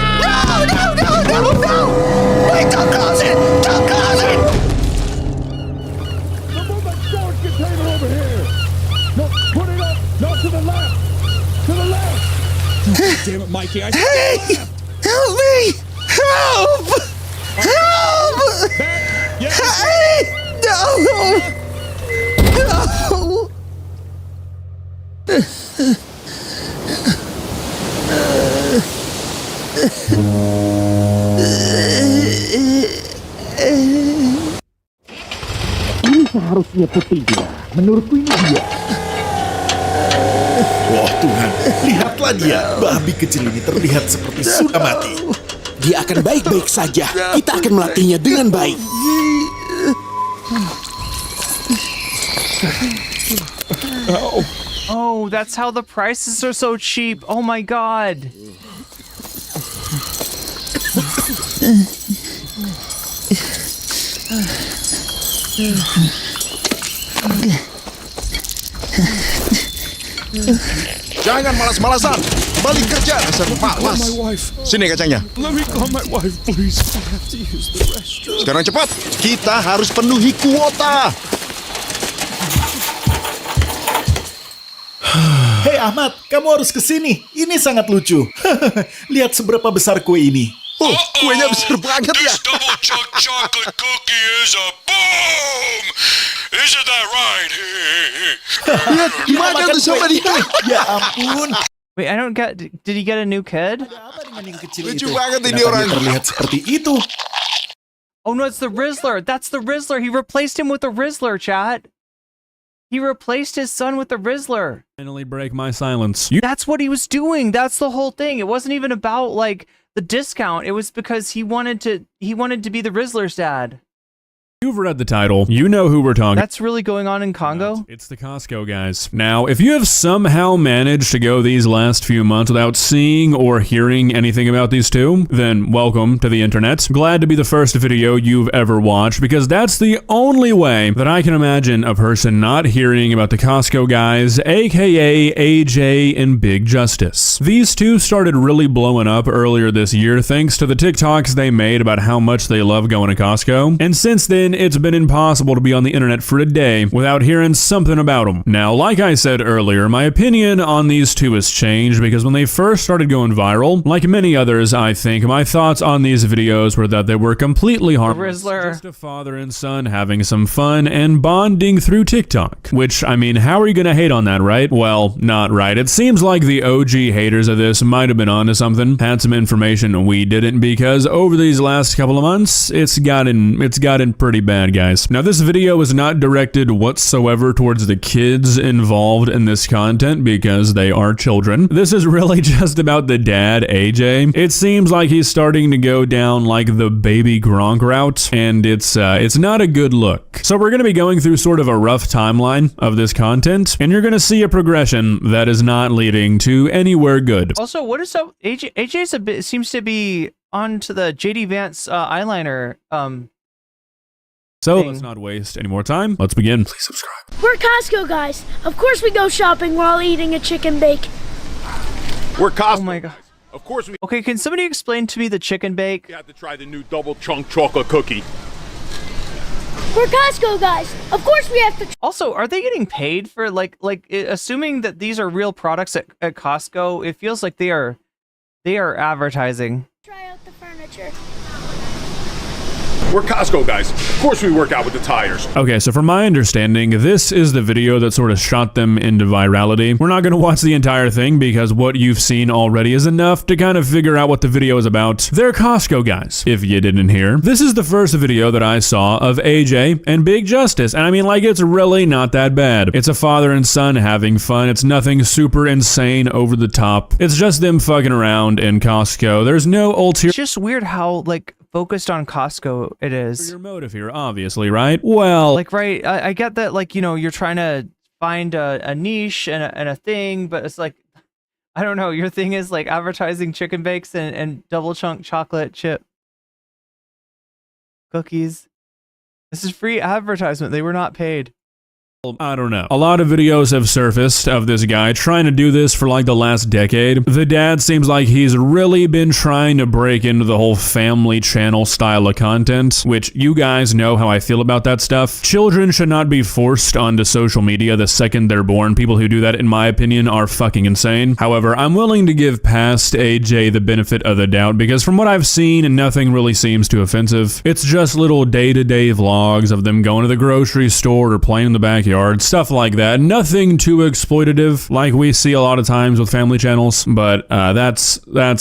No! Wait, don't close it! Don't close it! Move that storage container over here! No, put it up! No, to the left! To the left! Damn it, Mikey, Hey! Help me! Help! Help! Hey! No! Ini seharusnya putihnya. Menurutku ini dia. Wah Tuhan, lihatlah dia. Babi kecil ini terlihat seperti sudah mati. Dia akan baik-baik saja. Kita akan melatihnya dengan baik. Oh, that's how the prices are so cheap. Oh my god. Jangan malas-malasan. Balik kerja, dasar malas. Sini kacangnya. Let me call my wife, please. I have to use the restroom. Sekarang cepat. Kita harus penuhi kuota. Hei Ahmad, kamu harus kesini. Ini sangat lucu. Lihat seberapa besar kue ini. Oh, kuenya besar banget ya. This double chunk chocolate cookie is a boom! Isn't that right? Lihat, dimakan tuh sama dia. Ya ampun. Wait, I don't get. Did he get a new kid? Ada apa dengan yang kecil Lucu itu? banget ini Kenapa orang. dia terlihat seperti itu? Oh no, it's the Rizzler. That's the Rizzler. He replaced him with the Rizzler, chat. He replaced his son with the Rizzler. Finally break my silence. That's what he was doing. That's the whole thing. It wasn't even about like the discount. It was because he wanted to be the Rizzler's dad. You've read the title. You know who we're talking That's really going on in Congo? It's the Costco guys. Now, if you have somehow managed to go these last few months without seeing or hearing anything about these two, then welcome to the internet. Glad to be the first video you've ever watched, because that's the only way that I can imagine a person not hearing about the Costco guys, aka AJ and Big Justice. These two started really blowing up earlier this year thanks to the TikToks they made about how much they love going to Costco, and since then it's been impossible to be on the internet for a day without hearing something about them. Now, like I said earlier, my opinion on these two has changed because when they first started going viral, like many others, I think, my thoughts on these videos were that they were completely harmless. Rizzler. Just a father and son having some fun and bonding through TikTok. Which, I mean, how are you gonna hate on that, right? Well, not right. It seems like the OG haters of this might have been onto something, had some information we didn't, because over these last couple of months, it's gotten pretty bad, guys. Now, this video is not directed whatsoever towards the kids involved in this content because they are children. This is really just about the dad, AJ. It seems like he's starting to go down like the baby Gronk route, and it's not a good look. So we're going to be going through sort of a rough timeline of this content, and you're going to see a progression that is not leading to anywhere good. Also, what is up? AJ's a bit seems to be onto the JD Vance eyeliner. So thing. let's not waste any more time. Let's begin. Please subscribe. We're Costco guys. Of course we go shopping while eating a chicken bake. We're Costco. Oh my god. Of course we Okay, can somebody explain to me the chicken bake? have to try the new double chunk chocolate cookie. We're Costco guys. Of course we have to Also, are they getting paid for assuming that these are real products at Costco? It feels like they are advertising. try out the furniture. We're Costco guys. Of course we work out with the tires. Okay, so from my understanding, this is the video that sort of shot them into virality. We're not going to watch the entire thing because what you've seen already is enough to kind of figure out what the video is about. They're Costco guys, if you didn't hear. This is the first video that I saw of AJ and Big Justice, and I mean, like, it's really not that bad. It's a father and son having fun. It's nothing super insane over the top. It's just them fucking around in Costco. There's no ulterior... It's just weird how focused on Costco it is. Your motive here, obviously, right? Well, Like, right, I get that, like, you know, you're trying to find a niche and a thing, but it's like, I don't know, your thing is like advertising chicken bakes and double chunk chocolate chip cookies. This is free advertisement. They were not paid. I don't know. A lot of videos have surfaced of this guy trying to do this for like the last decade. The dad seems like he's really been trying to break into the whole family channel style of content, which you guys know how I feel about that stuff. Children should not be forced onto social media the second they're born. People who do that, in my opinion, are fucking insane. However, I'm willing to give past AJ the benefit of the doubt because from what I've seen, nothing really seems too offensive. It's just little day-to-day vlogs of them going to the grocery store or playing in the backyard. Stuff like that. Nothing too exploitative like we see a lot of times with family channels, but that's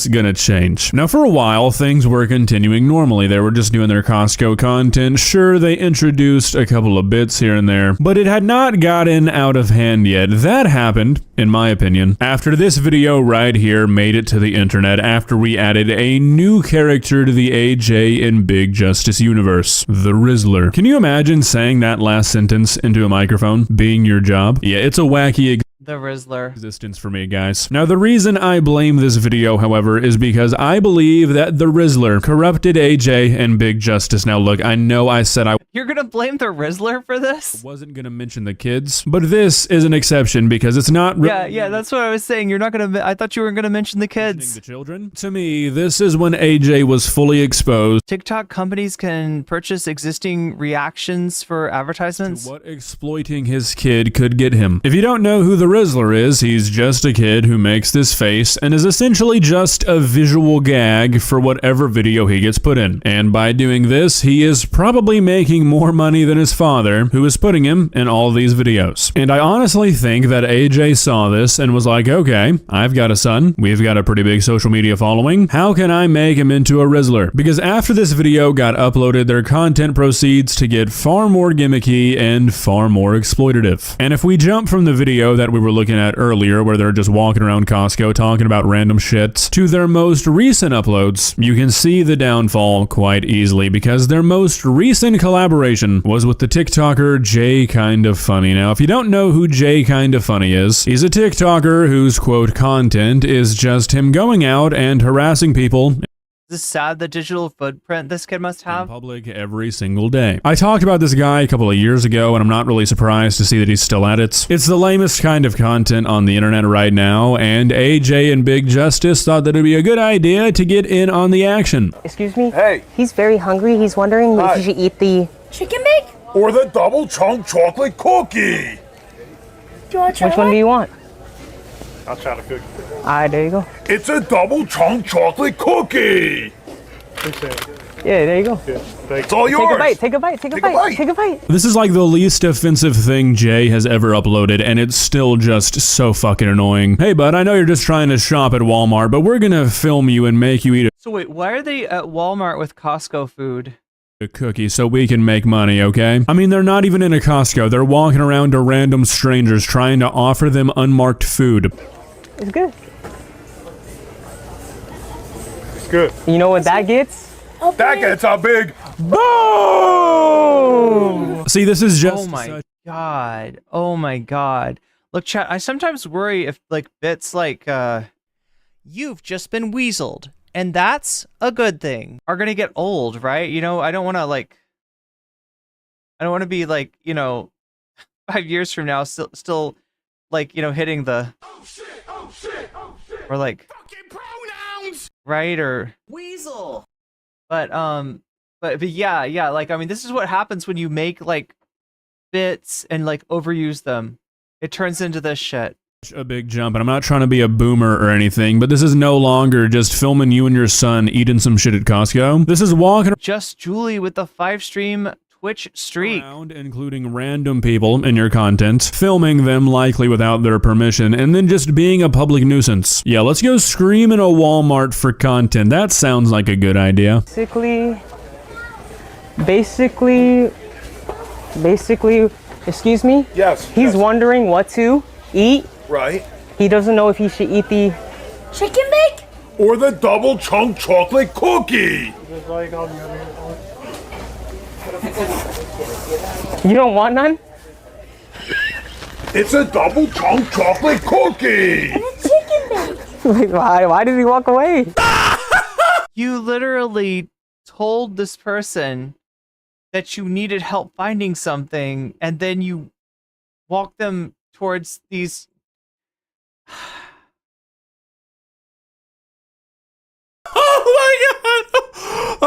gonna change. Now, for a while, things were continuing normally. They were just doing their Costco content. Sure, they introduced a couple of bits here and there, but it had not gotten out of hand yet. That happened, in my opinion, after this video right here made it to the internet, after we added a new character to the AJ and Big Justice universe, the Rizzler. Can you imagine saying that last sentence into a microphone being your job? Yeah, it's a wacky The Rizzler. existence for me, guys. Now, the reason I blame this video, however, is because I believe that the Rizzler corrupted AJ and Big Justice. Now, look, I know I said I You're gonna blame the Rizzler for this? wasn't gonna mention the kids, but this is an exception because it's not really Yeah, that's what I was saying. You're not gonna. I thought you were gonna mention the kids. the children. To me, this is when AJ was fully exposed TikTok companies can purchase existing reactions for to advertisements. what exploiting his kid could get him. If you don't know who the Rizzler is, he's just a kid who makes this face and is essentially just a visual gag for whatever video he gets put in. And by doing this, he is probably making more money than his father, who is putting him in all these videos. And I honestly think that AJ saw this and was like, okay, I've got a son, we've got a pretty big social media following, how can I make him into a Rizzler? Because after this video got uploaded, their content proceeds to get far more gimmicky and far more exploitative. And if we jump from the video that we were looking at earlier, where they're just walking around Costco talking about random shit, to their most recent uploads, you can see the downfall quite easily, because their most recent collaboration was with the TikToker Jay Kinda Funny. Now, if you don't know who Jay Kinda Funny is, he's a TikToker whose, quote, content is just him going out and harassing people Is this sad, the digital footprint this kid must in have? public every single day. I talked about this guy a couple of years ago, and I'm not really surprised to see that he's still at it. It's the lamest kind of content on the internet right now, and AJ and Big Justice thought that it'd be a good idea to get in on the action. Excuse me? Hey. He's very hungry. He's wondering if he should eat the... Chicken bake? Or the double chunk chocolate cookie. Do you want to try Which one do you want? I'll try the cookie. Alright, there you go. It's a double chunk chocolate cookie. Yeah, there you go. It's all yours. Take a bite, take a bite, take a bite, take a bite. This is like the least offensive thing Jay has ever uploaded, and it's still just so fucking annoying. Hey bud, I know you're just trying to shop at Walmart, but we're gonna film you and make you eat So wait, why are they at Walmart with Costco food? a cookie so we can make money, okay? I mean, they're not even in a Costco. They're walking around to random strangers trying to offer them unmarked food. It's good. It's good. You know what that gets? That gets a big Boom! See, this is just Oh my god. Oh my god. Look, chat, I sometimes worry if, like, bits like, you've just been weaseled, and that's a good thing, are gonna get old, right? You know, I don't want to, like, I don't want to be, like, you know, 5 years from now, still, like, you know, hitting the... Oh shit, oh shit, oh shit! Or, like... Fucking pronouns! Right, or... Weasel! But yeah, like, I mean, this is what happens when you make, like, bits and, like, overuse them. It turns into this shit. a big jump, and I'm not trying to be a boomer or anything, but this is no longer just filming you and your son eating some shit at Costco. This is walking Just Julie with the 5-stream Twitch streak. around, including random people in your content, filming them likely without their permission, and then just being a public nuisance. Yeah, let's go scream in a Walmart for content. That sounds like a good idea. Basically, excuse me? Yes. He's wondering what to eat. Right. He doesn't know if he should eat the... Chicken bake? Or the double chunk chocolate cookie. You don't want none? It's a double chunk chocolate cookie. Chicken bake? Like, why did he walk away? You literally told this person that you needed help finding something, and then you walk them towards these...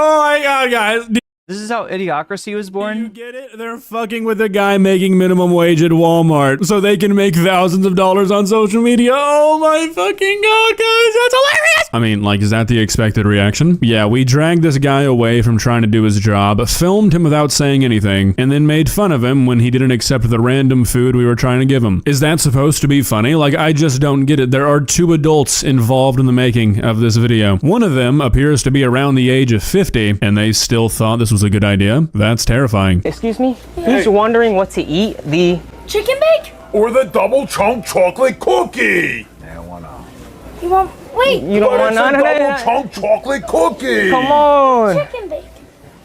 Oh my god, guys. This is how Idiocracy was You born? get it? They're fucking with a guy making minimum wage at Walmart so they can make thousands of dollars on social media. Oh my fucking god, guys, that's hilarious! I mean, like, is that the expected reaction? Yeah, we dragged this guy away from trying to do his job, filmed him without saying anything, and then made fun of him when he didn't accept the random food we were trying to give him. Is that supposed to be funny? Like, I just don't get it. There are 2 adults involved in the making of this video. One of them appears to be around the age of 50, and they still thought this was a good idea. That's terrifying. Excuse me? He's wondering what to eat. The... Chicken bake? Or the double chunk chocolate cookie. You want... Wait! You don't want But it's a none of double that? chunk chocolate cookie. Come on! Chicken bake.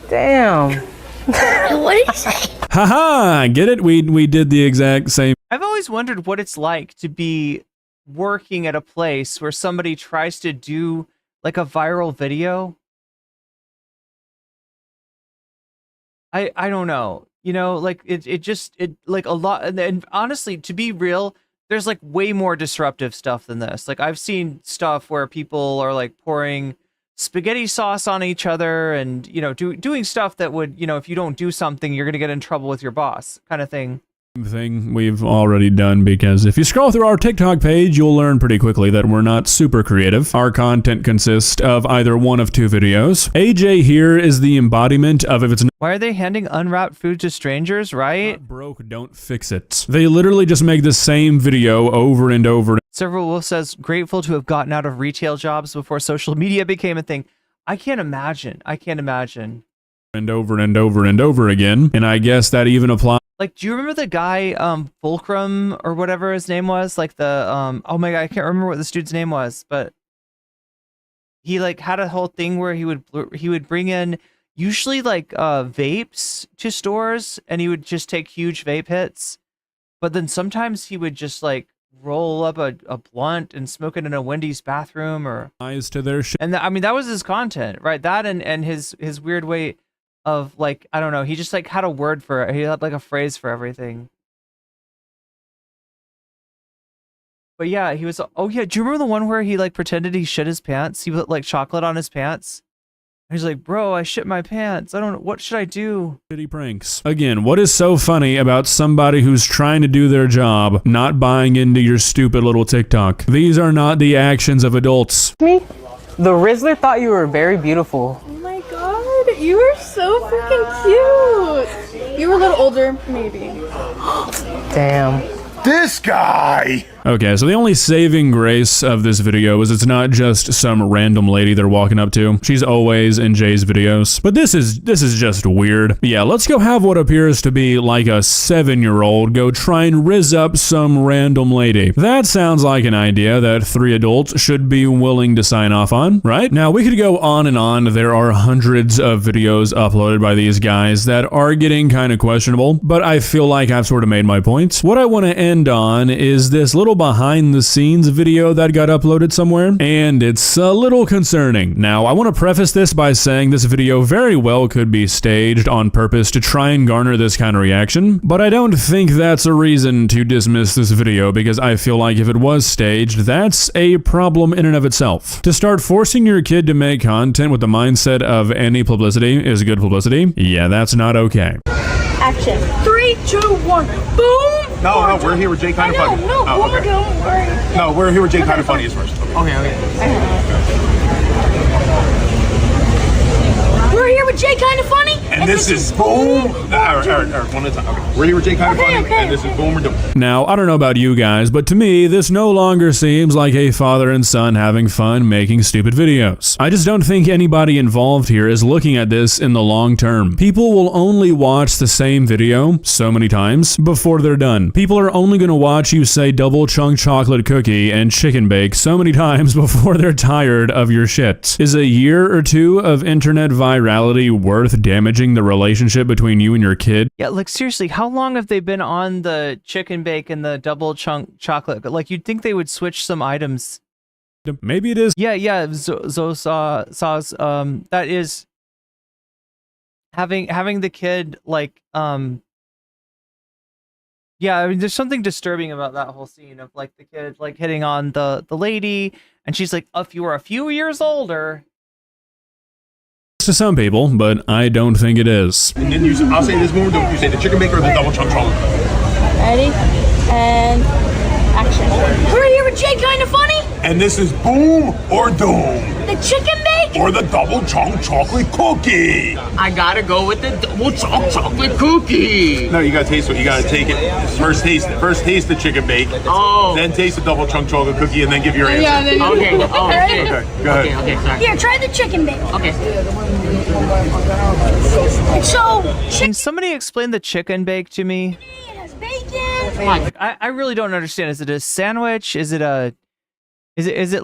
Damn. What did he say? Haha, get it? We did the exact same. I've always wondered what it's like to be working at a place where somebody tries to do, like, a viral video. I don't know, you know, like it like a lot, and honestly, to be real, there's like way more disruptive stuff than this. Like, I've seen stuff where people are like pouring spaghetti sauce on each other and, you know, doing stuff that would, you know, if you don't do something, you're gonna get in trouble with your boss, kind of thing. thing we've already done, because if you scroll through our TikTok page, you'll learn pretty quickly that we're not super creative. Our content consists of either one of two videos. AJ here is the embodiment of if it's Why are they handing unwrapped food to strangers, right? not broke, don't fix it. They literally just make the same video over and over. Several Wolf says, grateful to have gotten out of retail jobs before social media became a thing. I can't imagine. I can't imagine. And over and over and over again. And I guess that even applies. Like, do you remember the guy, Fulcrum or whatever his name was? Like the, oh my God, I can't remember what this dude's name was, but he like had a whole thing where he would bring in usually like vapes to stores, and he would just take huge vape hits. But then sometimes he would just like roll up a blunt and smoke it in a Wendy's bathroom or to their shit. And I mean, that was his content, right? That and his weird way of like, I don't know, he just like had a word for it. He had like a phrase for everything. But yeah, he was, oh yeah, do you remember the one where he like pretended he shit his pants? He put like chocolate on his pants. He's like, bro, I shit my pants. I don't know. What should I do? Shitty pranks. Again, what is so funny about somebody who's trying to do their job not buying into your stupid little TikTok? These are not the actions of adults. Me? The Rizzler thought you were very beautiful. Oh my god, you are so freaking cute. You were a little older, maybe. Damn. This guy! Okay, so the only saving grace of this video is it's not just some random lady they're walking up to. She's always in Jay's videos. But this is just weird. Yeah, let's go have what appears to be like a 7-year-old go try and rizz up some random lady. That sounds like an idea that 3 adults should be willing to sign off on, right? Now, we could go on and on. There are hundreds of videos uploaded by these guys that are getting kind of questionable, but I feel like I've sort of made my points. What I want to end on is this little behind the scenes video that got uploaded somewhere, and it's a little concerning. Now, I want to preface this by saying this video very well could be staged on purpose to try and garner this kind of reaction, but I don't think that's a reason to dismiss this video, because I feel like if it was staged, that's a problem in and of itself. To start forcing your kid to make content with the mindset of any publicity is good publicity, yeah, that's not okay. Action. 3, 2, 1. Boom! No, we're here with Jay Kind of Funny. No, okay. don't worry. No, we're here with Jay Kind of Funny is first. Okay. We're here with Jay Kind of Funny. And this is boom. All right, one at a time. Okay. We're here with Jay Kind of Funny, and this is boom. We're doing. Now, I don't know about you guys, but to me, this no longer seems like a father and son having fun making stupid videos. I just don't think anybody involved here is looking at this in the long term. People will only watch the same video so many times before they're done. People are only going to watch you say double chunk chocolate cookie and chicken bake so many times before they're tired of your shit. Is a year or two of internet virality worth damaging the relationship between you and your kid? Yeah, like seriously, how long have they been on the chicken bake and the double chunk chocolate? Like, you'd think they would switch some items. Maybe it is. Yeah, that is having the kid like yeah, I mean, there's something disturbing about that whole scene of like the kid like hitting on the lady, and she's like, if you were a few years older. To some people, but I don't think it is. And then I'll say this more. You say the chicken bake or the double chunk chocolate. Ready? And action. We're here with Jay Kind of Funny. And this is boom or doom. The chicken bake or the double chunk chocolate cookie. I gotta go with the double chunk chocolate cookie. No, you gotta taste it. You gotta take it. First taste it. First taste the chicken bake. Oh. Then taste the double chunk chocolate cookie, and then give your answer. Yeah, then Okay. Oh, okay. Okay, go ahead. Okay, sorry. Here, try the chicken bake. Okay. So, Can somebody explain the chicken bake to me? it has bacon. Like, I really don't understand. Is it a sandwich? Is it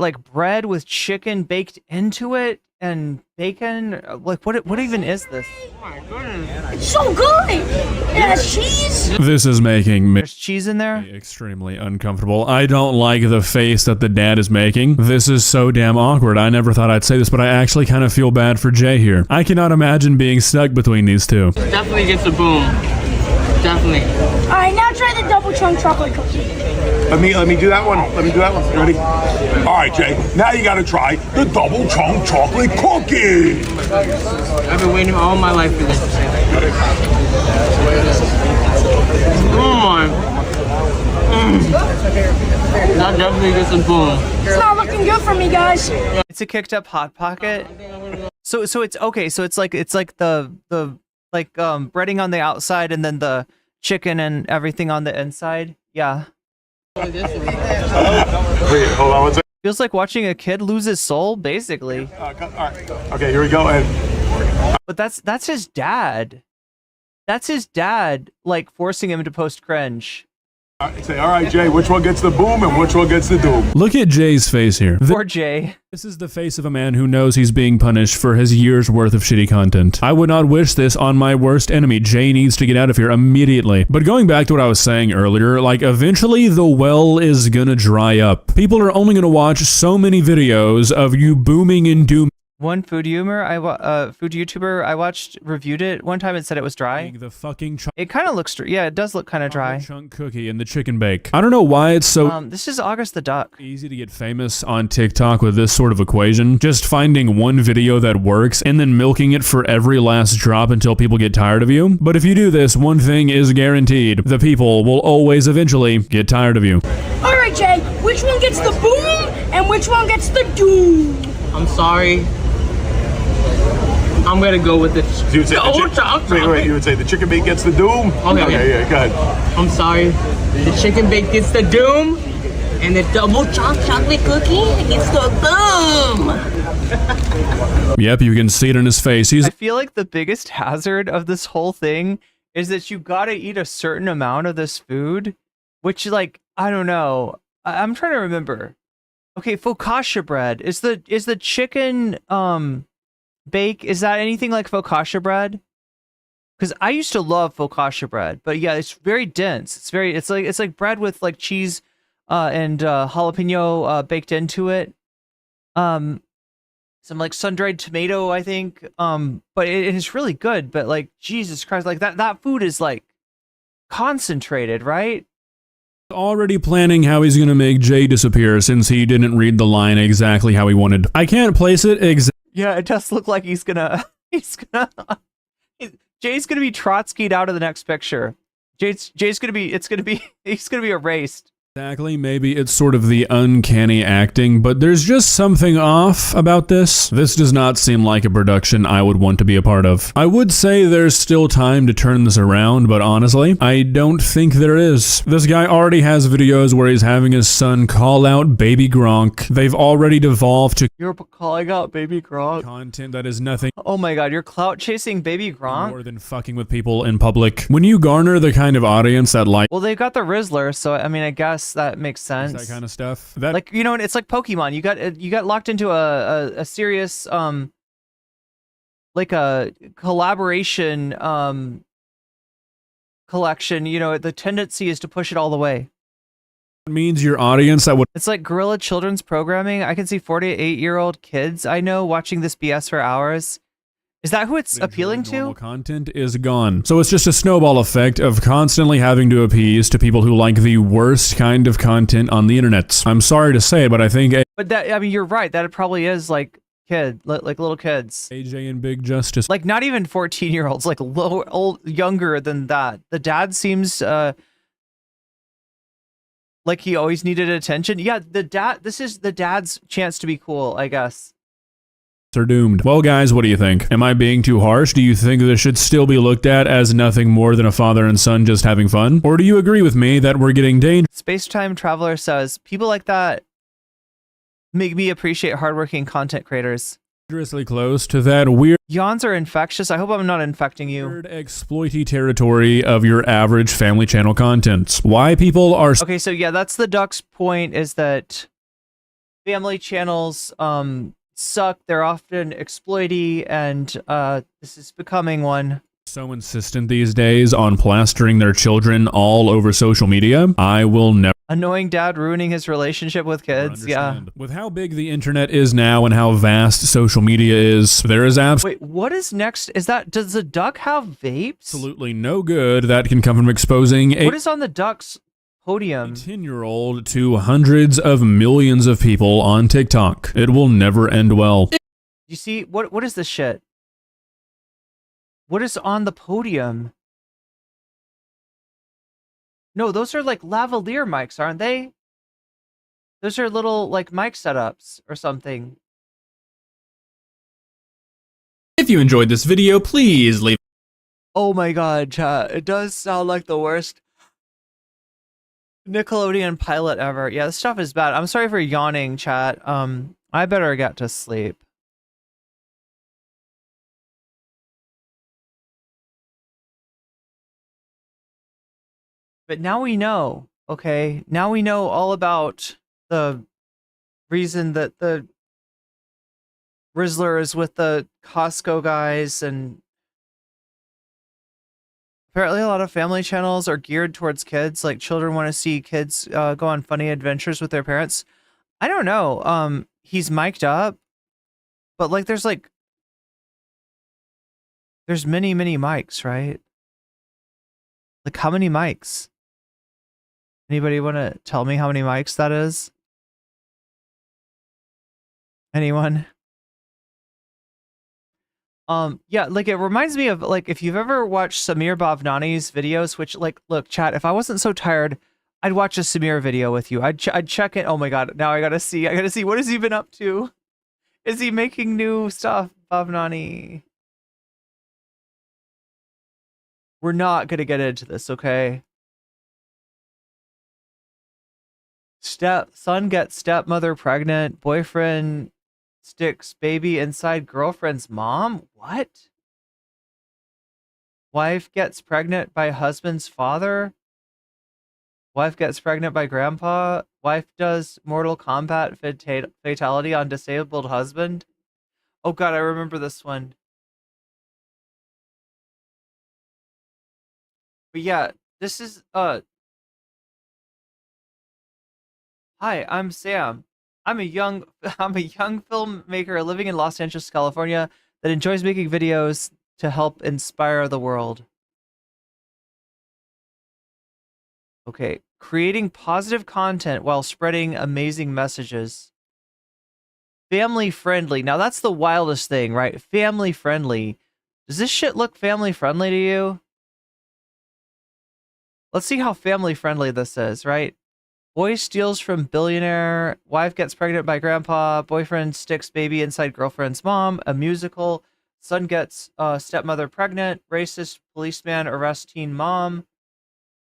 like bread with chicken baked into it and bacon? Like, what even is this? It's so good. It has cheese. This is making me There's cheese in there? extremely uncomfortable. I don't like the face that the dad is making. This is so damn awkward. I never thought I'd say this, but I actually kind of feel bad for Jay here. I cannot imagine being stuck between these two. Definitely gets a boom. Definitely. All right, now try the double chunk chocolate cookie. Let me do that one. Let me do that one. You ready? All right, Jay. Now you gotta try the double chunk chocolate cookie. I've been waiting all my life for this. That definitely gets some boom. It's not looking good for me, guys. It's a kicked up hot pocket. So it's okay. So it's like the breading on the outside and then the chicken and everything on the inside. Yeah. Wait, hold on one second. Feels like watching a kid lose his soul, basically. All right. Okay, here we go. And But that's his dad. That's his dad, like forcing him to post cringe. say, all right, Jay, which one gets the boom and which one gets the doom? Look at Jay's face here. Poor Jay. This is the face of a man who knows he's being punished for his year's worth of shitty content. I would not wish this on my worst enemy. Jay needs to get out of here immediately. But going back to what I was saying earlier, like eventually the well is gonna dry up. People are only gonna watch so many videos of you booming and doom. One food food YouTuber I watched reviewed it one time and said it was dry. The fucking it kind of looks, yeah, it does look kind of dry. Chunk cookie and the chicken bake. I don't know why it's so this is August the Duck. Easy to get famous on TikTok with this sort of equation. Just finding one video that works and then milking it for every last drop until people get tired of you. But if you do this, one thing is guaranteed. The people will always eventually get tired of you. All right, Jay, which one gets the boom and which one gets the doom? I'm sorry. I'm gonna go with the You would say wait, you would say the chicken bake gets the doom? Okay, yeah, go ahead. I'm sorry. The chicken bake gets the doom, and the double chocolate cookie gets the boom. Yep, you can see it in his face. I feel like the biggest hazard of this whole thing is that you gotta eat a certain amount of this food, which, like, I don't know. I'm trying to remember. Okay, focaccia bread. Is the chicken bake, is that anything like focaccia bread? Because I used to love focaccia bread, but yeah, it's very dense. It's like bread with like cheese and jalapeno baked into it. Some like sun-dried tomato, I think. But it is really good. But like, Jesus Christ, like that food is like concentrated, right? Already planning how he's gonna make Jay disappear since he didn't read the line exactly how he wanted. I can't place it exactly. Yeah, it does look like Jay's gonna be Trotsky'd out of the next picture. He's gonna be erased. Exactly, maybe it's sort of the uncanny acting, but there's just something off about this. This does not seem like a production I would want to be a part of. I would say there's still time to turn this around, but honestly, I don't think there is. This guy already has videos where he's having his son call out Baby Gronk. They've already devolved to You're calling out Baby Gronk. Content that is nothing. Oh my god, you're clout chasing Baby Gronk? More than fucking with people in public. When you garner the kind of audience that like well, they've got the Rizzler, so I mean, I guess that makes sense. That kind of stuff. Like, you know, it's like Pokemon. You got locked into a serious like a collaboration collection. You know, the tendency is to push it all the way. It means your audience that would. It's like guerrilla children's programming. I can see 48-year-old kids I know watching this BS for hours. Is that who it's appealing to? Content is gone. So it's just a snowball effect of constantly having to appease to people who like the worst kind of content on the internet. I'm sorry to say it, but I think but that, I mean, you're right. That it probably is like like little kids. AJ and Big Justice. Like not even 14-year-olds, like younger than that. The dad seems like he always needed attention. Yeah, this is the dad's chance to be cool, I guess. Are doomed. Well, guys, what do you think? Am I being too harsh? Do you think this should still be looked at as nothing more than a father and son just having fun? Or do you agree with me that we're getting dangerous? Space-Time Traveler says, people like that make me appreciate hardworking content creators. Dangerously close to that weird yawns are infectious. I hope I'm not infecting you. Weird exploity territory of your average family channel content. Why people are okay, so yeah, that's the duck's point, is that family channels suck. They're often exploity, and this is becoming one. So insistent these days on plastering their children all over social media. I will never. Annoying dad ruining his relationship with kids. Yeah. With how big the internet is now and how vast social media is, there is Wait, what is next? Is that, does the duck have vapes? Absolutely no good that can come from exposing a. What is on the duck's podium? 10-year-old to hundreds of millions of people on TikTok. It will never end well. You see, what is this shit? What is on the podium? No, those are like lavalier mics, aren't they? Those are little like mic setups or something. If you enjoyed this video, please leave. Oh my god, chat. It does sound like the worst Nickelodeon pilot ever. Yeah, this stuff is bad. I'm sorry for yawning, chat. I better get to sleep. But now we know, okay? Now we know all about the reason that the Rizzler is with the Costco guys, and apparently a lot of family channels are geared towards kids. Like, children want to see kids go on funny adventures with their parents. I don't know. He's mic'd up, but like there's many mics, right? Like, how many mics? Anybody want to tell me how many mics that is? Anyone? Yeah, like it reminds me of like if you've ever watched Samir Bhavnani's videos, which like, look, chat, if I wasn't so tired, I'd watch a Samir video with you. I'd check it. Oh my god, now I gotta see what has he been up to? Is he making new stuff, Bhavnani? We're not gonna get into this, okay? Son gets stepmother pregnant, boyfriend sticks baby inside girlfriend's mom? What? Wife gets pregnant by husband's father? Wife gets pregnant by grandpa? Wife does Mortal Kombat fatality on disabled husband? Oh god, I remember this one. But yeah, this is, hi, I'm Sam. I'm a young filmmaker living in Los Angeles, California that enjoys making videos to help inspire the world. Okay, creating positive content while spreading amazing messages. Family friendly. Now that's the wildest thing, right? Family friendly. Does this shit look family friendly to you? Let's see how family friendly this is, right? Boy steals from billionaire. Wife gets pregnant by grandpa. Boyfriend sticks baby inside girlfriend's mom. A musical. Son gets stepmother pregnant. Racist policeman arrests teen mom.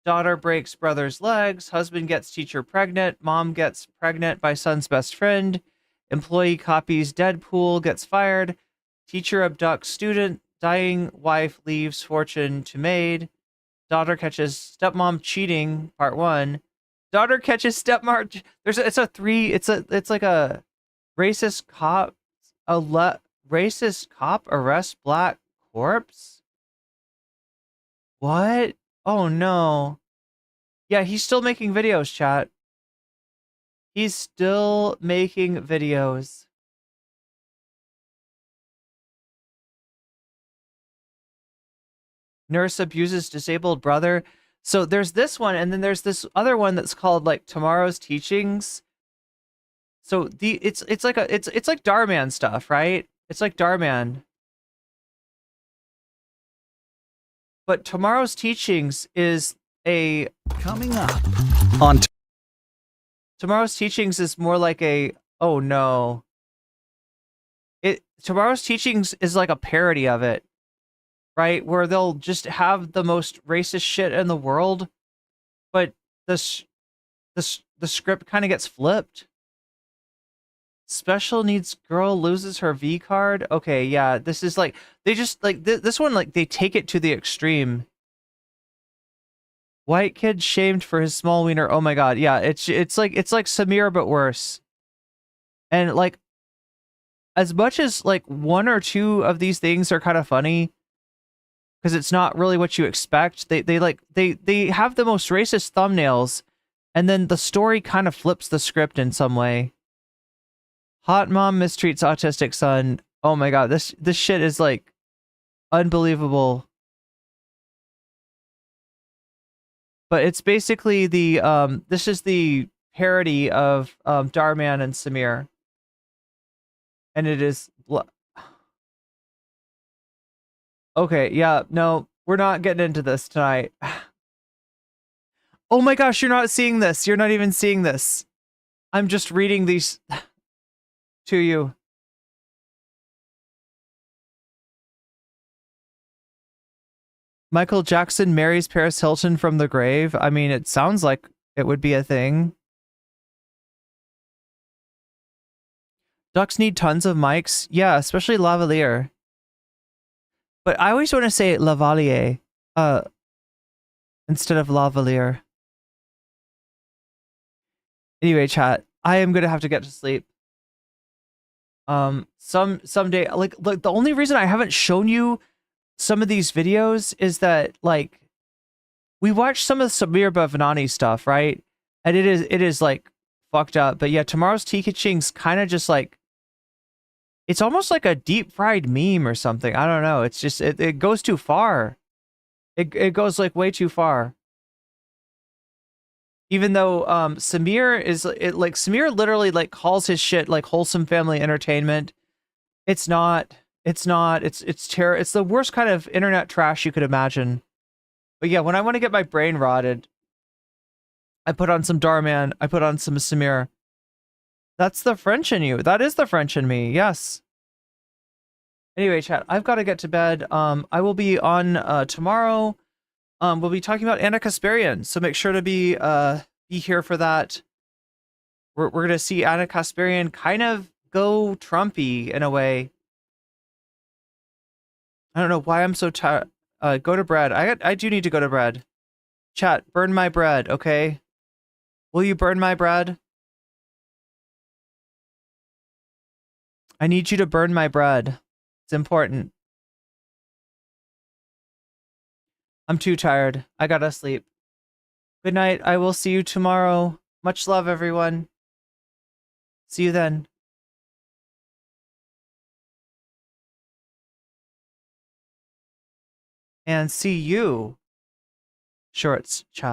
Daughter breaks brother's legs. Husband gets teacher pregnant. Mom gets pregnant by son's best friend. Employee copies Deadpool, gets fired. Teacher abducts student. Dying wife leaves fortune to maid. Daughter catches stepmom cheating, part 1. Daughter catches stepmom. It's like a racist cop. Racist cop arrests black corpse. What? Oh no. Yeah, he's still making videos, chat. He's still making videos. Nurse abuses disabled brother. So there's this one, and then there's this other one that's called like Tomorrow's Teachings. So it's like Darman stuff, right? It's like Darman. But Tomorrow's Teachings is a coming up on Tomorrow's Teachings is more like a, oh no. Tomorrow's Teachings is like a parody of it, right? Where they'll just have the most racist shit in the world, but the script kind of gets flipped. Special needs girl loses her V card. Okay, yeah, this is like, they just like this one, like they take it to the extreme. White kid shamed for his small wiener. Oh my god, yeah, it's like Samir but worse. And like, as much as like one or two of these things are kind of funny, because it's not really what you expect. They have the most racist thumbnails, and then the story kind of flips the script in some way. Hot mom mistreats autistic son. Oh my god, this shit is like unbelievable. But it's basically the this is the parody of Darman and Samir. And it is okay, yeah, no, we're not getting into this tonight. Oh my gosh, you're not seeing this. You're not even seeing this. I'm just reading these to you. Michael Jackson marries Paris Hilton from the grave. I mean, it sounds like it would be a thing. Ducks need tons of mics. Yeah, especially lavalier. But I always want to say lavalier instead of lavalier. Anyway, chat, I am going to have to get to sleep. Someday, like the only reason I haven't shown you some of these videos is that, like, we watched some of the Samir Bhavnani stuff, right? And it is like fucked up. But yeah, tomorrow's teaching's kind of just like, it's almost like a deep fried meme or something. I don't know. It's just, it goes too far. It goes like way too far. Even though Samir is like Samir literally like calls his shit like wholesome family entertainment. It's not. It's it's the worst kind of internet trash you could imagine. But yeah, when I want to get my brain rotted, I put on some Darman, I put on some Samir. That's the French in you. That is the French in me. Yes. Anyway, chat, I've got to get to bed. I will be on tomorrow. We'll be talking about Anna Kasparian, so make sure to be here for that. We're gonna see Anna Kasparian kind of go Trumpy in a way. I don't know why I'm so tired. Go to bed. I do need to go to bed. Chat, burn my bread, okay? Will you burn my bread? I need you to burn my bread. It's important. I'm too tired. I gotta sleep. Good night. I will see you tomorrow. Much love, everyone. See you then. And see you, shorts chat.